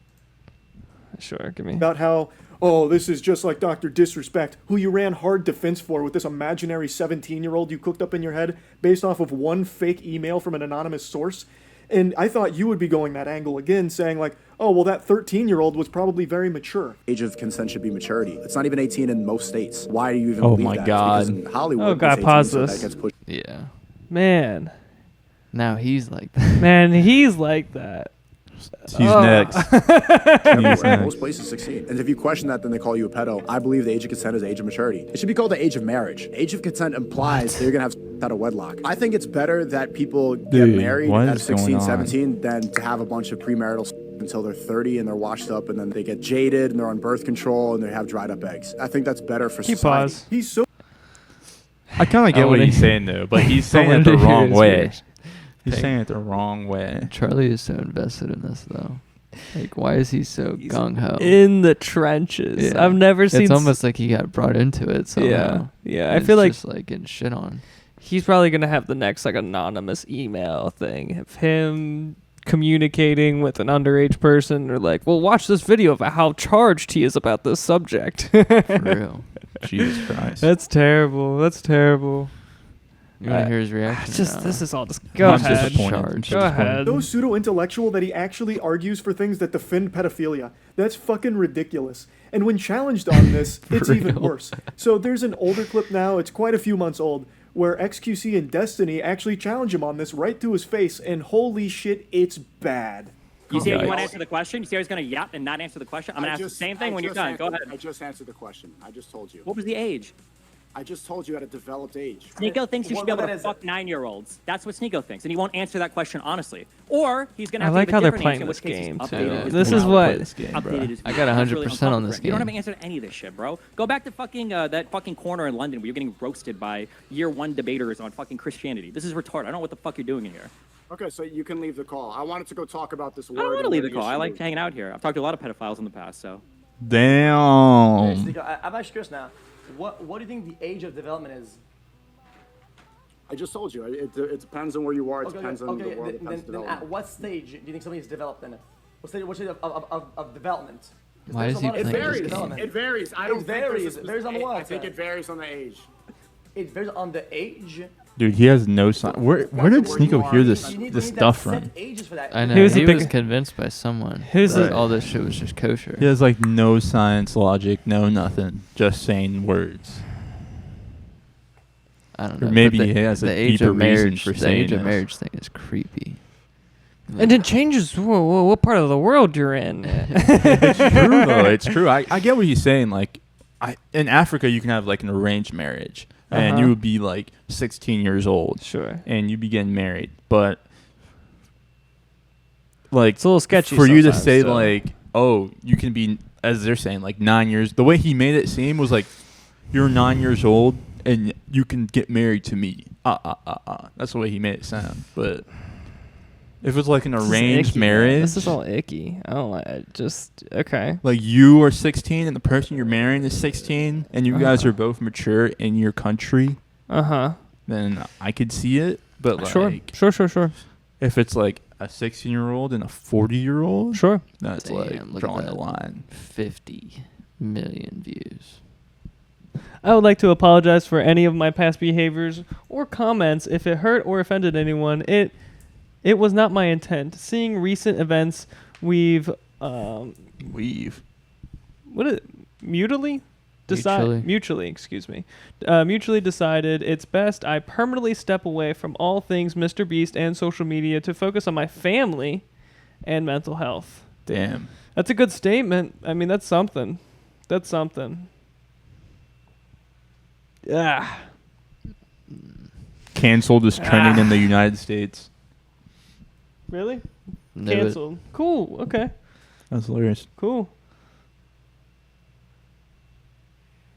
[SPEAKER 3] Sure, give me.
[SPEAKER 10] About how, oh, this is just like Dr. Disrespect, who you ran hard defense for with this imaginary 17-year-old you cooked up in your head based off of one fake email from an anonymous source. And I thought you would be going that angle again, saying like, oh, well, that 13-year-old was probably very mature.
[SPEAKER 13] Age of consent should be maturity. It's not even 18 in most states. Why do you even
[SPEAKER 4] Oh
[SPEAKER 13] believe
[SPEAKER 4] my
[SPEAKER 13] that?
[SPEAKER 4] God.
[SPEAKER 13] It's because in Hollywood,
[SPEAKER 3] Oh, God,
[SPEAKER 13] it's 18,
[SPEAKER 3] pause
[SPEAKER 13] so
[SPEAKER 3] this.
[SPEAKER 13] that gets pushed.
[SPEAKER 1] Yeah.
[SPEAKER 3] Man.
[SPEAKER 1] Now he's like that.
[SPEAKER 3] Man, he's like that.
[SPEAKER 4] He's next. He's
[SPEAKER 13] Most
[SPEAKER 4] next.
[SPEAKER 13] places succeed. And if you question that, then they call you a pedo. I believe the age of consent is the age of maturity. It should be called the age of marriage. Age of consent implies that you're going to have out of wedlock. I think it's better that people get
[SPEAKER 4] Dude,
[SPEAKER 13] married
[SPEAKER 4] what
[SPEAKER 13] at
[SPEAKER 4] is going
[SPEAKER 13] 16,
[SPEAKER 4] on?
[SPEAKER 13] 17 than to have a bunch of premarital until they're 30 and they're washed up and then they get jaded and they're on birth control and they have dried up eggs. I think that's better for
[SPEAKER 3] Keep
[SPEAKER 13] society.
[SPEAKER 3] pause.
[SPEAKER 10] He's so...
[SPEAKER 4] I kind of get what he's saying though, but he's saying it the wrong way. He's
[SPEAKER 1] Thing.
[SPEAKER 4] saying it the wrong way.
[SPEAKER 1] Charlie is so invested in this though. Like, why is he so gung ho?
[SPEAKER 3] In the trenches.
[SPEAKER 1] Yeah.
[SPEAKER 3] I've never seen...
[SPEAKER 1] It's almost like he got brought into it somehow.
[SPEAKER 3] Yeah. I
[SPEAKER 1] And
[SPEAKER 3] feel
[SPEAKER 1] it's
[SPEAKER 3] like...
[SPEAKER 1] just like getting shit on.
[SPEAKER 3] He's probably going to have the next, like, anonymous email thing of him communicating with an underage person or like, well, watch this video of how charged he is about this subject.
[SPEAKER 1] For real.
[SPEAKER 4] Jesus Christ.
[SPEAKER 3] That's terrible. That's terrible.
[SPEAKER 1] You want to hear his reaction?
[SPEAKER 3] This is all just... Go
[SPEAKER 4] I'm
[SPEAKER 3] ahead.
[SPEAKER 4] disappointed.
[SPEAKER 3] Go ahead.
[SPEAKER 10] So pseudo-intellectual that he actually argues for things that defend pedophilia. That's fucking ridiculous. And when challenged on this, it's even worse. So there's an older clip now, it's quite a few months old, where XQC and Destiny actually challenge him on this right to his face, and holy shit, it's bad.
[SPEAKER 14] You see how you want to answer the question? You see how he's going to yap and not answer the question? I'm going to ask the same thing when you're done. Go ahead.
[SPEAKER 13] I just answered the question. I just told you.
[SPEAKER 14] What was the age?
[SPEAKER 13] I just told you at a developed age.
[SPEAKER 14] Sneeko thinks you should be able to fuck 9-year-olds. That's what Sneeko thinks, and he won't answer that question honestly. Or he's going to
[SPEAKER 3] I
[SPEAKER 14] have
[SPEAKER 3] like
[SPEAKER 14] to
[SPEAKER 3] how
[SPEAKER 14] give a
[SPEAKER 3] they're
[SPEAKER 14] different
[SPEAKER 3] playing
[SPEAKER 14] answer, in
[SPEAKER 3] this
[SPEAKER 14] which case he's
[SPEAKER 3] game,
[SPEAKER 14] updated
[SPEAKER 3] too.
[SPEAKER 14] his
[SPEAKER 3] This is
[SPEAKER 14] video.
[SPEAKER 3] what-
[SPEAKER 14] Updated his
[SPEAKER 1] I got
[SPEAKER 14] video. That's really
[SPEAKER 1] 100% on this
[SPEAKER 14] uncomfortable. You don't have to
[SPEAKER 1] game.
[SPEAKER 14] answer any of this shit, bro. Go back to fucking that fucking corner in London where you're getting roasted by year 1 debaters on fucking Christianity. This is retarded. I don't know what the fuck you're doing in here.
[SPEAKER 13] Okay, so you can leave the call. I wanted to go talk about this word.
[SPEAKER 14] I don't want to
[SPEAKER 13] and
[SPEAKER 14] leave
[SPEAKER 13] what
[SPEAKER 14] the call. I like
[SPEAKER 13] issue
[SPEAKER 14] hanging out here. I've talked to a lot of pedophiles in the past, so.
[SPEAKER 4] Damn.
[SPEAKER 15] I'm actually curious now. What do you think the age of development is?
[SPEAKER 13] I just told you. It depends on where you are. It depends on the world. It depends on
[SPEAKER 15] Then
[SPEAKER 13] development.
[SPEAKER 15] at what stage do you think somebody is developed in it? What stage of development? 'Cause
[SPEAKER 1] Why
[SPEAKER 15] there's
[SPEAKER 1] does
[SPEAKER 15] a
[SPEAKER 1] he
[SPEAKER 15] lot of
[SPEAKER 1] play
[SPEAKER 15] stages of
[SPEAKER 1] this game?
[SPEAKER 15] development.
[SPEAKER 13] It varies. I
[SPEAKER 15] It
[SPEAKER 13] don't
[SPEAKER 15] varies.
[SPEAKER 13] think
[SPEAKER 15] Varies on what?
[SPEAKER 13] I think it varies on the age.
[SPEAKER 15] It varies on the age.
[SPEAKER 4] Dude, he has no sign. Where did
[SPEAKER 13] where you
[SPEAKER 4] Sneeko
[SPEAKER 13] are.
[SPEAKER 4] hear this
[SPEAKER 15] You need
[SPEAKER 4] this
[SPEAKER 15] that
[SPEAKER 4] stuff
[SPEAKER 15] set
[SPEAKER 4] from?
[SPEAKER 15] ages for that.
[SPEAKER 1] I know.
[SPEAKER 3] Who's
[SPEAKER 1] He
[SPEAKER 3] the
[SPEAKER 1] was
[SPEAKER 3] big-
[SPEAKER 1] convinced by someone
[SPEAKER 3] Who's
[SPEAKER 1] that
[SPEAKER 3] the-
[SPEAKER 1] all this shit was just kosher.
[SPEAKER 4] He has like no science, logic, no nothing. Just saying words.
[SPEAKER 1] I don't
[SPEAKER 4] Or
[SPEAKER 1] know.
[SPEAKER 4] maybe
[SPEAKER 1] but
[SPEAKER 4] he has a
[SPEAKER 1] the age
[SPEAKER 4] deeper
[SPEAKER 1] of
[SPEAKER 4] reason
[SPEAKER 1] marriage.
[SPEAKER 4] for
[SPEAKER 1] The
[SPEAKER 4] saying
[SPEAKER 1] age of
[SPEAKER 4] this.
[SPEAKER 1] marriage thing is creepy.
[SPEAKER 3] And it changes what part of the world you're in.
[SPEAKER 4] It's true though. It's true. I get what he's saying. Like, in Africa you can have like an arranged marriage, and you would be like 16 years old.
[SPEAKER 3] Sure.
[SPEAKER 4] And you'd be getting married, but like
[SPEAKER 3] It's a little sketchy
[SPEAKER 4] for you to
[SPEAKER 3] sometimes,
[SPEAKER 4] say
[SPEAKER 3] so.
[SPEAKER 4] like, oh, you can be, as they're saying, like 9 years. The way he made it seem was like, you're 9 years old and you can get married to me. That's the way he made it sound. But if it's like an
[SPEAKER 3] This is
[SPEAKER 4] arranged
[SPEAKER 3] icky, man.
[SPEAKER 4] marriage,
[SPEAKER 3] This is all icky. I don't like it. Just, okay.
[SPEAKER 4] like you are 16 and the person you're marrying is 16 and you guys are both mature in your country, then I could see it. But like,
[SPEAKER 3] Sure.
[SPEAKER 4] if it's like a 16-year-old and a 40-year-old,
[SPEAKER 3] Sure.
[SPEAKER 4] that's
[SPEAKER 1] Damn,
[SPEAKER 4] like
[SPEAKER 1] look at
[SPEAKER 4] drawing
[SPEAKER 1] that.
[SPEAKER 4] the line.
[SPEAKER 1] 50 million views.
[SPEAKER 3] I would like to apologize for any of my past behaviors or comments if it hurt or offended anyone. It was not my intent. Seeing recent events, mutually decided it's best I permanently step away from all things Mr. Beast and social media to focus on my family and mental health.
[SPEAKER 4] Damn.
[SPEAKER 3] That's a good statement. I mean, that's something.
[SPEAKER 4] Canceled is trending in the United States.
[SPEAKER 3] Really?
[SPEAKER 1] Knew it.
[SPEAKER 3] Canceled. Cool. Okay.
[SPEAKER 4] That's hilarious.
[SPEAKER 3] Cool.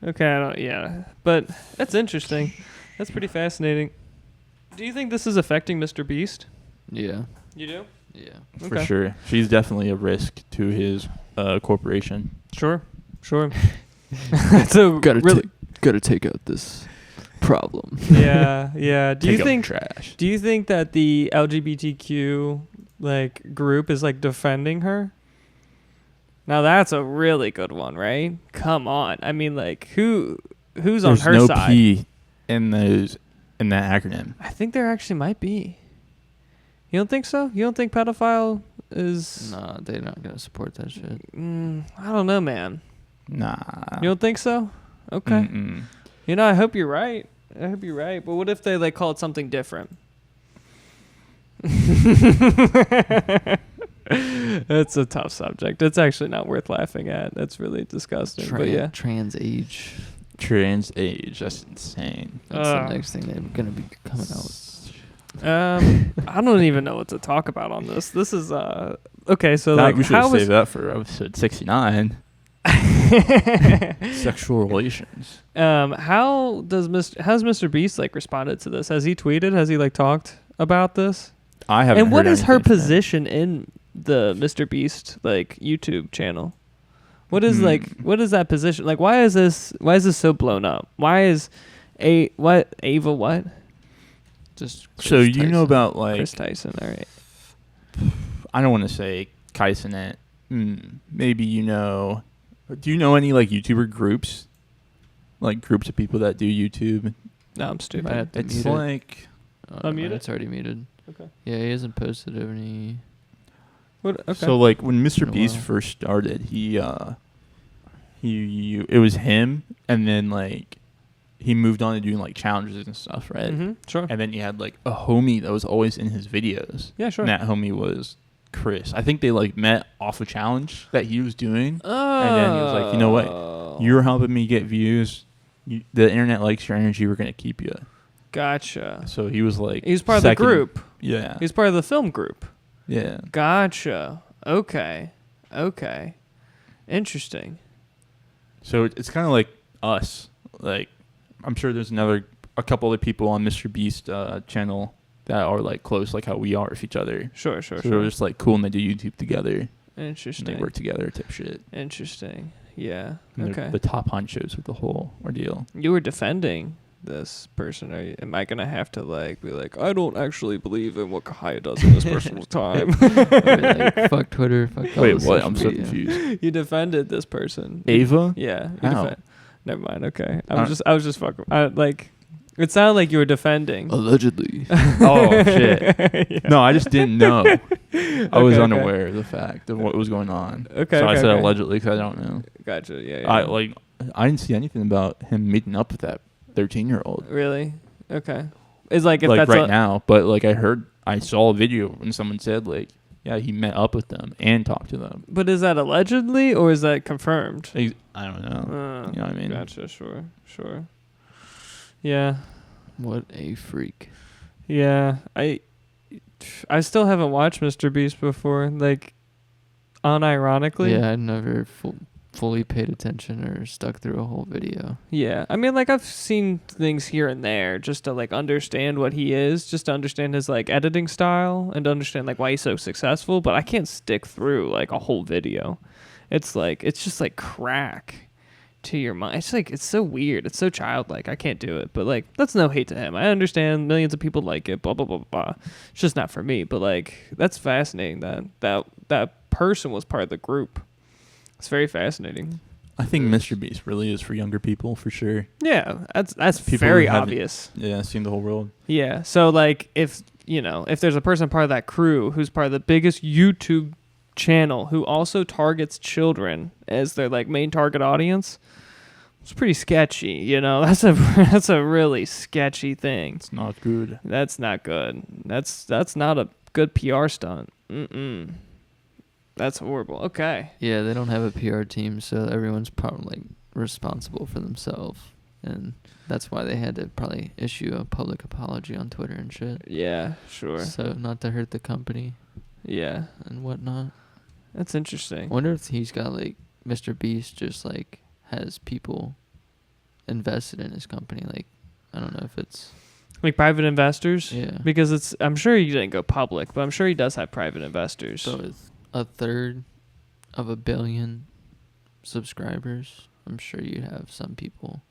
[SPEAKER 3] Okay, yeah. But that's interesting. That's pretty fascinating. Do you think this is affecting Mr. Beast?
[SPEAKER 1] Yeah.
[SPEAKER 3] You do?
[SPEAKER 1] Yeah.
[SPEAKER 4] For
[SPEAKER 3] Okay.
[SPEAKER 4] sure. She's definitely a risk to his corporation.
[SPEAKER 3] Sure. So
[SPEAKER 1] gotta take out this problem.
[SPEAKER 3] Yeah. Do you
[SPEAKER 4] Take out
[SPEAKER 3] think
[SPEAKER 4] trash.
[SPEAKER 3] Do you think that the LGBTQ like group is like defending her? Now that's a really good one, right? Come on. I mean, like who's on her
[SPEAKER 4] There's no
[SPEAKER 3] side?
[SPEAKER 4] P in that acronym.
[SPEAKER 3] I think there actually might be. You don't think so? You don't think pedophile is?
[SPEAKER 1] Nah, they're not gonna support that shit.
[SPEAKER 3] I don't know, man.
[SPEAKER 4] Nah.
[SPEAKER 3] You don't think so? Okay.
[SPEAKER 4] Mm-mm.
[SPEAKER 3] You know, I hope you're right. But what if they like call it something different? It's a tough subject. It's actually not worth laughing at. That's really disgusting. But yeah.
[SPEAKER 1] Trans age.
[SPEAKER 4] Trans age. That's insane.
[SPEAKER 1] That's the next thing they're gonna be coming out with.
[SPEAKER 3] I don't even know what to talk about on this. This is okay. So like,
[SPEAKER 4] we should
[SPEAKER 3] how
[SPEAKER 4] save that for episode 69. Sexual relations.
[SPEAKER 3] How's Mr. Beast like responded to this? Has he tweeted? Has he like talked about this?
[SPEAKER 4] I haven't.
[SPEAKER 3] And what
[SPEAKER 4] heard
[SPEAKER 3] is her
[SPEAKER 4] anything from him.
[SPEAKER 3] position in the Mr. Beast like YouTube channel? What is what is that position? Like why is this so blown up? Why is Ava what?
[SPEAKER 1] Just
[SPEAKER 4] so
[SPEAKER 1] Chris
[SPEAKER 4] you
[SPEAKER 1] Tyson.
[SPEAKER 4] know about like
[SPEAKER 3] Chris Tyson, all right.
[SPEAKER 4] I don't want to say Kaisenet. Maybe you know. Do you know any like YouTuber groups? Like groups of people that do YouTube?
[SPEAKER 3] No, I'm
[SPEAKER 1] Might
[SPEAKER 3] stupid.
[SPEAKER 1] have to
[SPEAKER 4] It's
[SPEAKER 1] mute it.
[SPEAKER 4] like
[SPEAKER 3] Unmute it?
[SPEAKER 1] It's already muted.
[SPEAKER 3] Okay.
[SPEAKER 1] Yeah, he hasn't posted any.
[SPEAKER 3] What? Okay.
[SPEAKER 4] so like when Mr.
[SPEAKER 1] In a
[SPEAKER 4] Beast
[SPEAKER 1] while.
[SPEAKER 4] first started, he it was him, and then like he moved on to doing like challenges and stuff, right?
[SPEAKER 3] Sure.
[SPEAKER 4] And then you had like a homie that was always in his videos.
[SPEAKER 3] Yeah, sure.
[SPEAKER 4] And that homie was Chris. I think they like met off a challenge that he was doing.
[SPEAKER 3] Oh.
[SPEAKER 4] And then he was like, you know what? You're helping me get views. The internet likes your energy. We're going to keep you.
[SPEAKER 3] Gotcha.
[SPEAKER 4] So he was like.
[SPEAKER 3] He's part of the group.
[SPEAKER 4] Yeah.
[SPEAKER 3] He's part of the film group.
[SPEAKER 4] Yeah.
[SPEAKER 3] Gotcha. Okay. Interesting.
[SPEAKER 4] So it's kind of like us. Like, I'm sure there's a couple other people on Mr. Beast channel that are like close, like how we are with each other.
[SPEAKER 3] Sure.
[SPEAKER 4] So they're just like cool and they do YouTube together.
[SPEAKER 3] Interesting.
[SPEAKER 4] And they work together type shit.
[SPEAKER 3] Interesting. Yeah.
[SPEAKER 4] And
[SPEAKER 3] Okay.
[SPEAKER 4] they're the top honchos with the whole ordeal.
[SPEAKER 3] You were defending this person. Am I gonna have to like be like, I don't actually believe in what Kahaya does in this personal time?
[SPEAKER 1] Like, fuck Twitter. Fuck all
[SPEAKER 4] Wait,
[SPEAKER 1] this
[SPEAKER 4] what?
[SPEAKER 1] social
[SPEAKER 4] I'm so
[SPEAKER 1] media.
[SPEAKER 4] confused.
[SPEAKER 3] You defended this person.
[SPEAKER 4] Ava?
[SPEAKER 3] Yeah.
[SPEAKER 4] How?
[SPEAKER 3] Never mind. Okay. I was just fucking. It sounded like you were defending.
[SPEAKER 1] Allegedly.
[SPEAKER 4] Oh shit!
[SPEAKER 3] Yeah.
[SPEAKER 4] No, I just didn't know. I was
[SPEAKER 3] Okay.
[SPEAKER 4] unaware of the fact of what was going on.
[SPEAKER 3] Okay,
[SPEAKER 4] So I
[SPEAKER 3] okay,
[SPEAKER 4] said
[SPEAKER 3] okay.
[SPEAKER 4] allegedly because I don't know.
[SPEAKER 3] Gotcha. Yeah.
[SPEAKER 4] I didn't see anything about him meeting up with that 13-year-old.
[SPEAKER 3] Really? Okay. It's like if
[SPEAKER 4] Like
[SPEAKER 3] that's
[SPEAKER 4] right now, but like I saw a video when someone said like, yeah, he met up with them and talked to them.
[SPEAKER 3] But is that allegedly or is that confirmed?
[SPEAKER 4] I don't know. You know what I mean?
[SPEAKER 3] Gotcha. Sure. Yeah.
[SPEAKER 1] What a freak.
[SPEAKER 3] Yeah. I still haven't watched Mr. Beast before. Like, unironically.
[SPEAKER 1] Yeah, I never fully paid attention or stuck through a whole video.
[SPEAKER 3] Yeah. I mean, like, I've seen things here and there just to, like, understand what he is, just to understand his, like, editing style and to understand, like, why he's so successful. But I can't stick through, like, a whole video. It's, like, it's just, like, crack to your mind. It's, like, it's so weird. It's so childlike. I can't do it. But, like, that's no hate to him. I understand millions of people like it, blah, blah, blah, blah. It's just not for me. But, like, that's fascinating that person was part of the group. It's very fascinating.
[SPEAKER 4] I think Mr. Beast really is for younger people for sure.
[SPEAKER 3] Yeah, that's
[SPEAKER 4] People
[SPEAKER 3] very
[SPEAKER 4] who haven't,
[SPEAKER 3] obvious.
[SPEAKER 4] Yeah, seen the whole world.
[SPEAKER 3] Yeah, so like if there's a person part of that crew who's part of the biggest YouTube channel who also targets children as their like main target audience, it's pretty sketchy. You know, that's a really sketchy thing.
[SPEAKER 4] It's not good.
[SPEAKER 3] That's not good. That's not a good PR stunt. That's horrible. Okay.
[SPEAKER 1] Yeah, they don't have a PR team, so everyone's probably like, responsible for themselves. And that's why they had to probably issue a public apology on Twitter and shit.
[SPEAKER 3] Yeah, sure.
[SPEAKER 1] So not to hurt the company.
[SPEAKER 3] Yeah.
[SPEAKER 1] and whatnot.
[SPEAKER 3] That's interesting.
[SPEAKER 1] I wonder if he's got like Mr. Beast just like has people invested in his company. Like, I don't know if it's
[SPEAKER 3] Like private investors?
[SPEAKER 1] Yeah.
[SPEAKER 3] Because I'm sure he didn't go public, but I'm sure he does have private investors.
[SPEAKER 1] so with a third of a billion subscribers. I'm sure you'd have some people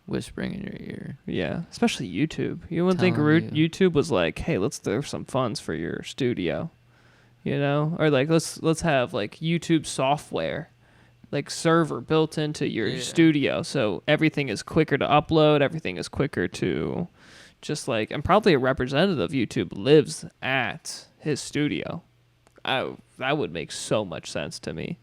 [SPEAKER 1] whispering in your ear.
[SPEAKER 3] Yeah, especially YouTube. You wouldn't think YouTube was like, hey, let's throw some funds for your studio, you know, or like let's have like YouTube software, like server built into your studio, so everything is quicker to upload, everything is quicker to, just like, and probably a representative of YouTube lives at his studio. That would make so much sense to me.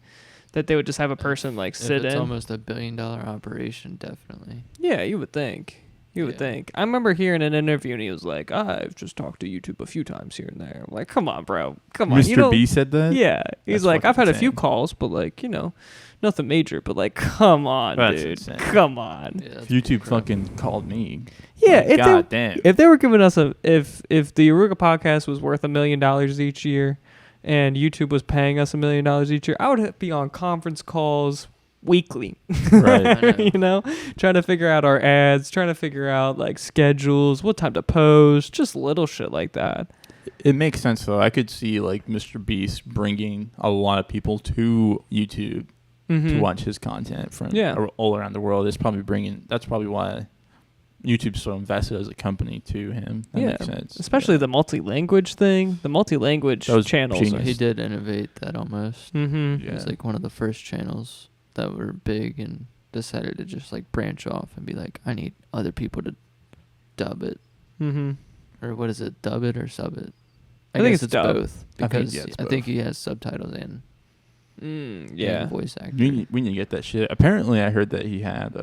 [SPEAKER 3] That they would just have a person like sit in.
[SPEAKER 1] It's almost $1 billion operation, definitely.
[SPEAKER 3] Yeah, you would think. You would think. I remember hearing an interview and he was like, I've just talked to YouTube a few times here and there. I'm like, come on, bro. Come on.
[SPEAKER 4] Mr. B said that?
[SPEAKER 3] Yeah. He's
[SPEAKER 4] That's
[SPEAKER 3] like, I've had a few
[SPEAKER 4] insane.
[SPEAKER 3] calls, but like, you know, nothing major. But like, come on,
[SPEAKER 4] That's
[SPEAKER 3] dude.
[SPEAKER 4] insane.
[SPEAKER 3] Come on.
[SPEAKER 1] Yeah,
[SPEAKER 4] If YouTube fucking called me.
[SPEAKER 3] Yeah,
[SPEAKER 4] like, God damn.
[SPEAKER 3] if they were giving us if the Oruga podcast was worth $1 million each year, and YouTube was paying us $1 million each year, I would be on conference calls weekly,
[SPEAKER 4] Right.
[SPEAKER 3] you know, trying to figure out our ads, trying to figure out like schedules, what time to post, just little shit like that.
[SPEAKER 4] It makes sense though. I could see like Mr. Beast bringing a lot of people to YouTube to watch his content from all around the world. That's probably why YouTube's so invested as a company to him. That makes sense.
[SPEAKER 3] Especially the multi-language thing. The multi-language channels.
[SPEAKER 1] He did innovate that almost.
[SPEAKER 3] Mm-hmm.
[SPEAKER 1] It was like one of the first channels that were big and decided to just like branch off and be like, I need other people to dub it.
[SPEAKER 3] Mm-hmm.
[SPEAKER 1] Or what is it? Dub it or sub it?
[SPEAKER 3] I think
[SPEAKER 1] guess
[SPEAKER 3] it's dub.
[SPEAKER 1] both.
[SPEAKER 4] I think,
[SPEAKER 1] Because
[SPEAKER 4] it's
[SPEAKER 1] I think
[SPEAKER 4] both.
[SPEAKER 1] he has subtitles and voice actor.
[SPEAKER 4] We need to get that shit. Apparently, I heard that he had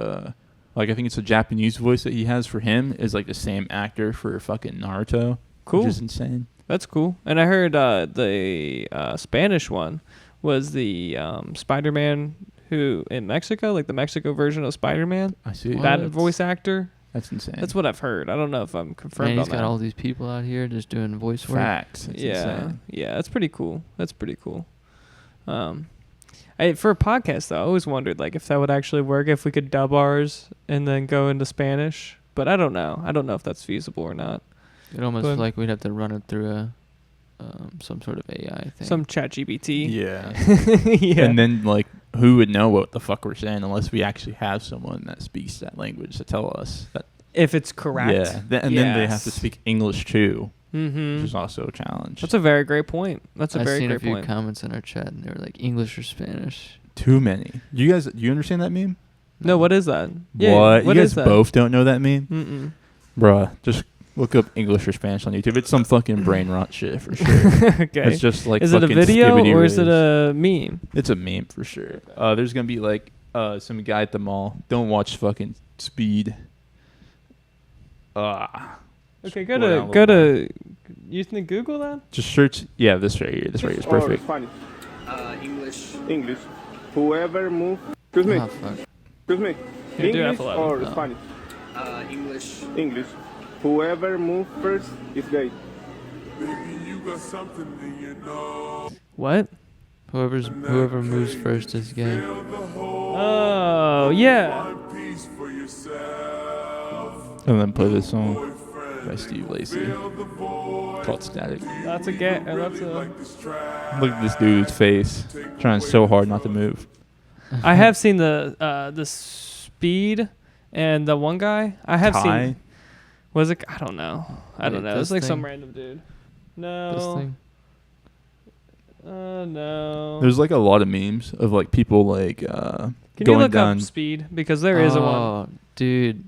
[SPEAKER 4] like I think it's a Japanese voice that he has for him is like the same actor for fucking Naruto.
[SPEAKER 3] Cool.
[SPEAKER 4] Which is insane.
[SPEAKER 3] That's cool. And I heard the Spanish one was the Spider-Man who in Mexico, like the Mexico version of Spider-Man.
[SPEAKER 4] I see.
[SPEAKER 3] That
[SPEAKER 1] What?
[SPEAKER 3] voice actor.
[SPEAKER 4] That's insane.
[SPEAKER 3] That's what I've heard. I don't know if I'm confirmed
[SPEAKER 1] And he's
[SPEAKER 3] on
[SPEAKER 1] got
[SPEAKER 3] that.
[SPEAKER 1] all these people out here just doing voice work.
[SPEAKER 4] Facts. That's insane.
[SPEAKER 3] Yeah, that's pretty cool. That's pretty cool. For a podcast though, I always wondered like if that would actually work, if we could dub ours and then go into Spanish. But I don't know. I don't know if that's feasible or not.
[SPEAKER 1] It almost
[SPEAKER 3] But-
[SPEAKER 1] like we'd have to run it through a some sort of AI thing.
[SPEAKER 3] Some ChatGPT.
[SPEAKER 4] Yeah.
[SPEAKER 3] Yeah.
[SPEAKER 4] And then like who would know what the fuck we're saying unless we actually have someone that speaks that language to tell us that
[SPEAKER 3] If it's correct.
[SPEAKER 4] Yeah. And then they have to
[SPEAKER 3] Yes.
[SPEAKER 4] speak English too.
[SPEAKER 3] Mm-hmm.
[SPEAKER 4] Which is also a challenge.
[SPEAKER 3] That's a very great point. That's a
[SPEAKER 1] I've
[SPEAKER 3] very
[SPEAKER 1] seen
[SPEAKER 3] great
[SPEAKER 1] a few
[SPEAKER 3] point.
[SPEAKER 1] comments in our chat and they were like English or Spanish.
[SPEAKER 4] Too many. Do you understand that meme?
[SPEAKER 3] No, what is that?
[SPEAKER 4] What? You guys
[SPEAKER 3] is that?
[SPEAKER 4] both don't know that meme?
[SPEAKER 3] Mm-mm.
[SPEAKER 4] Bruh, just look up English or Spanish on YouTube. It's some fucking brain rot shit for sure.
[SPEAKER 3] Okay.
[SPEAKER 4] It's just like
[SPEAKER 3] is it a
[SPEAKER 4] fucking
[SPEAKER 3] video
[SPEAKER 4] Skibbity
[SPEAKER 3] or is it
[SPEAKER 4] Riz.
[SPEAKER 3] a meme?
[SPEAKER 4] It's a meme for sure. There's gonna be like some guy at the mall. Don't watch fucking Speed.
[SPEAKER 3] Okay,
[SPEAKER 4] Scroll down a
[SPEAKER 3] go
[SPEAKER 4] little
[SPEAKER 3] to. You think Google that?
[SPEAKER 4] Just search. Yeah, this right here. This right here is perfect.
[SPEAKER 16] Spanish. English. Whoever move. Excuse me.
[SPEAKER 1] Oh, fuck.
[SPEAKER 16] Excuse me.
[SPEAKER 3] Here, do
[SPEAKER 16] English
[SPEAKER 3] F11.
[SPEAKER 16] or
[SPEAKER 1] Oh.
[SPEAKER 16] Spanish? English. Whoever move first is gay.
[SPEAKER 3] What?
[SPEAKER 1] Whoever moves first is gay.
[SPEAKER 3] Oh yeah.
[SPEAKER 4] And then play this song by Steve Lacy called Static.
[SPEAKER 3] That's a gay. That's a.
[SPEAKER 4] Look at this dude's face, trying so hard not to move.
[SPEAKER 3] I have seen the Speed and the one guy. I have
[SPEAKER 4] Ty?
[SPEAKER 3] seen. Was it? I don't know. I don't know. It's
[SPEAKER 1] this
[SPEAKER 3] like some
[SPEAKER 1] thing?
[SPEAKER 3] random dude.
[SPEAKER 1] This
[SPEAKER 3] No.
[SPEAKER 1] thing.
[SPEAKER 3] No.
[SPEAKER 4] There's like a lot of memes of like people like
[SPEAKER 3] Can you
[SPEAKER 4] going
[SPEAKER 3] look
[SPEAKER 4] down.
[SPEAKER 3] up Speed because there is a one.
[SPEAKER 1] Oh, dude.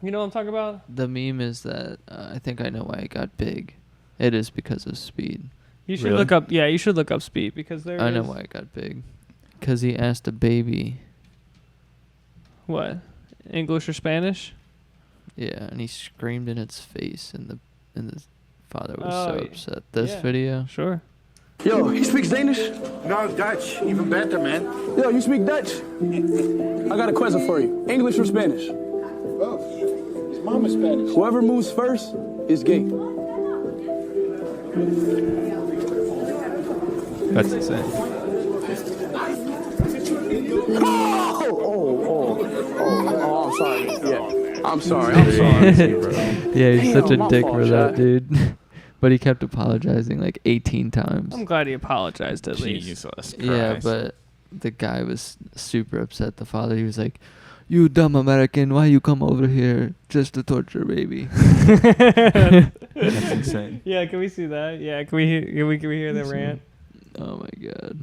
[SPEAKER 3] You know what I'm talking about?
[SPEAKER 1] The meme is that I think I know why it got big. It is because of Speed.
[SPEAKER 3] You should
[SPEAKER 4] Really?
[SPEAKER 3] look up. Yeah, you should look up Speed because there.
[SPEAKER 1] I know
[SPEAKER 3] is-
[SPEAKER 1] why it got big. Because he asked a baby.
[SPEAKER 3] What? English or Spanish?
[SPEAKER 1] Yeah, and he screamed in its face, and the father was
[SPEAKER 3] Oh,
[SPEAKER 1] so
[SPEAKER 3] yeah.
[SPEAKER 1] upset. This
[SPEAKER 3] Yeah.
[SPEAKER 1] video.
[SPEAKER 3] Sure.
[SPEAKER 13] Yo, he speaks Danish?
[SPEAKER 5] No, Dutch. Even better, man.
[SPEAKER 13] Yo, you speak Dutch? I got a question for you. English or Spanish?
[SPEAKER 5] Oh, his mom is Spanish.
[SPEAKER 13] Whoever moves first is gay.
[SPEAKER 4] That's insane.
[SPEAKER 13] I'm sorry. Yeah. I'm sorry.
[SPEAKER 1] Yeah, he's such a
[SPEAKER 13] my
[SPEAKER 1] dick
[SPEAKER 13] fault,
[SPEAKER 1] for that,
[SPEAKER 13] Chad.
[SPEAKER 1] dude. But he kept apologizing like 18 times.
[SPEAKER 3] I'm glad he apologized at least.
[SPEAKER 4] Jesus
[SPEAKER 1] Yeah,
[SPEAKER 4] Christ.
[SPEAKER 1] but the guy was super upset. The father, he was like, "You dumb American, why you come over here just to torture baby?"
[SPEAKER 4] That's insane.
[SPEAKER 3] Yeah, can we see that? Yeah, can we hear the rant?
[SPEAKER 1] Oh my god,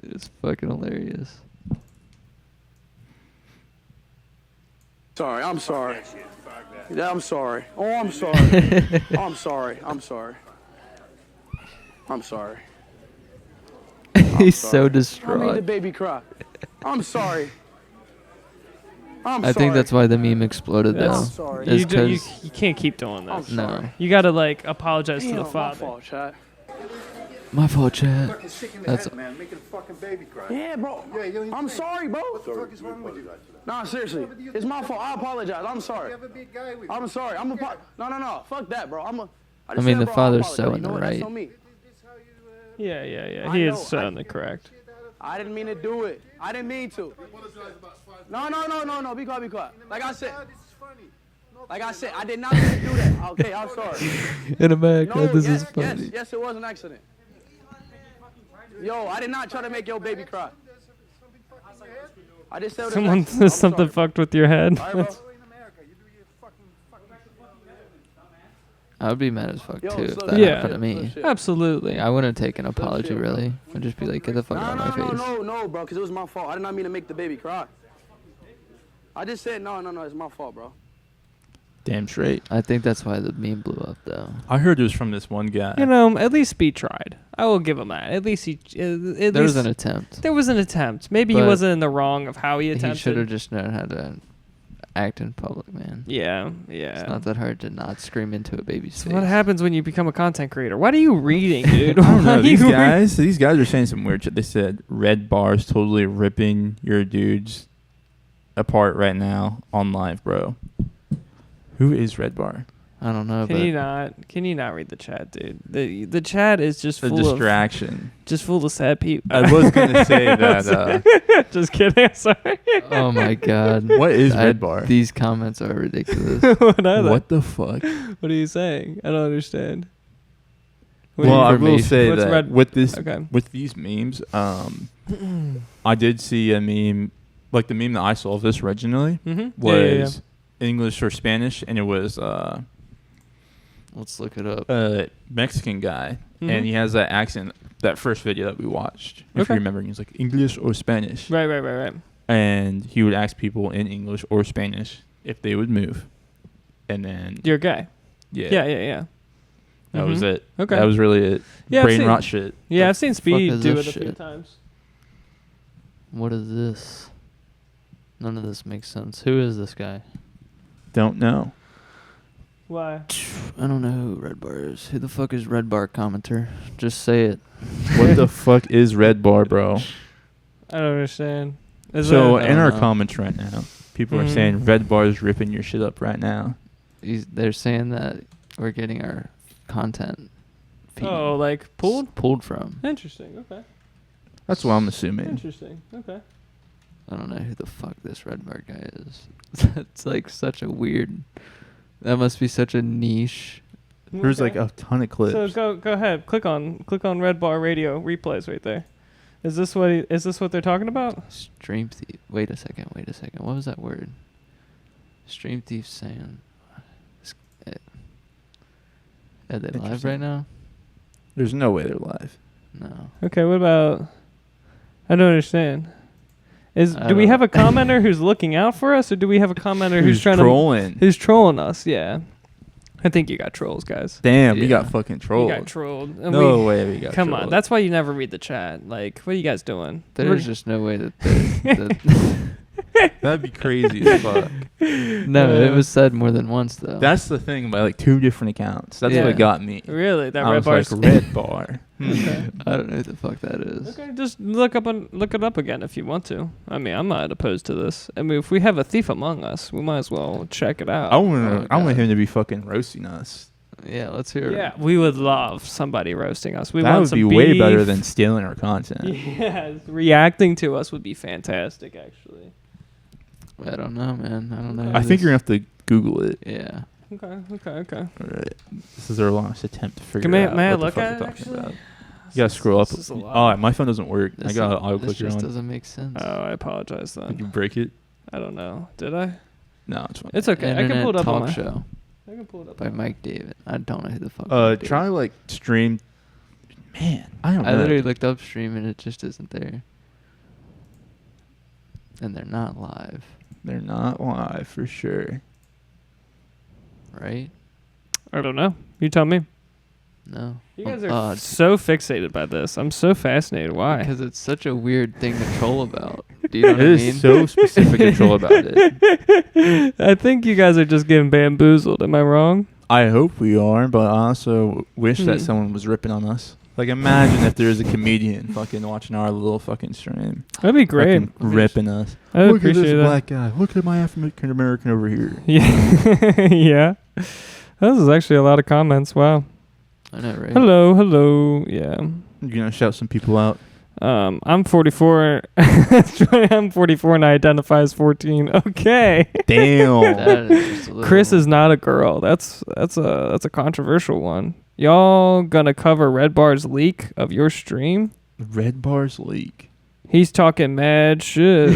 [SPEAKER 1] it's fucking hilarious.
[SPEAKER 13] Sorry. I'm sorry. Yeah, I'm sorry. Oh, I'm sorry. I'm sorry. I'm sorry. I'm sorry.
[SPEAKER 1] He's so
[SPEAKER 13] I made the
[SPEAKER 1] distraught.
[SPEAKER 13] baby cry. I'm sorry. I'm
[SPEAKER 1] I think that's why the meme exploded though.
[SPEAKER 3] That's-
[SPEAKER 13] sorry.
[SPEAKER 1] Is
[SPEAKER 3] You can't keep doing this.
[SPEAKER 13] I'm sorry.
[SPEAKER 1] no,
[SPEAKER 3] You gotta like apologize to
[SPEAKER 13] Damn,
[SPEAKER 3] the
[SPEAKER 13] my
[SPEAKER 3] father.
[SPEAKER 13] fault, Chad.
[SPEAKER 1] my fault, Chad.
[SPEAKER 5] Fucking sick in the
[SPEAKER 1] That's
[SPEAKER 5] head, man. Making a fucking baby cry.
[SPEAKER 13] Yeah, bro. I'm sorry, bro.
[SPEAKER 5] What the fuck is wrong with you?
[SPEAKER 13] Nah, seriously. It's my fault. I apologize. I'm sorry.
[SPEAKER 5] You have a big guy with
[SPEAKER 13] I'm
[SPEAKER 5] you.
[SPEAKER 13] sorry. No. Fuck that, bro.
[SPEAKER 1] I mean, the father's so in the
[SPEAKER 13] That's
[SPEAKER 1] right.
[SPEAKER 13] on me.
[SPEAKER 3] Yeah.
[SPEAKER 13] I
[SPEAKER 3] He
[SPEAKER 13] know,
[SPEAKER 3] is so in the correct.
[SPEAKER 13] I didn't mean to do it. I didn't mean to. No. Be quiet. Like I said, I did not mean to do that. Okay, I'm sorry.
[SPEAKER 1] In America,
[SPEAKER 13] No,
[SPEAKER 1] this
[SPEAKER 13] yes,
[SPEAKER 1] is funny.
[SPEAKER 13] Yes, it was an accident. Yo, I did not try to make your baby cry. I just said it was an
[SPEAKER 3] Someone
[SPEAKER 13] accident. I'm
[SPEAKER 3] something
[SPEAKER 13] sorry.
[SPEAKER 3] fucked with your head.
[SPEAKER 13] All right, bro.
[SPEAKER 1] I would be mad as fuck
[SPEAKER 13] Yo,
[SPEAKER 1] too if
[SPEAKER 13] slow
[SPEAKER 1] that
[SPEAKER 13] shit.
[SPEAKER 1] happened to me.
[SPEAKER 13] Slow shit.
[SPEAKER 3] Absolutely.
[SPEAKER 1] I wouldn't take an apology
[SPEAKER 13] shit, bro.
[SPEAKER 1] really. I'd just be like, get the fuck out of my face.
[SPEAKER 13] No, bro, because it was my fault. I did not mean to make the baby cry. I just said no, it's my fault, bro.
[SPEAKER 4] Damn straight.
[SPEAKER 1] I think that's why the meme blew up though.
[SPEAKER 4] I heard it was from this one guy.
[SPEAKER 3] You know, at least Speed tried. I will give him that. At least
[SPEAKER 1] There was an attempt.
[SPEAKER 3] There was an attempt. Maybe he
[SPEAKER 1] But
[SPEAKER 3] wasn't in the wrong of how he
[SPEAKER 1] He
[SPEAKER 3] attempted.
[SPEAKER 1] should have just known how to act in public, man.
[SPEAKER 3] Yeah.
[SPEAKER 1] It's not that hard to not scream into a baby's
[SPEAKER 3] So
[SPEAKER 1] face.
[SPEAKER 3] what happens when you become a content creator? What are you reading, dude?
[SPEAKER 4] I don't know.
[SPEAKER 3] Why are
[SPEAKER 4] These
[SPEAKER 3] you
[SPEAKER 4] guys are saying some weird shit. They said Red Bar's totally ripping your dudes apart right now on live, bro. Who is Red Bar?
[SPEAKER 1] I don't know.
[SPEAKER 3] Can you not read the chat, dude? The chat is just
[SPEAKER 4] A
[SPEAKER 3] full
[SPEAKER 4] distraction.
[SPEAKER 3] just full of sad people.
[SPEAKER 4] I was gonna say that.
[SPEAKER 3] Just kidding. Sorry.
[SPEAKER 1] Oh my god.
[SPEAKER 4] What is Red Bar?
[SPEAKER 1] These comments are ridiculous.
[SPEAKER 3] What are they?
[SPEAKER 4] What the fuck?
[SPEAKER 3] What are you saying? I don't understand.
[SPEAKER 4] Well, I will say
[SPEAKER 3] What's
[SPEAKER 4] that
[SPEAKER 3] Red-
[SPEAKER 4] with this,
[SPEAKER 3] Okay.
[SPEAKER 4] with these memes, I did see a meme, like the meme that I saw of this originally
[SPEAKER 3] Mhm.
[SPEAKER 4] was
[SPEAKER 3] Yeah.
[SPEAKER 4] English or Spanish, and it was
[SPEAKER 1] Let's look it up.
[SPEAKER 4] a Mexican guy,
[SPEAKER 3] Mhm.
[SPEAKER 4] and he has that accent. That first video that we watched, if
[SPEAKER 3] Okay.
[SPEAKER 4] you remember, he was like English or Spanish,
[SPEAKER 3] Right.
[SPEAKER 4] and he would ask people in English or Spanish if they would move, and then
[SPEAKER 3] You're a guy.
[SPEAKER 4] yeah,
[SPEAKER 3] Yeah.
[SPEAKER 4] that was
[SPEAKER 3] Mhm.
[SPEAKER 4] it.
[SPEAKER 3] Okay.
[SPEAKER 4] That was really it.
[SPEAKER 3] Yeah, I've
[SPEAKER 4] Brain
[SPEAKER 3] seen-
[SPEAKER 4] rot shit.
[SPEAKER 3] Yeah,
[SPEAKER 1] The
[SPEAKER 3] I've seen
[SPEAKER 1] fuck
[SPEAKER 3] Speed
[SPEAKER 1] is
[SPEAKER 3] do
[SPEAKER 1] this
[SPEAKER 3] it a few
[SPEAKER 1] shit?
[SPEAKER 3] times.
[SPEAKER 1] What is this? None of this makes sense. Who is this guy?
[SPEAKER 4] Don't know.
[SPEAKER 3] Why?
[SPEAKER 1] I don't know who Red Bar is. Who the fuck is Red Bar commenter? Just say it.
[SPEAKER 4] What the fuck is Red Bar, bro?
[SPEAKER 3] I don't understand. Is
[SPEAKER 4] So
[SPEAKER 3] that,
[SPEAKER 4] in our
[SPEAKER 1] know.
[SPEAKER 4] comments right now, people are
[SPEAKER 3] Mhm.
[SPEAKER 4] saying Red Bar is ripping your shit up right now.
[SPEAKER 1] They're saying that we're getting our content feed
[SPEAKER 3] like pulled
[SPEAKER 1] from.
[SPEAKER 3] Interesting. Okay.
[SPEAKER 4] That's what I'm assuming.
[SPEAKER 3] Interesting. Okay.
[SPEAKER 1] I don't know who the fuck this Red Bar guy is. It's like such a weird. That must be such a niche.
[SPEAKER 4] There's like a ton of clips.
[SPEAKER 3] So go ahead. Click on Red Bar Radio replays right there. Is this what they're talking about?
[SPEAKER 1] Stream thief. Wait a second. What was that word? Stream thief saying. Are they live
[SPEAKER 4] Interesting.
[SPEAKER 1] right now?
[SPEAKER 4] There's no way they're live.
[SPEAKER 1] No.
[SPEAKER 3] Okay. What about? I don't understand.
[SPEAKER 1] I
[SPEAKER 3] Do
[SPEAKER 1] don't
[SPEAKER 3] we
[SPEAKER 1] know.
[SPEAKER 3] have a commenter who's looking out for us, or do we have a commenter who's
[SPEAKER 4] Who's
[SPEAKER 3] trying
[SPEAKER 4] trolling.
[SPEAKER 3] to who's trolling us? Yeah. I think you got trolls, guys.
[SPEAKER 4] Damn, we
[SPEAKER 1] Yeah.
[SPEAKER 4] got fucking trolled.
[SPEAKER 3] You got trolled. And
[SPEAKER 4] No way we got
[SPEAKER 3] Come on,
[SPEAKER 4] trolled.
[SPEAKER 3] that's why you never read the chat. Like, what are you guys doing?
[SPEAKER 1] There's just no way that.
[SPEAKER 4] That'd be crazy as fuck.
[SPEAKER 1] No, it was said more than once though.
[SPEAKER 4] That's the thing by like two different accounts. That's
[SPEAKER 1] Yeah.
[SPEAKER 4] what got me.
[SPEAKER 3] Really, that
[SPEAKER 4] I
[SPEAKER 3] Red
[SPEAKER 4] was
[SPEAKER 3] Bar's
[SPEAKER 4] like Red Bar.
[SPEAKER 3] Okay.
[SPEAKER 1] I don't know who the fuck that is.
[SPEAKER 3] Okay, just look it up again if you want to. I mean, I'm not opposed to this. I mean, if we have a thief among us, we might as well check it out.
[SPEAKER 4] I want him to be fucking roasting us.
[SPEAKER 1] Yeah, let's hear it.
[SPEAKER 3] Yeah, we would love somebody roasting us. We
[SPEAKER 4] That
[SPEAKER 3] want
[SPEAKER 4] would
[SPEAKER 3] some
[SPEAKER 4] be way better
[SPEAKER 3] beef.
[SPEAKER 4] than stealing our content.
[SPEAKER 3] Yes, reacting to us would be fantastic, actually.
[SPEAKER 1] I don't know, man. I don't know.
[SPEAKER 4] I think you're gonna have to Google it.
[SPEAKER 1] Yeah.
[SPEAKER 3] Okay.
[SPEAKER 4] All right. This is our last attempt to figure
[SPEAKER 3] May
[SPEAKER 4] out
[SPEAKER 3] I
[SPEAKER 4] what
[SPEAKER 3] look
[SPEAKER 4] the fuck
[SPEAKER 3] at
[SPEAKER 4] we're
[SPEAKER 3] it,
[SPEAKER 4] talking
[SPEAKER 3] actually?
[SPEAKER 4] about. You gotta scroll up.
[SPEAKER 3] This is a lot.
[SPEAKER 4] Oh, my phone doesn't work. I got auto
[SPEAKER 1] This
[SPEAKER 4] clicker
[SPEAKER 1] just
[SPEAKER 4] on.
[SPEAKER 1] doesn't make sense.
[SPEAKER 3] Oh, I apologize then.
[SPEAKER 4] Did you break it?
[SPEAKER 3] I don't know. Did I?
[SPEAKER 4] No, it's fine.
[SPEAKER 3] It's okay. I can
[SPEAKER 1] Internet
[SPEAKER 3] pull it up on
[SPEAKER 1] talk
[SPEAKER 3] my
[SPEAKER 1] show.
[SPEAKER 3] I can pull it up
[SPEAKER 1] by
[SPEAKER 3] on
[SPEAKER 1] Mike David. I don't know who the fuck. Mike David
[SPEAKER 4] Try
[SPEAKER 1] is.
[SPEAKER 4] like stream. Man, I don't know.
[SPEAKER 1] I literally looked up stream and it just isn't there. And they're not live.
[SPEAKER 4] They're not live for sure.
[SPEAKER 1] Right?
[SPEAKER 3] I don't know. You tell me.
[SPEAKER 1] No.
[SPEAKER 3] You guys are so fixated by this. I'm so fascinated. Why?
[SPEAKER 1] Because it's such a weird thing to troll about. Do you know what I
[SPEAKER 4] It
[SPEAKER 1] mean?
[SPEAKER 4] is so specific to troll about it.
[SPEAKER 3] I think you guys are just getting bamboozled. Am I wrong?
[SPEAKER 4] I hope we are, but I also wish that someone was ripping on us. Like, imagine if there's a comedian fucking watching our little fucking stream.
[SPEAKER 3] That'd be great.
[SPEAKER 4] Fucking ripping us.
[SPEAKER 3] I
[SPEAKER 4] Look at
[SPEAKER 3] appreciate
[SPEAKER 4] this
[SPEAKER 3] that.
[SPEAKER 4] black guy. Look at my African American over here.
[SPEAKER 3] Yeah. Yeah. This is actually a lot of comments. Wow.
[SPEAKER 1] I know, right?
[SPEAKER 3] Hello. Yeah.
[SPEAKER 4] You're going to shout some people out.
[SPEAKER 3] I'm 44. I'm 44 and I identify as 14. Okay.
[SPEAKER 4] Damn.
[SPEAKER 1] That is just a little-
[SPEAKER 3] Chris is not a girl. That's a controversial one. Y'all gonna cover Red Bar's leak of your stream?
[SPEAKER 4] Red Bar's leak.
[SPEAKER 3] He's talking mad shit.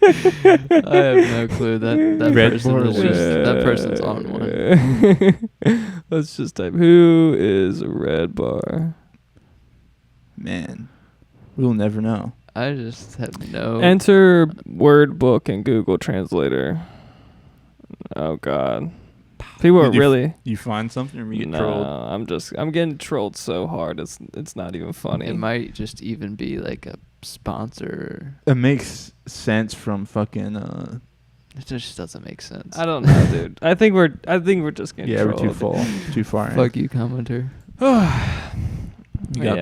[SPEAKER 1] I have no clue. That
[SPEAKER 4] Red
[SPEAKER 1] person
[SPEAKER 4] Bar
[SPEAKER 1] is
[SPEAKER 4] leak.
[SPEAKER 1] just that person's on one.
[SPEAKER 3] Let's just type who is Red Bar.
[SPEAKER 4] Man, we'll never know.
[SPEAKER 1] I just have no.
[SPEAKER 3] Enter word book in Google Translator. Oh God. People are really.
[SPEAKER 4] You find something or you get
[SPEAKER 3] No,
[SPEAKER 4] trolled?
[SPEAKER 3] I'm getting trolled so hard. It's not even funny.
[SPEAKER 1] It might just even be like a sponsor.
[SPEAKER 4] It makes sense from fucking.
[SPEAKER 1] It just doesn't make sense.
[SPEAKER 3] I don't know, dude. I think we're just getting
[SPEAKER 4] Yeah, we're
[SPEAKER 3] trolled.
[SPEAKER 4] too far. in.
[SPEAKER 1] Fuck you, commenter.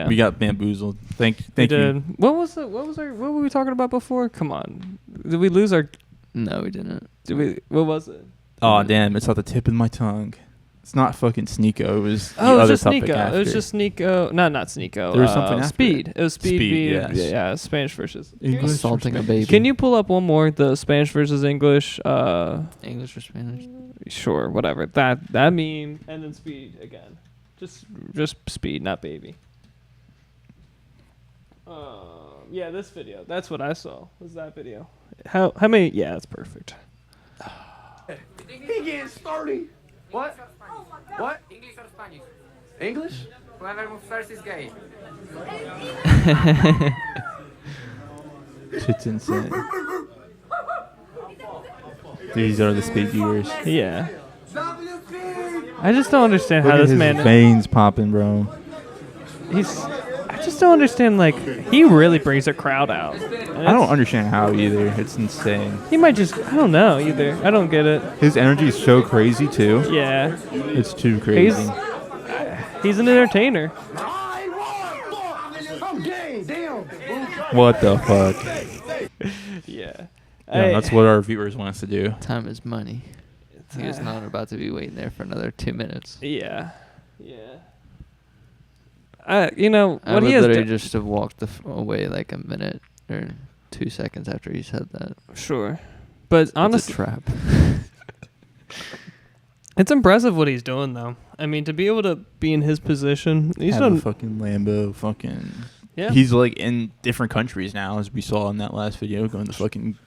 [SPEAKER 4] We got bamboozled. Thank
[SPEAKER 3] We
[SPEAKER 4] you.
[SPEAKER 3] did. What were we talking about before? Come on. Did we lose our?
[SPEAKER 1] No, we didn't.
[SPEAKER 3] What was it?
[SPEAKER 4] Oh damn! It's at the tip of my tongue. It's not fucking Sneeko. It was the
[SPEAKER 3] Oh, it was
[SPEAKER 4] other
[SPEAKER 3] just
[SPEAKER 4] topic
[SPEAKER 3] Sneeko.
[SPEAKER 4] after.
[SPEAKER 3] It was just Sneeko. No, not Sneeko.
[SPEAKER 4] There was something after
[SPEAKER 3] Speed.
[SPEAKER 4] it.
[SPEAKER 3] It was Speed.
[SPEAKER 4] Speed,
[SPEAKER 3] v-
[SPEAKER 4] yes.
[SPEAKER 3] Yeah, Spanish versus
[SPEAKER 4] English or
[SPEAKER 1] Assaulting a
[SPEAKER 4] Spanish?
[SPEAKER 1] baby.
[SPEAKER 3] Can you pull up one more? The Spanish versus English.
[SPEAKER 1] English or Spanish?
[SPEAKER 3] Sure, whatever. That meme, and then Speed again. Just Speed, not baby. Yeah, this video. That's what I saw. Was that video? How many? Yeah, that's perfect.
[SPEAKER 15] He getting started. What? What? English or Spanish? English? Whoever moves first is gay.
[SPEAKER 4] Shit's insane. These are the speed viewers.
[SPEAKER 3] Yeah. I just don't understand how
[SPEAKER 4] Look at
[SPEAKER 3] this
[SPEAKER 4] his
[SPEAKER 3] man.
[SPEAKER 4] veins popping, bro.
[SPEAKER 3] I just don't understand. Like, he really brings a crowd out.
[SPEAKER 4] I don't understand how either. It's insane.
[SPEAKER 3] He might just. I don't know either. I don't get it.
[SPEAKER 4] His energy is so crazy too.
[SPEAKER 3] Yeah.
[SPEAKER 4] It's too crazy.
[SPEAKER 3] He's an entertainer.
[SPEAKER 4] What the fuck?
[SPEAKER 3] Yeah.
[SPEAKER 4] Yeah, that's what our viewers want us to do.
[SPEAKER 1] Time is money. He was not about to be waiting there for another 2 minutes.
[SPEAKER 3] Yeah. You know
[SPEAKER 1] I
[SPEAKER 3] what
[SPEAKER 1] would
[SPEAKER 3] he has.
[SPEAKER 1] literally just have walked away like a minute or 2 seconds after he said that.
[SPEAKER 3] Sure, but honestly,
[SPEAKER 1] it's a trap.
[SPEAKER 3] It's impressive what he's doing, though. I mean, to be able to be in his position, he's
[SPEAKER 4] Have
[SPEAKER 3] done
[SPEAKER 4] a fucking Lambo, fucking.
[SPEAKER 3] Yeah.
[SPEAKER 4] He's like in different countries now, as we saw in that last video, going to fucking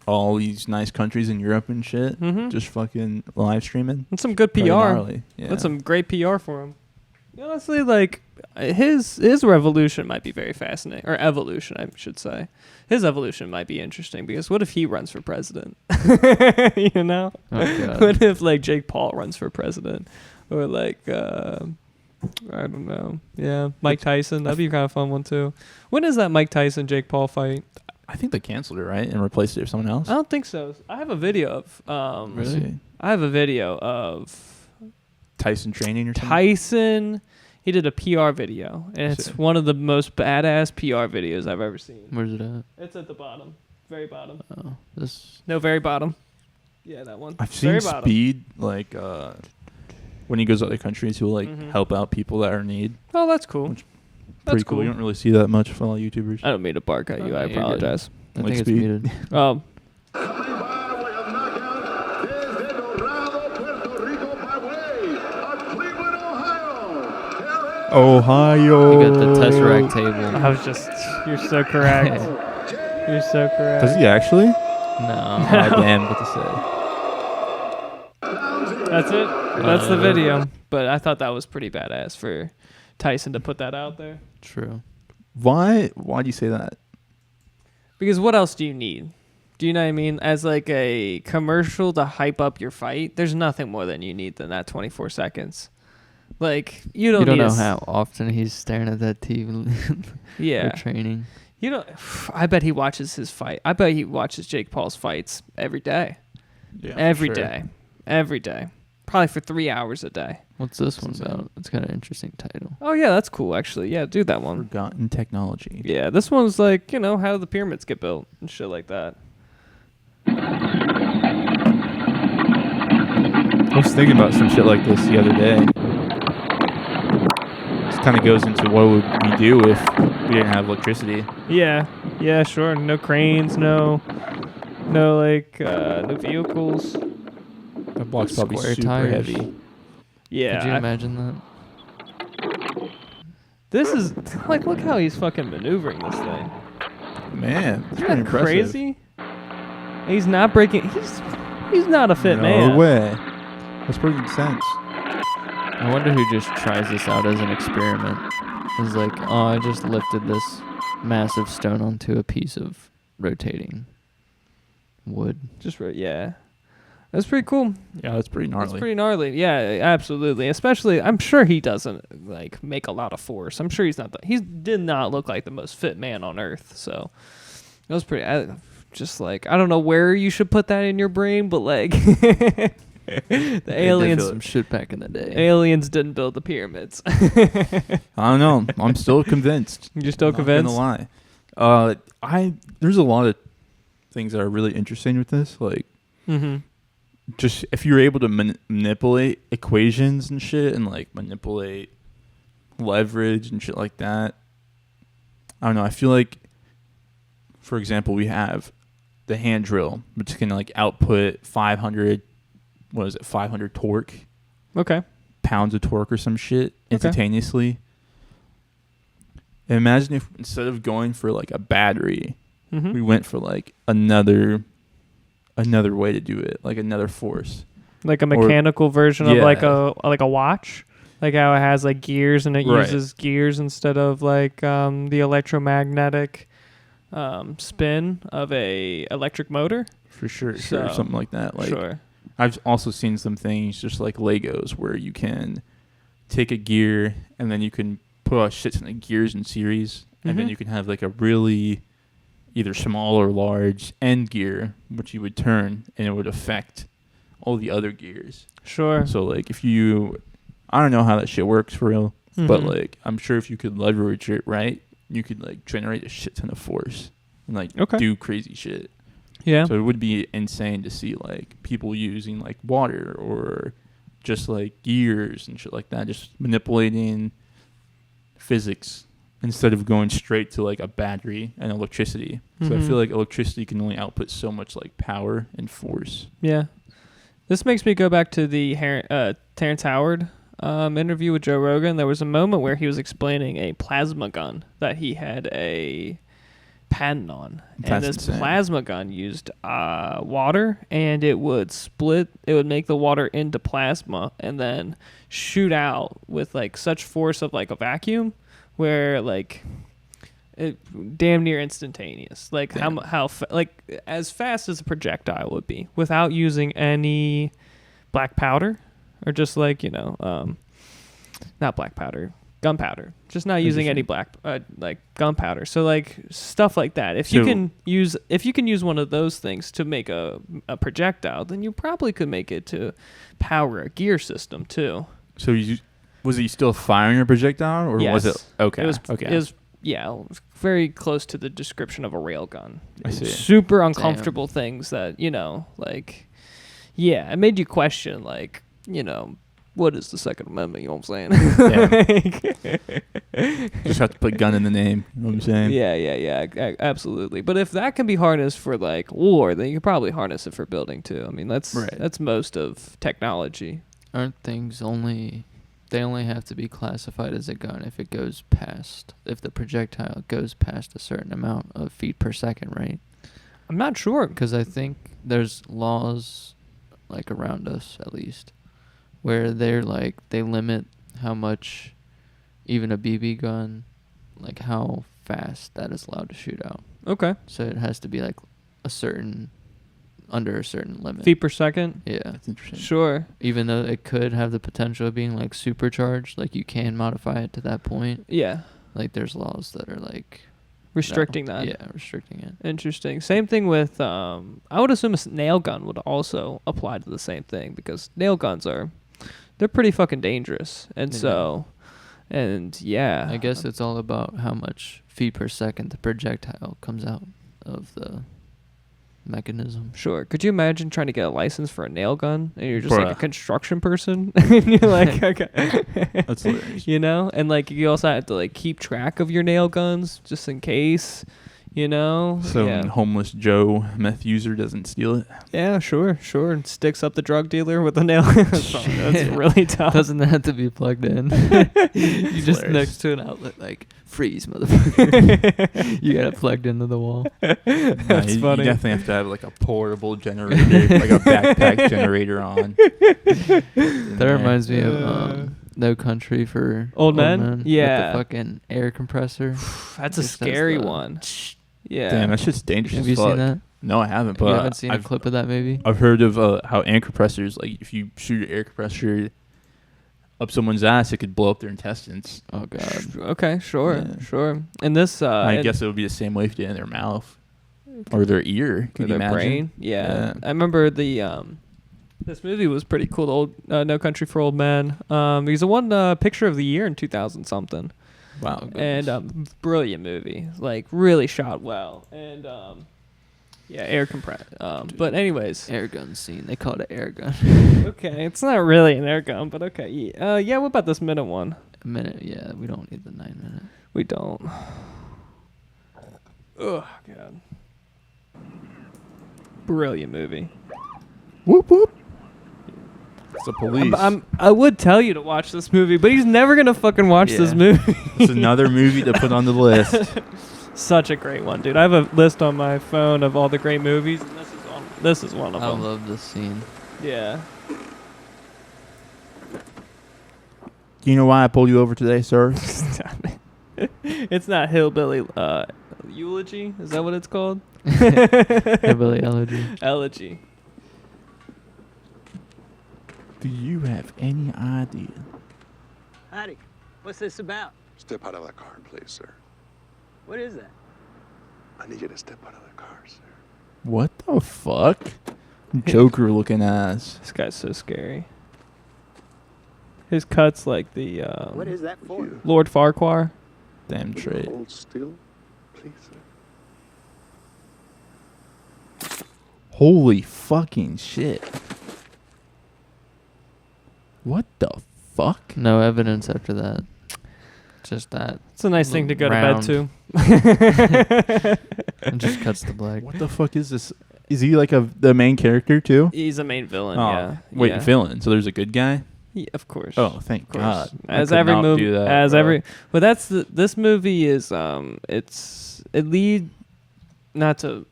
[SPEAKER 4] all these nice countries in Europe and shit.
[SPEAKER 3] Mhm.
[SPEAKER 4] Just fucking live streaming.
[SPEAKER 3] That's some good PR.
[SPEAKER 4] Pretty gnarly. Yeah.
[SPEAKER 3] That's some great PR for him. Honestly, like his revolution might be very fascinating, or evolution, I should say. His evolution might be interesting because what if he runs for president? You know, what if like Jake Paul runs for president, or like I don't know, yeah, Mike Tyson. That'd be kind of fun one too. When is that Mike Tyson Jake Paul fight?
[SPEAKER 4] I think they canceled it, right, and replaced it with someone else.
[SPEAKER 3] I don't think so. I have a video of
[SPEAKER 4] Really?
[SPEAKER 3] I have a video of
[SPEAKER 4] Tyson training or something.
[SPEAKER 3] Tyson. He did a PR video, and it's
[SPEAKER 4] See.
[SPEAKER 3] one of the most badass PR videos I've ever seen.
[SPEAKER 1] Where's it at?
[SPEAKER 3] It's at the bottom, very bottom.
[SPEAKER 1] Oh, this.
[SPEAKER 3] No, very bottom. Yeah, that one.
[SPEAKER 4] I've
[SPEAKER 3] Very
[SPEAKER 4] seen
[SPEAKER 3] bottom.
[SPEAKER 4] Speed like when he goes to other countries, he'll like
[SPEAKER 3] Mhm.
[SPEAKER 4] help out people that are in need.
[SPEAKER 3] Oh, that's cool.
[SPEAKER 4] Which
[SPEAKER 3] That's
[SPEAKER 4] pretty cool.
[SPEAKER 3] cool.
[SPEAKER 4] You don't really see that much from all YouTubers.
[SPEAKER 3] I don't mean to bark at you. I
[SPEAKER 1] you're good.
[SPEAKER 3] apologize.
[SPEAKER 1] I
[SPEAKER 4] Like
[SPEAKER 1] think it's
[SPEAKER 4] Speed.
[SPEAKER 1] muted.
[SPEAKER 4] Ohio.
[SPEAKER 1] You got the Tesseract table.
[SPEAKER 3] I was just. You're so correct. You're so correct.
[SPEAKER 4] Does he actually?
[SPEAKER 1] No.
[SPEAKER 4] Damn, what to say.
[SPEAKER 3] That's it. That's the video. But I thought that was pretty badass for Tyson to put that out there.
[SPEAKER 1] True.
[SPEAKER 4] Why do you say that?
[SPEAKER 3] Because what else do you need? Do you know what I mean? As like a commercial to hype up your fight, there's nothing more than you need than that 24 seconds. Like you don't
[SPEAKER 1] know
[SPEAKER 3] need
[SPEAKER 1] how often he's staring at that TV.
[SPEAKER 3] Yeah.
[SPEAKER 1] For training.
[SPEAKER 3] You know, I bet he watches his fight. I bet he watches Jake Paul's fights every day.
[SPEAKER 4] Yeah,
[SPEAKER 3] Every
[SPEAKER 4] for sure.
[SPEAKER 3] day. Every day. Probably for 3 hours a day.
[SPEAKER 1] What's this one about? It's got an interesting title.
[SPEAKER 3] Oh yeah, that's cool actually. Yeah, do that one.
[SPEAKER 4] Forgotten technology.
[SPEAKER 3] Yeah, this one's like, how the pyramids get built and shit like that.
[SPEAKER 4] I was thinking about some shit like this the other day. This kind of goes into what would we do if we didn't have electricity.
[SPEAKER 3] Yeah, sure. No cranes, no vehicles.
[SPEAKER 4] That block's probably
[SPEAKER 1] Square
[SPEAKER 4] super
[SPEAKER 1] tires.
[SPEAKER 4] heavy.
[SPEAKER 3] Yeah.
[SPEAKER 1] Could you imagine that?
[SPEAKER 3] This is like, look how he's fucking maneuvering this thing.
[SPEAKER 4] Man, that's
[SPEAKER 3] Isn't
[SPEAKER 4] pretty
[SPEAKER 3] that
[SPEAKER 4] impressive.
[SPEAKER 3] crazy? He's not breaking. He's not a fit man.
[SPEAKER 4] No way. That's pretty intense.
[SPEAKER 1] I wonder who just tries this out as an experiment. Is like, oh, I just lifted this massive stone onto a piece of rotating wood.
[SPEAKER 3] Yeah. That's pretty cool.
[SPEAKER 4] Yeah, that's pretty gnarly.
[SPEAKER 3] That's pretty gnarly. Yeah, absolutely. Especially, I'm sure he doesn't like make a lot of force. I'm sure he's not. He did not look like the most fit man on earth. So it was pretty. I don't know where you should put that in your brain, but like the aliens,
[SPEAKER 1] some shit back in the day.
[SPEAKER 3] Aliens didn't build the pyramids.
[SPEAKER 4] I don't know. I'm still convinced.
[SPEAKER 3] You're still
[SPEAKER 4] I'm
[SPEAKER 3] convinced?
[SPEAKER 4] Not gonna lie. There's a lot of things that are really interesting with this. Like, just if you're able to manipulate equations and shit, and like manipulate leverage and shit like that. I don't know. I feel like, for example, we have the hand drill, which can like output 500 torque.
[SPEAKER 3] Okay.
[SPEAKER 4] Pounds of torque or some shit instantaneously. And imagine if instead of going for like a battery, we went for like another way to do it, like another force.
[SPEAKER 3] Like a mechanical version of
[SPEAKER 4] yeah.
[SPEAKER 3] like a watch. Like how it has like gears and it uses gears instead of like the electromagnetic spin of a electric motor.
[SPEAKER 4] For sure, something like that. Like,
[SPEAKER 3] sure.
[SPEAKER 4] I've also seen some things just like Legos where you can take a gear and then you can put a shit ton of gears in series, and then you can have like a really either small or large end gear which you would turn and it would affect all the other gears.
[SPEAKER 3] Sure.
[SPEAKER 4] So like if you, I don't know how that shit works for real, but like I'm sure if you could leverage it right, you could like generate a shit ton of force and like do crazy shit.
[SPEAKER 3] Yeah.
[SPEAKER 4] So it would be insane to see like people using like water or just like gears and shit like that, just manipulating physics instead of going straight to like a battery and electricity. So I feel like electricity can only output so much like power and force.
[SPEAKER 3] Yeah. This makes me go back to the Terrence Howard interview with Joe Rogan. There was a moment where he was explaining a plasma gun that he had a patent on. And this plasma gun used water, and it would make the water into plasma and then shoot out with like such force of like a vacuum where like it damn near instantaneous. Like like as fast as a projectile would be without using any black powder or just like, not black powder, gunpowder. Just not using any black like gunpowder. So like stuff like that. If you can use one of those things to make a projectile, then you probably could make it to power a gear system too.
[SPEAKER 4] So was he still firing a projectile, or was it okay?
[SPEAKER 3] It was very close to the description of a railgun.
[SPEAKER 4] I see.
[SPEAKER 3] Super uncomfortable things that like Yeah, it made you question, like, you know, what is the Second Amendment? You know what I'm saying?
[SPEAKER 4] Just have to put gun in the name. You know what I'm saying?
[SPEAKER 3] Yeah, absolutely. But if that can be harnessed for like war, then you can probably harness it for building too. I mean, that's most of technology.
[SPEAKER 1] Aren't things only? They only have to be classified as a gun if the projectile goes past a certain amount of feet per second, right?
[SPEAKER 3] I'm not sure.
[SPEAKER 1] Because I think there's laws, like around us at least, where they limit how much even a BB gun, like how fast that is allowed to shoot out.
[SPEAKER 3] Okay.
[SPEAKER 1] So it has to be like under a certain limit.
[SPEAKER 3] Feet per second?
[SPEAKER 1] Yeah.
[SPEAKER 4] That's interesting.
[SPEAKER 3] Sure.
[SPEAKER 1] Even though it could have the potential of being like supercharged, like you can modify it to that point.
[SPEAKER 3] Yeah.
[SPEAKER 1] Like there's laws that are like
[SPEAKER 3] restricting that.
[SPEAKER 1] Yeah, restricting it.
[SPEAKER 3] Interesting. Same thing with I would assume a nail gun would also apply to the same thing, because nail guns they're pretty fucking dangerous. And
[SPEAKER 1] I guess it's all about how much feet per second the projectile comes out of the mechanism.
[SPEAKER 3] Sure. Could you imagine trying to get a license for a nail gun and you're just
[SPEAKER 1] Bruh.
[SPEAKER 3] like a construction person and you're like, okay.
[SPEAKER 4] That's hilarious.
[SPEAKER 3] You know? And like you also have to like keep track of your nail guns just in case, you know?
[SPEAKER 4] So homeless Joe meth user doesn't steal it.
[SPEAKER 3] Yeah, sure. And sticks up the drug dealer with a nail. That's really tough.
[SPEAKER 1] Doesn't have to be plugged in. You just next to an outlet, like, freeze, motherfucker. You got it plugged into the wall.
[SPEAKER 3] That's funny.
[SPEAKER 4] You definitely have to have like a portable generator, like a backpack generator on.
[SPEAKER 1] That reminds me of No Country for
[SPEAKER 3] Old Men? Yeah.
[SPEAKER 1] With the fucking air compressor.
[SPEAKER 3] That's a scary one. Yeah.
[SPEAKER 4] Damn, that's just dangerous.
[SPEAKER 1] Have you seen that?
[SPEAKER 4] No, I haven't. But
[SPEAKER 1] you haven't seen a clip of that, maybe?
[SPEAKER 4] I've heard of how air compressors, like if you shoot your air compressor up someone's ass, it could blow up their intestines.
[SPEAKER 1] Oh god.
[SPEAKER 3] Okay, sure. And this
[SPEAKER 4] I guess it would be the same way if you did it in their mouth or their ear. Can you
[SPEAKER 3] their
[SPEAKER 4] imagine?
[SPEAKER 3] brain. Yeah. I remember this movie was pretty cool. The old No Country for Old Men. He's won Picture of the Year in 2000 something.
[SPEAKER 4] Wow.
[SPEAKER 3] And brilliant movie. Like really shot well. And air compress. But anyways,
[SPEAKER 1] air gun scene. They call it an air gun.
[SPEAKER 3] Okay, it's not really an air gun, but okay. Yeah. What about this minute one?
[SPEAKER 1] A minute. Yeah, we don't need the 9 minute.
[SPEAKER 3] We don't. Oh god. Brilliant movie.
[SPEAKER 4] Whoop whoop. It's the police.
[SPEAKER 3] I would tell you to watch this movie, but he's never gonna fucking watch this movie.
[SPEAKER 4] It's another movie to put on the list.
[SPEAKER 3] Such a great one, dude. I have a list on my phone of all the great movies, and this is one of them.
[SPEAKER 1] I love this scene.
[SPEAKER 3] Yeah.
[SPEAKER 4] Do you know why I pulled you over today, sir?
[SPEAKER 3] Stop it. It's not Hillbilly Eulogy. Is that what it's called?
[SPEAKER 1] Hillbilly Elegy.
[SPEAKER 3] Elegy.
[SPEAKER 4] Do you have any idea?
[SPEAKER 2] Howdy. What's this about?
[SPEAKER 11] Step out of that car, please, sir.
[SPEAKER 2] What is that?
[SPEAKER 11] I need you to step out of the car, sir.
[SPEAKER 4] What the fuck? Joker looking ass.
[SPEAKER 3] This guy's so scary. His cut's like the
[SPEAKER 2] What is that for?
[SPEAKER 3] Lord Farquhar.
[SPEAKER 4] Damn straight.
[SPEAKER 11] Hold still, please, sir.
[SPEAKER 4] Holy fucking shit. What the fuck?
[SPEAKER 1] No evidence after that. Just that.
[SPEAKER 3] It's a nice thing to go
[SPEAKER 1] round.
[SPEAKER 3] to bed to.
[SPEAKER 1] And just cuts the black.
[SPEAKER 4] What the fuck is this? Is he like the main character too?
[SPEAKER 3] He's a main villain,
[SPEAKER 4] Oh,
[SPEAKER 3] yeah.
[SPEAKER 4] Wait,
[SPEAKER 3] yeah.
[SPEAKER 4] villain. So there's a good guy?
[SPEAKER 3] Yeah, of course.
[SPEAKER 4] Oh, thank God.
[SPEAKER 3] As every movie, but that's this movie is not to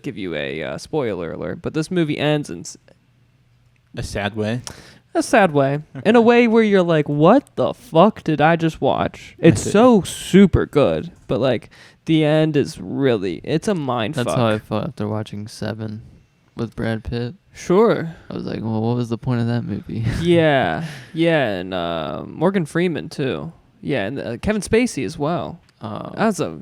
[SPEAKER 3] give you a spoiler alert, but this movie ends in
[SPEAKER 4] a sad way.
[SPEAKER 3] A sad way. In a way where you're like, what the fuck did I just watch? It's so super good, but like the end is it's a mind fuck.
[SPEAKER 1] That's how I felt after watching 7 with Brad Pitt.
[SPEAKER 3] Sure.
[SPEAKER 1] I was like, well, what was the point of that movie?
[SPEAKER 3] Yeah, and Morgan Freeman too. Yeah, and Kevin Spacey as well. That's a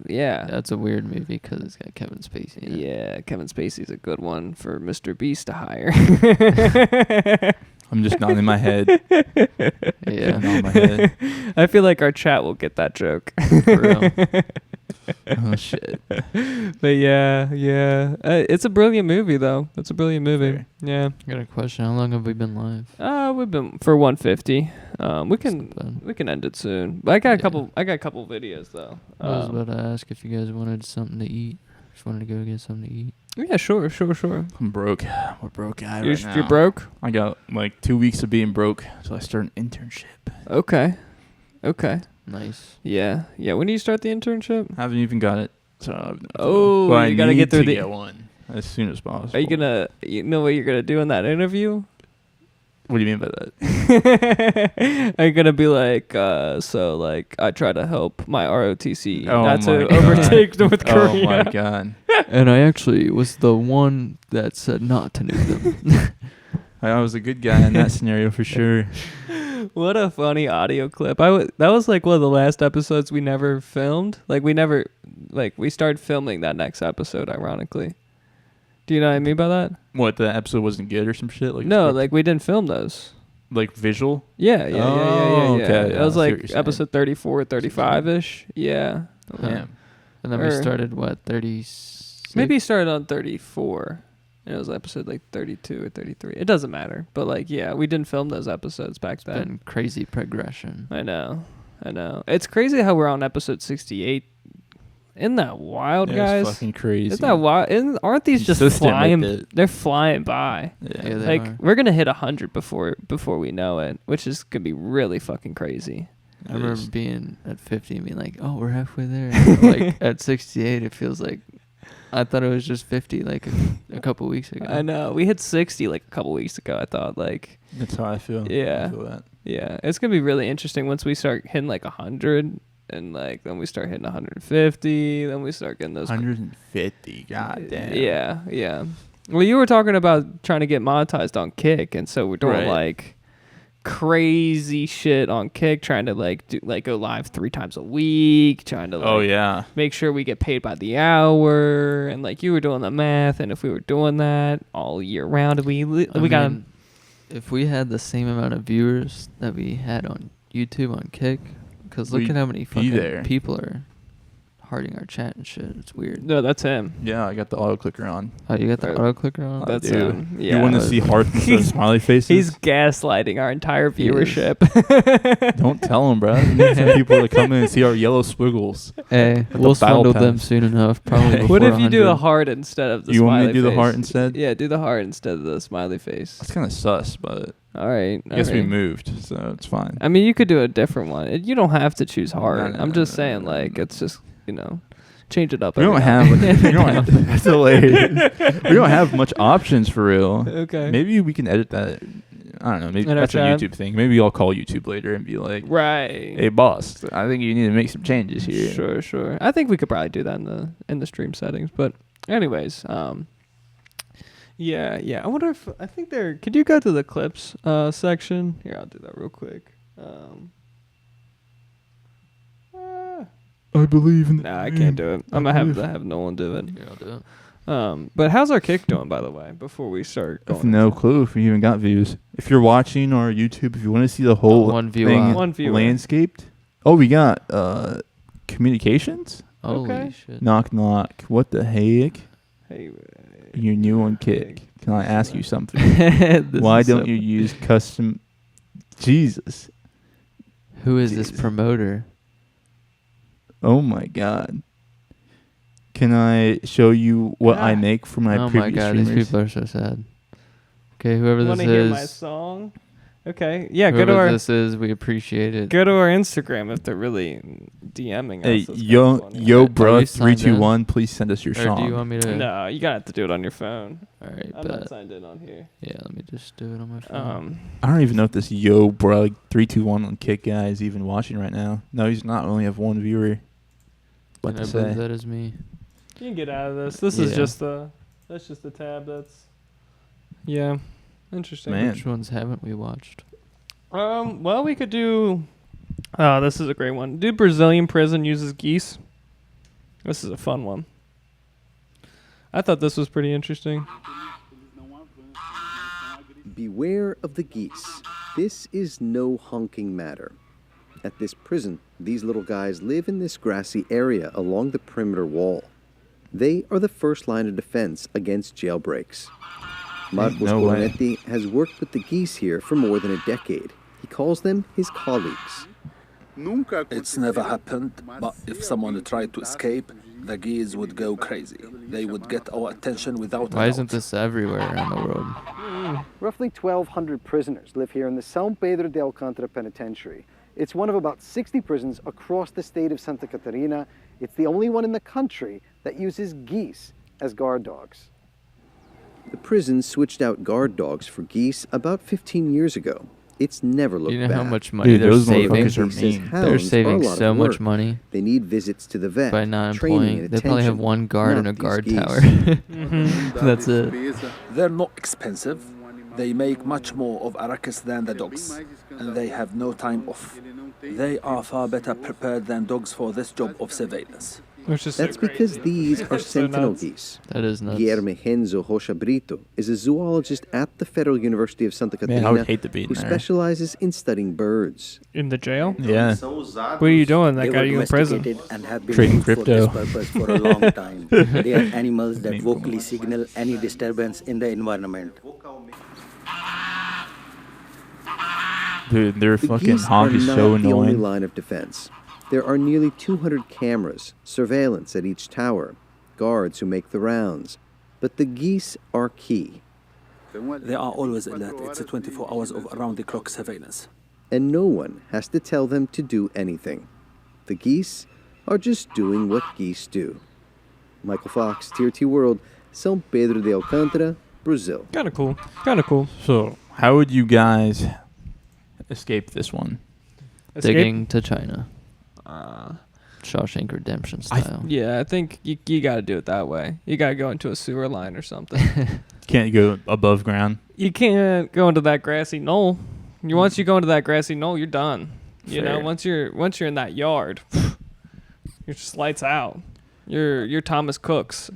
[SPEAKER 3] weird movie because it's got Kevin Spacey in it.
[SPEAKER 1] Yeah,
[SPEAKER 3] Kevin Spacey's a good one for Mr. Beast to hire.
[SPEAKER 4] I'm just nodding my head.
[SPEAKER 1] Yeah.
[SPEAKER 4] On my head.
[SPEAKER 3] I feel like our chat will get that joke.
[SPEAKER 1] For real.
[SPEAKER 4] Oh shit.
[SPEAKER 3] But yeah. It's a brilliant movie, though. It's a brilliant movie.
[SPEAKER 4] Fair.
[SPEAKER 3] Yeah.
[SPEAKER 1] I got a question. How long have we been live?
[SPEAKER 3] We've been for 150. We can end it soon. But I got a couple videos though.
[SPEAKER 1] I was about to ask if you guys wanted something to eat. Just wanted to go get something to eat.
[SPEAKER 3] Yeah, sure.
[SPEAKER 4] I'm broke. I'm a broke guy
[SPEAKER 3] You're,
[SPEAKER 4] right now.
[SPEAKER 3] you're broke?
[SPEAKER 4] I got like 2 weeks of being broke, so I start an internship.
[SPEAKER 3] Okay.
[SPEAKER 1] Nice.
[SPEAKER 3] Yeah. When do you start the internship?
[SPEAKER 4] Haven't even got it. So
[SPEAKER 3] Oh, you gotta get through the.
[SPEAKER 4] get one as soon as possible.
[SPEAKER 3] Are you gonna? You know what you're gonna do in that interview?
[SPEAKER 4] What do you mean by that?
[SPEAKER 3] Are you gonna be like, so like I try to help my ROTC
[SPEAKER 4] Oh
[SPEAKER 3] not to
[SPEAKER 4] my God.
[SPEAKER 3] overtake North Korea?
[SPEAKER 4] Oh my god.
[SPEAKER 1] And I actually was the one that said not to nuke them.
[SPEAKER 4] I was a good guy in that scenario for sure.
[SPEAKER 3] What a funny audio clip. That was like one of the last episodes we never filmed. We started filming that next episode, ironically. Do you know what I mean by that?
[SPEAKER 4] What, the episode wasn't good or some shit? Like
[SPEAKER 3] No, like we didn't film those.
[SPEAKER 4] like visual?
[SPEAKER 3] Yeah.
[SPEAKER 4] Okay,
[SPEAKER 3] It was
[SPEAKER 4] I see what
[SPEAKER 3] like
[SPEAKER 4] you're saying.
[SPEAKER 3] episode 34, 35-ish. Yeah.
[SPEAKER 4] Damn.
[SPEAKER 1] And then we started, 36?
[SPEAKER 3] Maybe it started on 34. And it was episode like 32 or 33. It doesn't matter. But like, yeah, we didn't film those episodes back then.
[SPEAKER 1] Been crazy progression.
[SPEAKER 3] I know. It's crazy how we're on episode 68. Isn't that wild, guys?
[SPEAKER 4] It's fucking crazy.
[SPEAKER 3] Isn't that wild? Aren't these just
[SPEAKER 4] Consistent
[SPEAKER 3] flying?
[SPEAKER 4] with it.
[SPEAKER 3] They're flying by.
[SPEAKER 1] Yeah, they
[SPEAKER 3] like
[SPEAKER 1] are.
[SPEAKER 3] we're gonna hit 100 before we know it, which is gonna be really fucking crazy.
[SPEAKER 1] I remember being at 50 and being like, oh, we're halfway there. Like at 68, it feels like I thought it was just 50 like a couple weeks ago.
[SPEAKER 3] I know. We hit 60 like a couple weeks ago. I thought like.
[SPEAKER 4] That's how I feel.
[SPEAKER 3] Yeah.
[SPEAKER 4] I feel that.
[SPEAKER 3] Yeah. It's gonna be really interesting once we start hitting like 100. And like then we start hitting 150, then we start getting those
[SPEAKER 4] 150. God damn.
[SPEAKER 3] Yeah. Well, you were talking about trying to get monetized on Kick, and so we're doing like crazy shit on Kick, trying to go live 3 times a week, trying to make sure we get paid by the hour, and like you were doing the math, and if we were doing that all year round, got.
[SPEAKER 1] If we had the same amount of viewers that we had on YouTube on Kick. Because look at how many fucking people are hearting our chat and shit. It's weird.
[SPEAKER 3] No, that's him.
[SPEAKER 4] Yeah, I got the auto clicker on.
[SPEAKER 1] Oh, you got the auto clicker on?
[SPEAKER 3] That's
[SPEAKER 4] Dude,
[SPEAKER 3] him. Yeah.
[SPEAKER 4] You want to see hearts instead of smiley faces?
[SPEAKER 3] He's gaslighting our entire viewership.
[SPEAKER 4] Don't tell him, bro. We need some people to come in and see our yellow squiggles.
[SPEAKER 1] Hey, we'll swindle them soon enough. Probably.
[SPEAKER 3] What if you do
[SPEAKER 1] 100.
[SPEAKER 3] a heart instead of the
[SPEAKER 4] You
[SPEAKER 3] smiley
[SPEAKER 4] want me to do
[SPEAKER 3] face?
[SPEAKER 4] the heart instead?
[SPEAKER 3] Yeah, do the heart instead of the smiley face.
[SPEAKER 4] That's kind of sus, but
[SPEAKER 3] all right.
[SPEAKER 4] I guess we moved, so it's fine.
[SPEAKER 3] I mean, you could do a different one. You don't have to choose heart.
[SPEAKER 4] No,
[SPEAKER 3] I'm just saying, it's just change it up.
[SPEAKER 4] We don't have. That's hilarious. We don't have much options for real.
[SPEAKER 3] Okay.
[SPEAKER 4] Maybe we can edit that. I don't know. Maybe
[SPEAKER 3] In our
[SPEAKER 4] that's a
[SPEAKER 3] chat?
[SPEAKER 4] YouTube thing. Maybe I'll call YouTube later and be like,
[SPEAKER 3] right.
[SPEAKER 4] Hey, boss, I think you need to make some changes here.
[SPEAKER 3] Sure. I think we could probably do that in the stream settings. But anyways, yeah. I wonder if could you go to the clips section? Here, I'll do that real quick.
[SPEAKER 4] I believe in.
[SPEAKER 3] Nah, I can't do it. I'm gonna have Nolan do it.
[SPEAKER 1] Yeah, I'll do it.
[SPEAKER 3] But how's our Kick doing, by the way? Before we start
[SPEAKER 4] I have
[SPEAKER 3] going,
[SPEAKER 4] no clue if we even got views. If you're watching our YouTube, if you want to see the whole
[SPEAKER 1] one viewer.
[SPEAKER 4] thing
[SPEAKER 3] One viewer.
[SPEAKER 4] landscaped. Oh, we got communications.
[SPEAKER 1] Holy
[SPEAKER 3] Okay.
[SPEAKER 1] shit.
[SPEAKER 4] Knock knock. What the heck?
[SPEAKER 3] Hey,
[SPEAKER 4] You're new on Kick. Can I ask you something?
[SPEAKER 1] This
[SPEAKER 4] Why
[SPEAKER 1] is
[SPEAKER 4] don't
[SPEAKER 1] so
[SPEAKER 4] you use custom? Jesus.
[SPEAKER 1] Who is this promoter?
[SPEAKER 4] Oh my God. Can I show you what I make for my
[SPEAKER 1] oh
[SPEAKER 4] previous
[SPEAKER 1] my god,
[SPEAKER 4] streamers?
[SPEAKER 1] these people are so sad. Okay, whoever
[SPEAKER 3] want
[SPEAKER 1] this
[SPEAKER 3] to hear my
[SPEAKER 1] is,
[SPEAKER 3] song? Okay, yeah.
[SPEAKER 1] whoever
[SPEAKER 3] Go to our
[SPEAKER 1] this is, we appreciate it.
[SPEAKER 3] go to our Instagram if they're really DMing
[SPEAKER 4] Hey,
[SPEAKER 3] us. That's kinda
[SPEAKER 4] yo,
[SPEAKER 3] funny.
[SPEAKER 4] yo,
[SPEAKER 1] Are
[SPEAKER 4] bro,
[SPEAKER 1] we signed
[SPEAKER 4] 321. Please send us your
[SPEAKER 1] Or
[SPEAKER 4] song.
[SPEAKER 1] do you want me to?
[SPEAKER 3] No, you gotta have to do it on your phone.
[SPEAKER 1] All right,
[SPEAKER 3] I'm not signed in on here.
[SPEAKER 1] Yeah, let me just do it on my phone.
[SPEAKER 4] I don't even know if this yo, bro, 321 on Kick guy is even watching right now. No, he's not. We only have one viewer. What
[SPEAKER 1] Can
[SPEAKER 4] to
[SPEAKER 1] I
[SPEAKER 4] say?
[SPEAKER 1] believe that is me?
[SPEAKER 3] You can get out of this. This is
[SPEAKER 1] Yeah.
[SPEAKER 3] just that's just the tab. That's yeah, interesting.
[SPEAKER 4] Man.
[SPEAKER 1] Which ones haven't we watched?
[SPEAKER 3] Well, we could do. Oh, this is a great one. Do Brazilian prison uses geese? This is a fun one. I thought this was pretty interesting.
[SPEAKER 17] Beware of the geese. This is no honking matter. At this prison, these little guys live in this grassy area along the perimeter wall. They are the first line of defense against jailbreaks. Marcos Coronetti has worked with the geese here for more than a decade. He calls them his colleagues.
[SPEAKER 18] It's never happened, but if someone tried to escape, the geese would go crazy. They would get our attention without
[SPEAKER 1] Why isn't this everywhere around the world?
[SPEAKER 19] Roughly 1,200 prisoners live here in the São Pedro de Alcântara Penitentiary. It's one of about 60 prisons across the state of Santa Catarina. It's the only one in the country that uses geese as guard dogs.
[SPEAKER 17] The prison switched out guard dogs for geese about 15 years ago. It's never looked bad.
[SPEAKER 1] You know how much money they're saving? They're saving so much
[SPEAKER 17] work.
[SPEAKER 1] money.
[SPEAKER 17] They need visits to the vet,
[SPEAKER 1] by not
[SPEAKER 17] training
[SPEAKER 1] employing.
[SPEAKER 17] and
[SPEAKER 1] They probably have
[SPEAKER 17] attention,
[SPEAKER 1] one guard
[SPEAKER 17] not
[SPEAKER 1] in a
[SPEAKER 17] these
[SPEAKER 1] guard
[SPEAKER 17] geese.
[SPEAKER 1] tower. That's it.
[SPEAKER 18] They're not expensive. They make much more of Arrakis than the dogs, and they have no time off. They are far better prepared than dogs for this job of surveillance.
[SPEAKER 17] That's because these are sentinel geese.
[SPEAKER 1] That is nuts.
[SPEAKER 17] Guilherme Renzo Rocha Brito is a zoologist at the Federal University of Santa
[SPEAKER 4] Man, I
[SPEAKER 17] Catarina
[SPEAKER 4] would hate to be in
[SPEAKER 17] who
[SPEAKER 4] there.
[SPEAKER 17] specializes in studying birds.
[SPEAKER 3] In the jail?
[SPEAKER 4] Yeah.
[SPEAKER 3] What are you doing that got you in prison?
[SPEAKER 20] And have been
[SPEAKER 4] Trading
[SPEAKER 20] used
[SPEAKER 4] crypto.
[SPEAKER 20] for this purpose for a long time. They are animals that vocally signal any disturbance in the environment.
[SPEAKER 4] Dude, their
[SPEAKER 17] The
[SPEAKER 4] fucking
[SPEAKER 17] geese
[SPEAKER 4] honk
[SPEAKER 17] are
[SPEAKER 4] is
[SPEAKER 17] not
[SPEAKER 4] so
[SPEAKER 17] the only
[SPEAKER 4] annoying.
[SPEAKER 17] line of defense. There are nearly 200 cameras, surveillance at each tower, guards who make the rounds. But the geese are key.
[SPEAKER 18] They are always alert. It's a 24 hours of around-the-clock surveillance.
[SPEAKER 17] And no one has to tell them to do anything. The geese are just doing what geese do. Michael Fox, Tier T World, São Pedro de Alcântara, Brazil.
[SPEAKER 3] Kind of cool. Kind of cool.
[SPEAKER 4] So, how would you guys escape this one?
[SPEAKER 1] Digging to China. Shawshank Redemption style.
[SPEAKER 3] Yeah, I think you got to do it that way. You got to go into a sewer line or something.
[SPEAKER 4] Can't go above ground.
[SPEAKER 3] You can't go into that grassy knoll. Once you go into that grassy knoll, you're done. You know,
[SPEAKER 4] Fair.
[SPEAKER 3] once you're in that yard, you're just lights out. You're Thomas Cooks.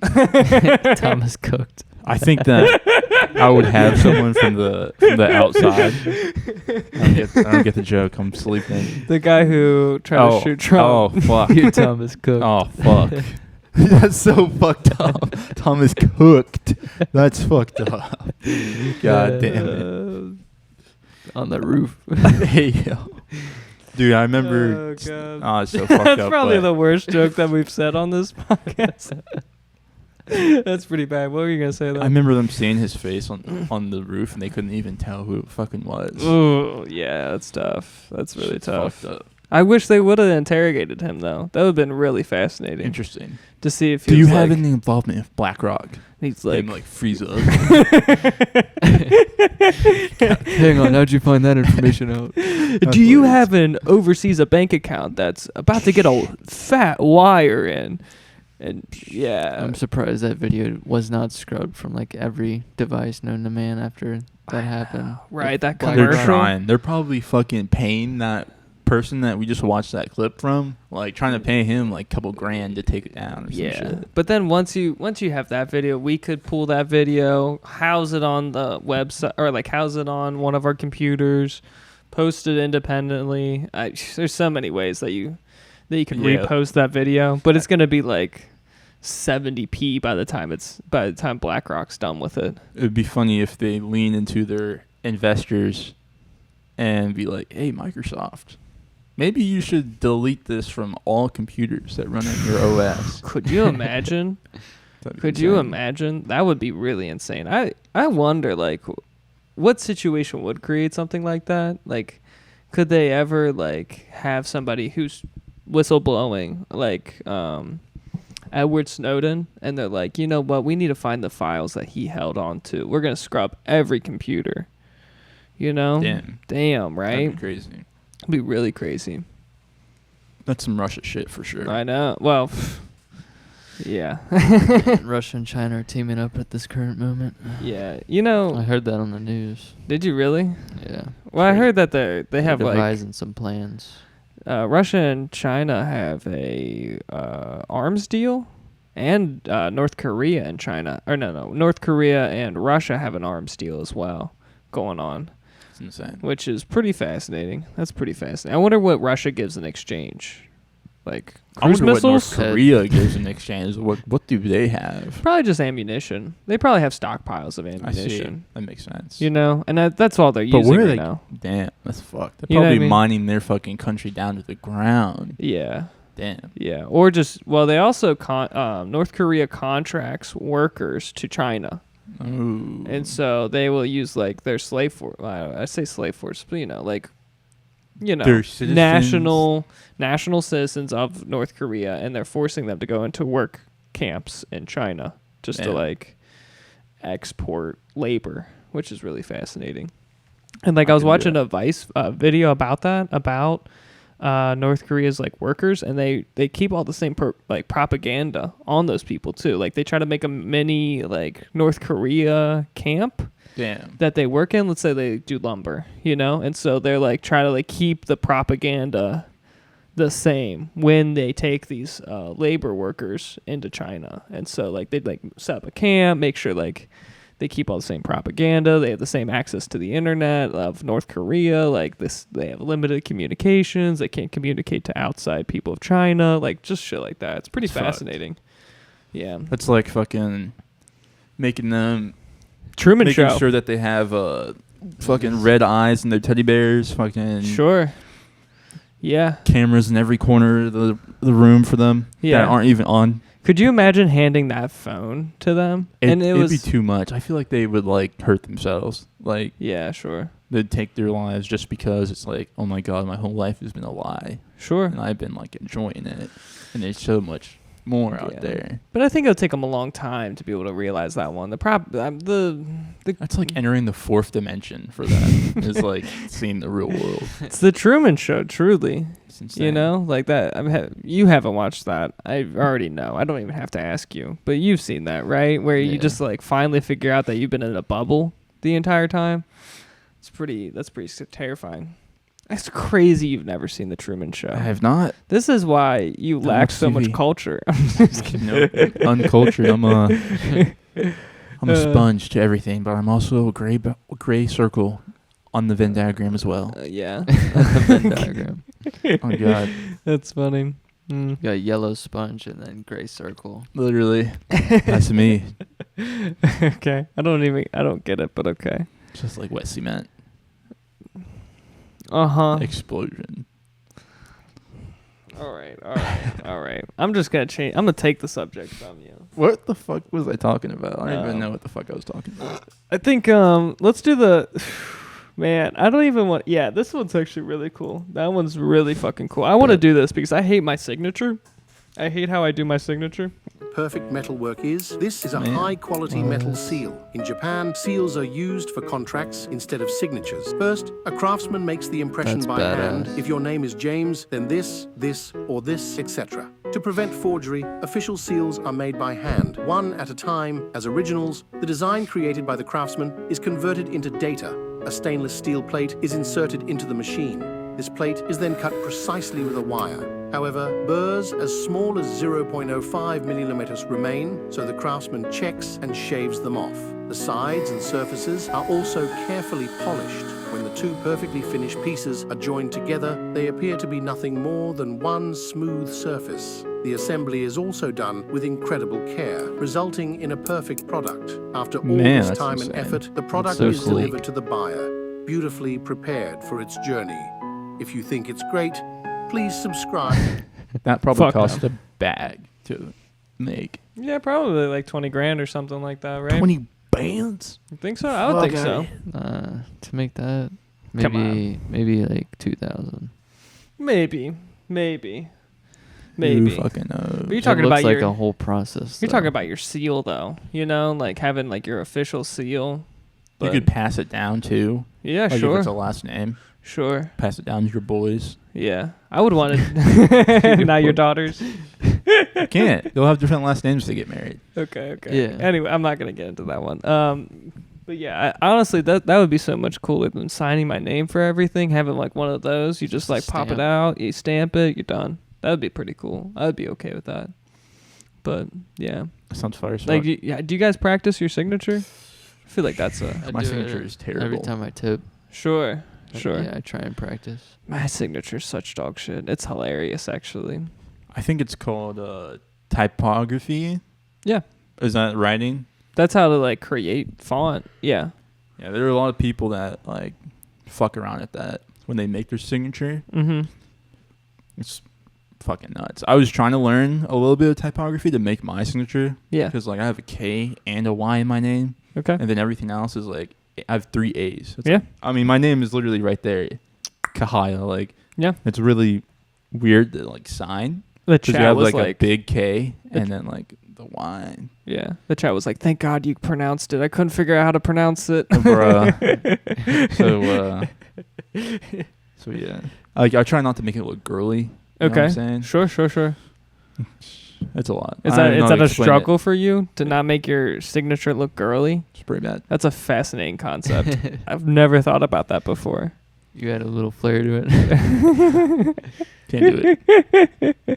[SPEAKER 1] Thomas Cooked.
[SPEAKER 4] I think that I would have someone from the outside. I don't get the joke. I'm sleeping.
[SPEAKER 3] The guy who tried to shoot Trump.
[SPEAKER 4] Oh fuck!
[SPEAKER 1] You're Thomas Cooked.
[SPEAKER 4] Oh fuck! That's so fucked up. Thomas Cooked. That's fucked up. God damn it!
[SPEAKER 1] On the roof.
[SPEAKER 4] Hey yo. Dude, I remember.
[SPEAKER 3] Oh, God.
[SPEAKER 4] Oh, it's so fucked up.
[SPEAKER 3] That's probably
[SPEAKER 4] but-
[SPEAKER 3] the worst joke that we've said on this podcast. That's pretty bad. What were you gonna say though?
[SPEAKER 4] I remember them seeing his face on the roof, and they couldn't even tell who it fucking was.
[SPEAKER 3] Oh yeah, that's tough. That's really
[SPEAKER 4] Shit's
[SPEAKER 3] tough.
[SPEAKER 4] fucked up.
[SPEAKER 3] I wish they would have interrogated him though. That would have been really fascinating.
[SPEAKER 4] Interesting.
[SPEAKER 3] To see if he
[SPEAKER 4] Do you
[SPEAKER 3] was
[SPEAKER 4] have
[SPEAKER 3] like,
[SPEAKER 4] any involvement with BlackRock?
[SPEAKER 3] He's
[SPEAKER 4] Him,
[SPEAKER 3] like
[SPEAKER 4] Frieza.
[SPEAKER 1] Hang on, how'd you find that information out?
[SPEAKER 3] do you have an overseas a bank account that's about to get a fat wire in? And yeah,
[SPEAKER 1] I'm surprised that video was not scrubbed from like every device known to man after that happened.
[SPEAKER 3] Right, that
[SPEAKER 1] Black
[SPEAKER 4] They're
[SPEAKER 3] commercial.
[SPEAKER 4] trying. They're probably fucking paying that person that we just watched that clip from, like trying to pay him like a couple grand to take it down or some shit.
[SPEAKER 3] But then once you have that video, we could pull that video, house it on the website, or like house it on one of our computers, post it independently. There's so many ways that you can
[SPEAKER 4] Yeah.
[SPEAKER 3] repost that video, but it's gonna be like 70p by the time BlackRock's done with it.
[SPEAKER 4] It would be funny if they lean into their investors and be like, "Hey, Microsoft, maybe you should delete this from all computers that run on your OS."
[SPEAKER 3] Could you imagine? Could you imagine? That would be really insane. I wonder, like, what situation would create something like that? Like, could they ever, like, have somebody who's whistleblowing, like, Edward Snowden, and they're like, you know what? We need to find the files that he held on to. We're going to scrub every computer. You know? Damn, right?
[SPEAKER 4] That'd be crazy.
[SPEAKER 3] It'd be really crazy.
[SPEAKER 4] That's some Russia shit for sure.
[SPEAKER 3] I know. Well, yeah.
[SPEAKER 1] Russia and China are teaming up at this current moment.
[SPEAKER 3] Yeah, you know.
[SPEAKER 1] I heard that on the news.
[SPEAKER 3] Did you really?
[SPEAKER 1] Yeah.
[SPEAKER 3] Well, I heard that they have like
[SPEAKER 1] devising some plans.
[SPEAKER 3] Russia and China have a arms deal, and North Korea and China, or no, North Korea and Russia have an arms deal as well going on.
[SPEAKER 4] It's insane.
[SPEAKER 3] Which is pretty fascinating. That's pretty fascinating. I wonder what Russia gives in exchange. Like
[SPEAKER 4] I
[SPEAKER 3] cruise
[SPEAKER 4] wonder
[SPEAKER 3] missiles?
[SPEAKER 4] what North Korea gives in exchange. What do they have?
[SPEAKER 3] Probably just ammunition. They probably have stockpiles of
[SPEAKER 4] I see.
[SPEAKER 3] ammunition.
[SPEAKER 4] That makes sense.
[SPEAKER 3] You know, and that's all they're
[SPEAKER 4] But
[SPEAKER 3] using
[SPEAKER 4] where are
[SPEAKER 3] right
[SPEAKER 4] they?
[SPEAKER 3] now.
[SPEAKER 4] Damn, that's fucked. They're
[SPEAKER 3] You know what I
[SPEAKER 4] probably
[SPEAKER 3] mean?
[SPEAKER 4] mining their fucking country down to the ground.
[SPEAKER 3] Yeah.
[SPEAKER 4] Damn.
[SPEAKER 3] Yeah. Or just they also North Korea contracts workers to China.
[SPEAKER 4] Ooh.
[SPEAKER 3] And so they will use like their slave force. I say slave force, but
[SPEAKER 4] Their citizens.
[SPEAKER 3] national citizens of North Korea, and they're forcing them to go into work camps in China just to
[SPEAKER 4] Yeah.
[SPEAKER 3] like export labor, which is really fascinating. And like I was watching a Vice video about that, about North Korea's like workers, and they keep all the same propaganda on those people too. Like they try to make a mini like North Korea camp.
[SPEAKER 4] Damn.
[SPEAKER 3] That they work in. Let's say they do lumber, and so they're like trying to like keep the propaganda the same when they take these labor workers into China. And so like they'd like set up a camp, make sure like they keep all the same propaganda. They have the same access to the internet of North Korea. Like this, they have limited communications. They can't communicate to outside people of China. Like just shit like that. It's pretty fascinating. Yeah.
[SPEAKER 4] That's like fucking making them
[SPEAKER 3] Truman
[SPEAKER 4] making
[SPEAKER 3] Show.
[SPEAKER 4] sure that they have fucking red eyes in their teddy bears. Fucking
[SPEAKER 3] sure. Yeah.
[SPEAKER 4] Cameras in every corner of the room for them that aren't even on.
[SPEAKER 3] Could you imagine handing that phone to them?
[SPEAKER 4] It'd be too much. I feel like they would like hurt themselves. Like
[SPEAKER 3] yeah, sure.
[SPEAKER 4] They'd take their lives just because it's like, oh my god, my whole life has been a lie.
[SPEAKER 3] Sure. And
[SPEAKER 4] I've been like enjoying it, and there's so much more out there.
[SPEAKER 3] But I think it'll take them a long time to be able to realize that one.
[SPEAKER 4] That's like entering the fourth dimension for them. It's like seeing the real world.
[SPEAKER 3] It's the Truman Show, truly.
[SPEAKER 4] It's insane.
[SPEAKER 3] Like that. You haven't watched that. I already know. I don't even have to ask you. But you've seen that, right? Where you just like finally figure out that you've been in a bubble the entire time. That's pretty terrifying. That's crazy you've never seen The Truman Show.
[SPEAKER 4] I have not.
[SPEAKER 3] This is why you lack so much culture. I'm just kidding.
[SPEAKER 4] No, uncultured. I'm a sponge to everything, but I'm also a gray circle on the Venn diagram as well.
[SPEAKER 3] Yeah.
[SPEAKER 1] The Venn diagram.
[SPEAKER 4] Oh god.
[SPEAKER 3] That's funny.
[SPEAKER 1] You got yellow sponge and then gray circle.
[SPEAKER 4] Literally. That's me.
[SPEAKER 3] Okay. I don't get it, but okay.
[SPEAKER 4] Just like wet cement.
[SPEAKER 3] Explosion. All right. I'm just gonna change. I'm gonna take the subject from you.
[SPEAKER 4] What the fuck was I talking about? I don't even know what the fuck I was talking about.
[SPEAKER 3] I think let's do the. Man, I don't even want. Yeah, this one's actually really cool. That one's really fucking cool. I want to do this because I hate my signature. I hate how I do my signature.
[SPEAKER 5] Perfect metalwork is. This is a high-quality metal seal. In Japan, seals are used for contracts instead of signatures. First, a craftsman makes the impression by hand. If your name is James, then this, or this, etc. To prevent forgery, official seals are made by hand, one at a time. As originals, the design created by the craftsman is converted into data. A stainless steel plate is inserted into the machine. This plate is then cut precisely with a wire. However, burrs as small as 0.05 millimeters remain, so the craftsman checks and shaves them off. The sides and surfaces are also carefully polished. When the two perfectly finished pieces are joined together, they appear to be nothing more than one smooth surface. The assembly is also done with incredible care, resulting in a perfect product. After all this time and effort, the product is delivered to the buyer, beautifully prepared for its journey. If you think it's great, please subscribe.
[SPEAKER 4] That probably cost a bag to make.
[SPEAKER 3] Yeah, probably like 20 grand or something like that, right?
[SPEAKER 4] 20 bands?
[SPEAKER 3] You think so? I would think so.
[SPEAKER 1] To make that, maybe like 2,000.
[SPEAKER 3] Maybe.
[SPEAKER 4] Who fucking knows?
[SPEAKER 3] But you're talking about
[SPEAKER 1] like a whole process.
[SPEAKER 3] You're talking about your seal, though. Like having like your official seal.
[SPEAKER 4] You could pass it down too.
[SPEAKER 3] Yeah,
[SPEAKER 4] like
[SPEAKER 3] sure.
[SPEAKER 4] If it's a last name.
[SPEAKER 3] Sure.
[SPEAKER 4] Pass it down to your boys.
[SPEAKER 3] Yeah, I would want it. Now your daughters.
[SPEAKER 4] You can't. They'll have different last names to get married.
[SPEAKER 3] Okay.
[SPEAKER 1] Yeah.
[SPEAKER 3] Anyway, I'm not gonna get into that one. But yeah, honestly, that would be so much cooler than signing my name for everything. Having like one of those, you just like pop it out, you stamp it, you're done. That would be pretty cool. I would be okay with that. But yeah,
[SPEAKER 4] that sounds fire.
[SPEAKER 3] Like, do you guys practice your signature? I feel like that's
[SPEAKER 1] I
[SPEAKER 4] My
[SPEAKER 1] do
[SPEAKER 4] signature
[SPEAKER 1] it
[SPEAKER 4] is terrible.
[SPEAKER 1] every time I tip.
[SPEAKER 3] Sure.
[SPEAKER 1] Yeah, I try and practice.
[SPEAKER 3] My signature's such dog shit. It's hilarious, actually.
[SPEAKER 4] I think it's called typography.
[SPEAKER 3] Yeah.
[SPEAKER 4] Is that writing?
[SPEAKER 3] That's how to like create font. Yeah.
[SPEAKER 4] Yeah, there are a lot of people that like fuck around at that when they make their signature.
[SPEAKER 3] Mm-hmm.
[SPEAKER 4] It's fucking nuts. I was trying to learn a little bit of typography to make my signature.
[SPEAKER 3] Yeah.
[SPEAKER 4] Because like I have a K and a Y in my name.
[SPEAKER 3] Okay.
[SPEAKER 4] And then everything else is like I have 3 A's. It's
[SPEAKER 3] Yeah.
[SPEAKER 4] like, I mean, my name is literally right there. Kahaya. Like.
[SPEAKER 3] Yeah.
[SPEAKER 4] It's really weird to like sign.
[SPEAKER 3] The
[SPEAKER 4] Because you
[SPEAKER 3] chat
[SPEAKER 4] have
[SPEAKER 3] was
[SPEAKER 4] like a big K and then like the Y.
[SPEAKER 3] Yeah. The chat was like, "Thank God you pronounced it. I couldn't figure out how to pronounce it."
[SPEAKER 4] So yeah. I try not to make it look girly. You know what I'm saying?
[SPEAKER 3] Sure.
[SPEAKER 4] It's a lot.
[SPEAKER 3] Is that a struggle for you to not make your signature look girly?
[SPEAKER 4] It's pretty bad.
[SPEAKER 3] That's a fascinating concept. I've never thought about that before.
[SPEAKER 1] You add a little flair to it.
[SPEAKER 4] Can't do it.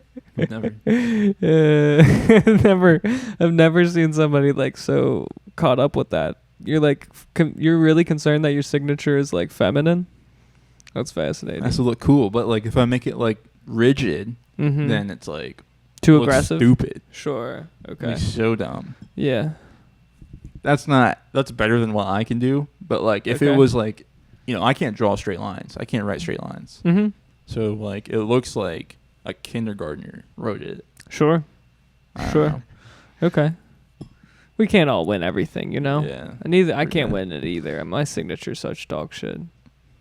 [SPEAKER 3] Never. I've never seen somebody like so caught up with that. You're like, you're really concerned that your signature is like feminine. That's fascinating.
[SPEAKER 4] It has to look cool, but like if I make it like rigid,
[SPEAKER 3] Mhm.
[SPEAKER 4] then it's like
[SPEAKER 3] Too
[SPEAKER 4] looks
[SPEAKER 3] aggressive?
[SPEAKER 4] stupid.
[SPEAKER 3] Sure. Okay.
[SPEAKER 4] It's so dumb.
[SPEAKER 3] Yeah.
[SPEAKER 4] That's better than what I can do. But like if
[SPEAKER 3] Okay.
[SPEAKER 4] it was like, I can't draw straight lines. I can't write straight lines.
[SPEAKER 3] Mhm.
[SPEAKER 4] So like it looks like a kindergartner wrote it.
[SPEAKER 3] Sure.
[SPEAKER 4] I don't
[SPEAKER 3] Sure.
[SPEAKER 4] know.
[SPEAKER 3] Okay. We can't all win everything,
[SPEAKER 4] Yeah.
[SPEAKER 3] I can't win it either. My signature's such dog shit.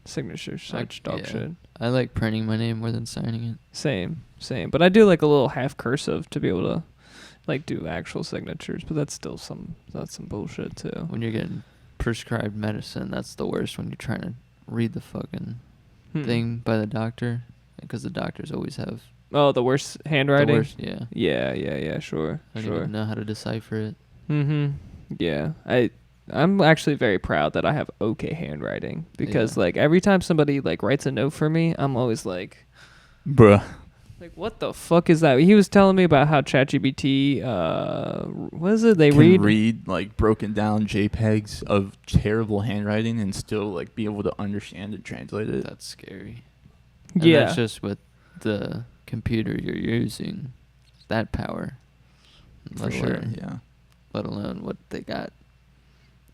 [SPEAKER 3] Signature's such dog shit.
[SPEAKER 1] I like printing my name more than signing it.
[SPEAKER 3] Same. But I do like a little half cursive to be able to like do actual signatures, but that's some bullshit too.
[SPEAKER 1] When you're getting prescribed medicine, that's the worst when you're trying to read the fucking thing by the doctor, because the doctors always have
[SPEAKER 3] the worst handwriting.
[SPEAKER 1] The worst, yeah.
[SPEAKER 3] Yeah. Sure.
[SPEAKER 1] I don't even know how to decipher it.
[SPEAKER 3] Mm-hmm. Yeah. I'm actually very proud that I have okay handwriting, because like every time somebody like writes a note for me, I'm always like,
[SPEAKER 4] bruh.
[SPEAKER 3] Like, what the fuck is that? He was telling me about how ChatGPT, what is it? They
[SPEAKER 4] can read like broken down JPEGs of terrible handwriting and still like be able to understand and translate it.
[SPEAKER 1] That's scary. And
[SPEAKER 3] Yeah.
[SPEAKER 1] That's just with the computer you're using, that power.
[SPEAKER 4] For sure, yeah.
[SPEAKER 1] Let alone what they got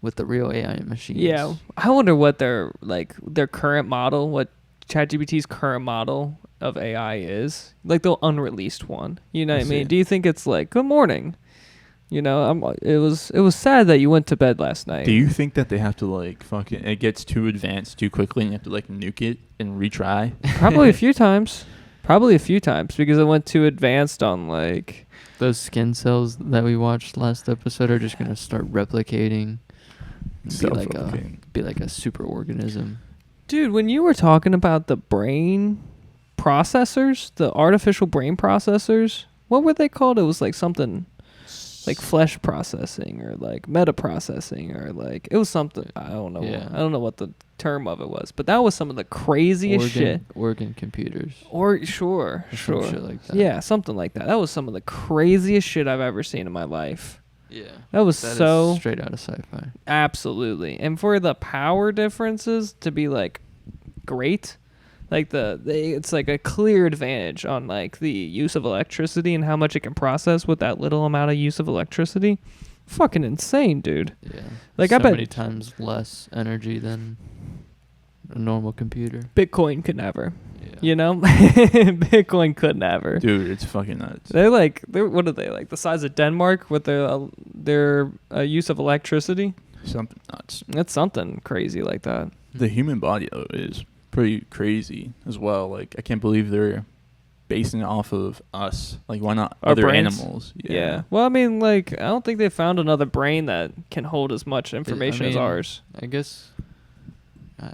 [SPEAKER 1] with the real AI machines.
[SPEAKER 3] Yeah. I wonder what their current model, what ChatGPT's current model of AI is. Like the unreleased one. You know what I mean? Do you think it's like, good morning? It was sad that you went to bed last night.
[SPEAKER 4] Do you think that they have to like fucking it gets too advanced too quickly and you have to like nuke it and retry?
[SPEAKER 3] Probably a few times. Because it went too advanced on like
[SPEAKER 1] those skin cells that we watched last episode are just gonna start replicating. Be like a super organism.
[SPEAKER 3] Dude, when you were talking about the brain processors, the artificial brain processors, what were they called? It was like something like flesh processing or like meta processing or like it was something. I don't know.
[SPEAKER 1] Yeah.
[SPEAKER 3] I don't know what the term of it was, but that was some of the craziest shit.
[SPEAKER 1] Organ computers.
[SPEAKER 3] Or sure.
[SPEAKER 1] Some shit like that.
[SPEAKER 3] Yeah, something like that. That was some of the craziest shit I've ever seen in my life.
[SPEAKER 1] Yeah.
[SPEAKER 3] That was so
[SPEAKER 1] is straight out of sci-fi.
[SPEAKER 3] Absolutely. And for the power differences to be like great, like it's like a clear advantage on like the use of electricity and how much it can process with that little amount of use of electricity. Fucking insane, dude.
[SPEAKER 1] Yeah.
[SPEAKER 3] Like
[SPEAKER 1] so
[SPEAKER 3] I bet
[SPEAKER 1] many times less energy than a normal computer.
[SPEAKER 3] Bitcoin could never.
[SPEAKER 1] Yeah.
[SPEAKER 3] You know? Bitcoin could never.
[SPEAKER 4] Dude, it's fucking nuts.
[SPEAKER 3] They're what are they, like the size of Denmark with their use of electricity?
[SPEAKER 4] Something nuts.
[SPEAKER 3] That's something crazy like that.
[SPEAKER 4] The human body though is pretty crazy as well. Like I can't believe they're basing it off of us. Like why not
[SPEAKER 3] Our
[SPEAKER 4] other
[SPEAKER 3] brains?
[SPEAKER 4] animals?
[SPEAKER 3] Yeah. Well, I mean, like I don't think they found another brain that can hold as much information as ours.
[SPEAKER 1] I guess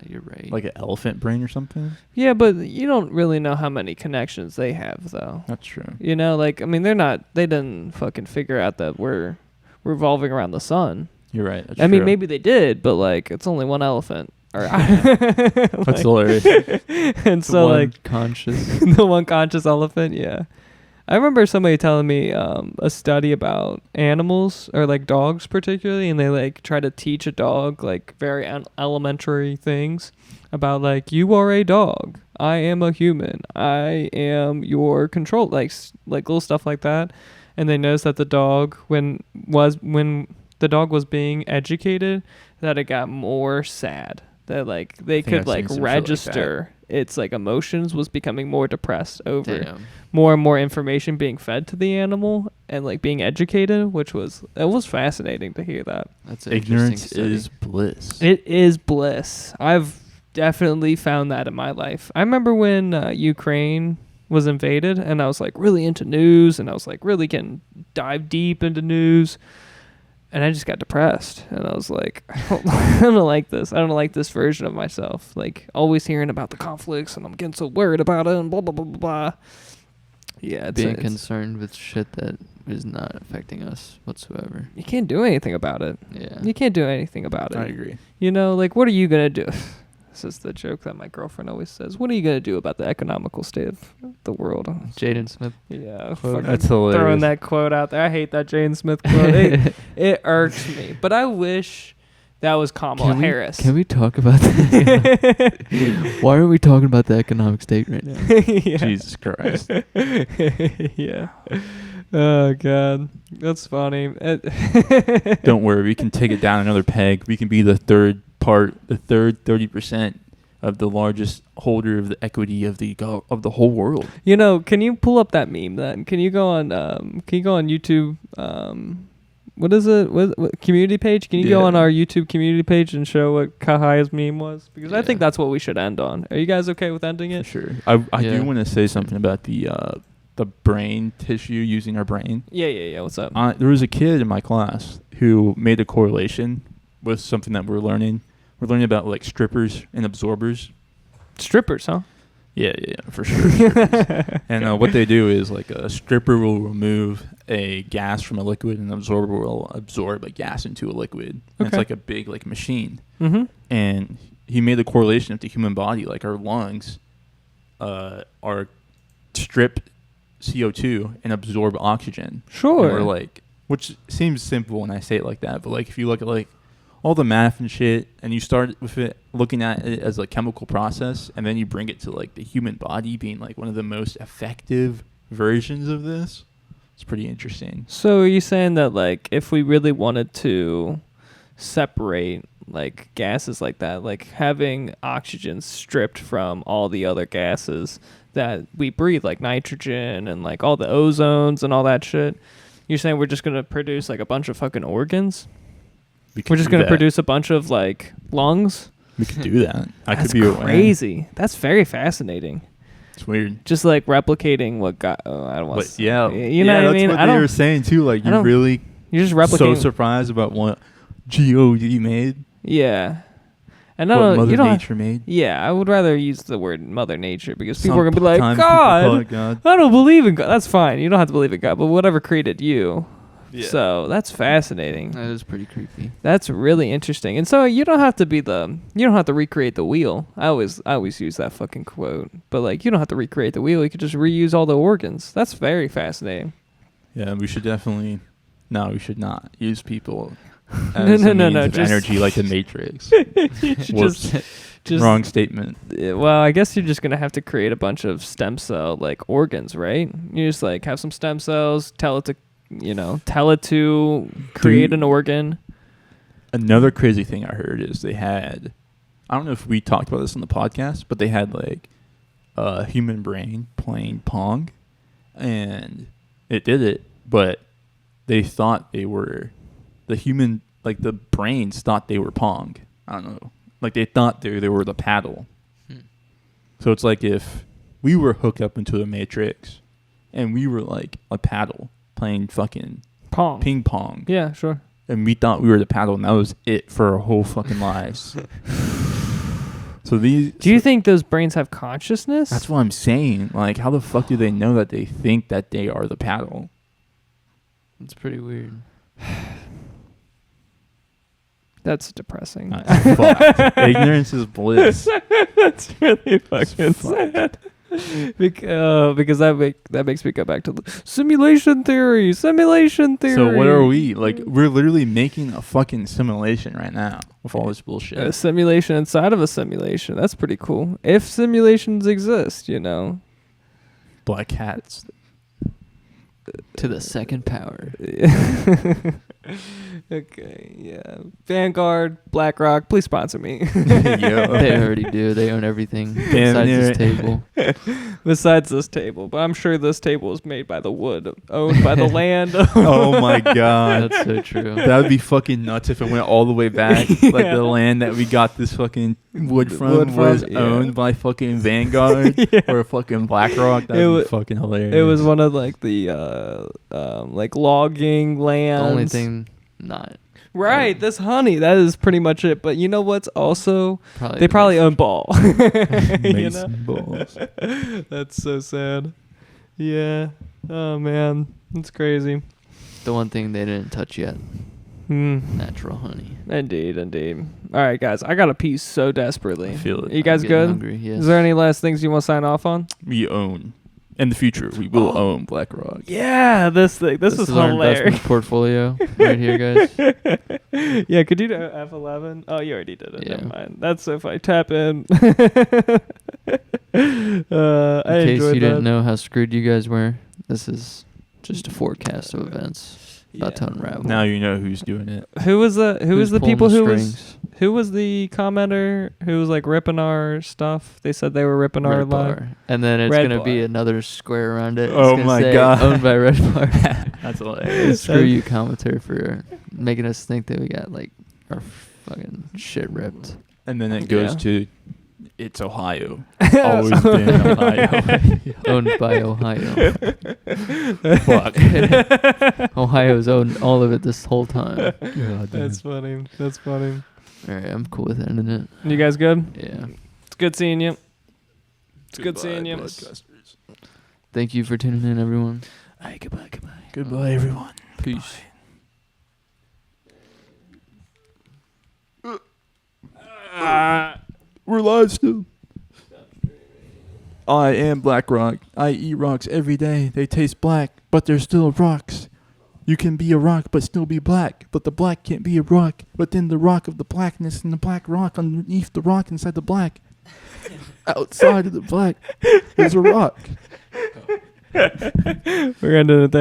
[SPEAKER 1] you're right.
[SPEAKER 4] Like an elephant brain or something?
[SPEAKER 3] Yeah, but you don't really know how many connections they have though.
[SPEAKER 4] That's true.
[SPEAKER 3] You know, like I mean they didn't fucking figure out that we're revolving around the sun.
[SPEAKER 4] You're right. That's
[SPEAKER 3] I mean
[SPEAKER 4] true.
[SPEAKER 3] maybe they did, but like it's only one elephant.
[SPEAKER 4] That's hilarious.
[SPEAKER 3] And so
[SPEAKER 1] one
[SPEAKER 3] like
[SPEAKER 1] conscious.
[SPEAKER 3] the one conscious elephant, yeah. I remember somebody telling me a study about animals, or like dogs particularly, and they like try to teach a dog like very elementary things about like, you are a dog, I am a human, I am your control, like little stuff like that. And they noticed that the dog, when the dog was being educated, that it got more sad. That like they could like register its like emotions was becoming more depressed over more and more information being fed to the animal and like being educated, it was fascinating to hear that.
[SPEAKER 1] That's an
[SPEAKER 4] ignorance is bliss.
[SPEAKER 3] It is bliss. I've definitely found that in my life. I remember when Ukraine was invaded, and I was like really into news, and I was like really getting dive deep into news. And I just got depressed, and I was like, I don't like this. I don't like this version of myself. Like, always hearing about the conflicts, and I'm getting so worried about it, and blah, blah, blah, blah, blah. Yeah,
[SPEAKER 1] being concerned with shit that is not affecting us whatsoever.
[SPEAKER 3] You can't do anything about it.
[SPEAKER 1] Yeah.
[SPEAKER 3] You can't do anything about it.
[SPEAKER 4] I agree.
[SPEAKER 3] You know, like, what are you going to do? This is the joke that my girlfriend always says. What are you going to do about the economical state of the world?
[SPEAKER 1] Jaden Smith.
[SPEAKER 3] Yeah.
[SPEAKER 4] That's hilarious.
[SPEAKER 3] Throwing that quote out there. I hate that Jaden Smith quote. It irks me. But I wish that was Kamala Harris.
[SPEAKER 1] Can we talk about that? Why are we talking about the economic state right now?
[SPEAKER 4] Jesus Christ.
[SPEAKER 3] Yeah. Oh, God. That's funny.
[SPEAKER 4] Don't worry. We can take it down another peg. We can be the third 30% of the largest holder of the equity of the whole world.
[SPEAKER 3] You know, can you pull up that meme then? Can you go on YouTube, what is it? What community page? Can you go on our YouTube community page and show what Kahaya's meme was? Because I think that's what we should end on. Are you guys okay with ending it?
[SPEAKER 4] For sure. I do want to say something about the brain tissue, using our brain.
[SPEAKER 3] Yeah. What's up?
[SPEAKER 4] There was a kid in my class who made a correlation with something that we're learning. We're learning about like strippers and absorbers.
[SPEAKER 3] Strippers, huh?
[SPEAKER 4] Yeah, for sure. And what they do is like a stripper will remove a gas from a liquid, and an absorber will absorb a gas into a liquid. And it's like a big like machine.
[SPEAKER 3] Mm-hmm.
[SPEAKER 4] And he made the correlation with the human body, like our lungs are strip CO2 and absorb oxygen.
[SPEAKER 3] Sure.
[SPEAKER 4] And we're like, which seems simple when I say it like that, but like if you look at like all the math and shit, and you start with it looking at it as a chemical process, and then you bring it to like the human body being like one of the most effective versions of this, it's pretty interesting.
[SPEAKER 3] So are you saying that like if we really wanted to separate like gases like that, like having oxygen stripped from all the other gases that we breathe, like nitrogen and like all the ozones and all that shit, you're saying we're just going to produce like a bunch of fucking organs? We're just going to produce a bunch of like lungs?
[SPEAKER 4] We could do that.
[SPEAKER 3] That's crazy. That's very fascinating.
[SPEAKER 4] It's weird.
[SPEAKER 3] Just like replicating what got. I don't want to.
[SPEAKER 4] Yeah.
[SPEAKER 3] You know what I mean?
[SPEAKER 4] That's what they were saying too. Like you're
[SPEAKER 3] just replicating.
[SPEAKER 4] So surprised about what God made.
[SPEAKER 3] Yeah. And
[SPEAKER 4] what Mother Nature made.
[SPEAKER 3] Yeah, I would rather use the word Mother Nature because people are gonna be like,
[SPEAKER 4] God.
[SPEAKER 3] I don't believe in God. That's fine. You don't have to believe in God, but whatever created you. Yeah. So that's fascinating.
[SPEAKER 1] That is pretty creepy.
[SPEAKER 3] That's really interesting. And so you don't have to recreate the wheel. I always use that fucking quote. But like you don't have to recreate the wheel. You could just reuse all the organs. That's very fascinating.
[SPEAKER 4] Yeah, we should definitely. No, we should not use people as no, energy like the Matrix. Just wrong statement.
[SPEAKER 3] Well, I guess you're just gonna have to create a bunch of stem cell like organs, right? You just like have some stem cells, tell it to create an organ.
[SPEAKER 4] Another crazy thing I heard is they had, I don't know if we talked about this on the podcast, but they had like a human brain playing Pong, and it did it, but they thought they were the brains thought they were Pong. I don't know. Like they thought they were the paddle. So it's like if we were hooked up into a Matrix and we were like a paddle playing fucking ping pong.
[SPEAKER 3] Yeah, sure.
[SPEAKER 4] And we thought we were the paddle, and that was it for our whole fucking lives. Do
[SPEAKER 3] you think those brains have consciousness?
[SPEAKER 4] That's what I'm saying. Like, how the fuck do they know that they think that they are the paddle?
[SPEAKER 1] It's pretty weird.
[SPEAKER 3] That's depressing.
[SPEAKER 4] Ignorance is bliss.
[SPEAKER 3] That's really fucking sad. Because that makes me go back to the simulation theory.
[SPEAKER 4] So what are we like? We're literally making a fucking simulation right now with all this bullshit.
[SPEAKER 3] A simulation inside of a simulation. That's pretty cool. If simulations exist, you know.
[SPEAKER 4] Black hats.
[SPEAKER 1] To the second power.
[SPEAKER 3] Okay, yeah. Vanguard, BlackRock, please sponsor me.
[SPEAKER 1] They already do. They own everything besides this table.
[SPEAKER 3] Besides this table. But I'm sure this table is made by the wood, owned by the land.
[SPEAKER 4] Oh my god.
[SPEAKER 1] That's so true.
[SPEAKER 4] That would be fucking nuts if it went all the way back. Like the land that we got this fucking wood from was owned by fucking Vanguard or fucking BlackRock. That would be fucking hilarious.
[SPEAKER 3] It was one of like the like logging lands.
[SPEAKER 1] The only thing not
[SPEAKER 3] right. This honey, that is pretty much it. But you know what's also they probably own ball. You know?
[SPEAKER 4] Balls.
[SPEAKER 3] That's so sad. Yeah. Oh man, that's crazy.
[SPEAKER 1] The one thing they didn't touch yet. Natural honey.
[SPEAKER 3] Indeed. All right, guys, I got to pee so desperately.
[SPEAKER 4] I feel it.
[SPEAKER 3] You guys
[SPEAKER 1] I'm
[SPEAKER 3] good?
[SPEAKER 1] hungry, yes.
[SPEAKER 3] Is there any last things you want to sign off on?
[SPEAKER 4] We own. In the future, we will own BlackRock.
[SPEAKER 3] Yeah, this thing. This is
[SPEAKER 1] our
[SPEAKER 3] hilarious.
[SPEAKER 1] investment portfolio right here, guys.
[SPEAKER 3] Yeah, could you do F11? Oh, you already did it.
[SPEAKER 1] Yeah.
[SPEAKER 3] Never mind. That's if I tap in.
[SPEAKER 1] In case you didn't know how screwed you guys were, this is just a forecast of events about to unravel.
[SPEAKER 4] Now you know who's doing it.
[SPEAKER 3] Who was the
[SPEAKER 1] Who's
[SPEAKER 3] people
[SPEAKER 1] pulling
[SPEAKER 3] who
[SPEAKER 1] the
[SPEAKER 3] was
[SPEAKER 1] strings?
[SPEAKER 3] who was the commenter who was like ripping our stuff? They said they were ripping our
[SPEAKER 1] Red
[SPEAKER 3] live.
[SPEAKER 1] Bar. And then it's
[SPEAKER 3] Red
[SPEAKER 1] going to be
[SPEAKER 3] Bar.
[SPEAKER 1] another square around it. It's
[SPEAKER 4] Oh
[SPEAKER 1] gonna
[SPEAKER 4] my
[SPEAKER 1] say,
[SPEAKER 4] God.
[SPEAKER 1] Owned by Red Bar.
[SPEAKER 4] That's hilarious.
[SPEAKER 1] Screw you, commenter, for making us think that we got like our fucking shit ripped.
[SPEAKER 4] And then it goes to, it's Ohio. Always been Ohio.
[SPEAKER 1] Owned by Ohio.
[SPEAKER 4] Fuck.
[SPEAKER 1] Ohio's owned all of it this whole time.
[SPEAKER 4] God,
[SPEAKER 3] That's funny. That's funny.
[SPEAKER 1] All right, I'm cool with ending it.
[SPEAKER 3] You guys good?
[SPEAKER 1] Yeah.
[SPEAKER 3] It's good seeing you. It's good
[SPEAKER 4] Goodbye,
[SPEAKER 3] seeing you.
[SPEAKER 4] broadcasters.
[SPEAKER 1] Thank you for tuning in, everyone.
[SPEAKER 4] Goodbye, Goodbye, everyone.
[SPEAKER 1] Peace.
[SPEAKER 4] We're live still. I am BlackRock. I eat rocks every day. They taste black, but they're still rocks. You can be a rock but still be black, but the black can't be a rock. But then the rock of the blackness and the black rock underneath the rock inside the black. Outside of the black is a rock.
[SPEAKER 3] We're ending it there.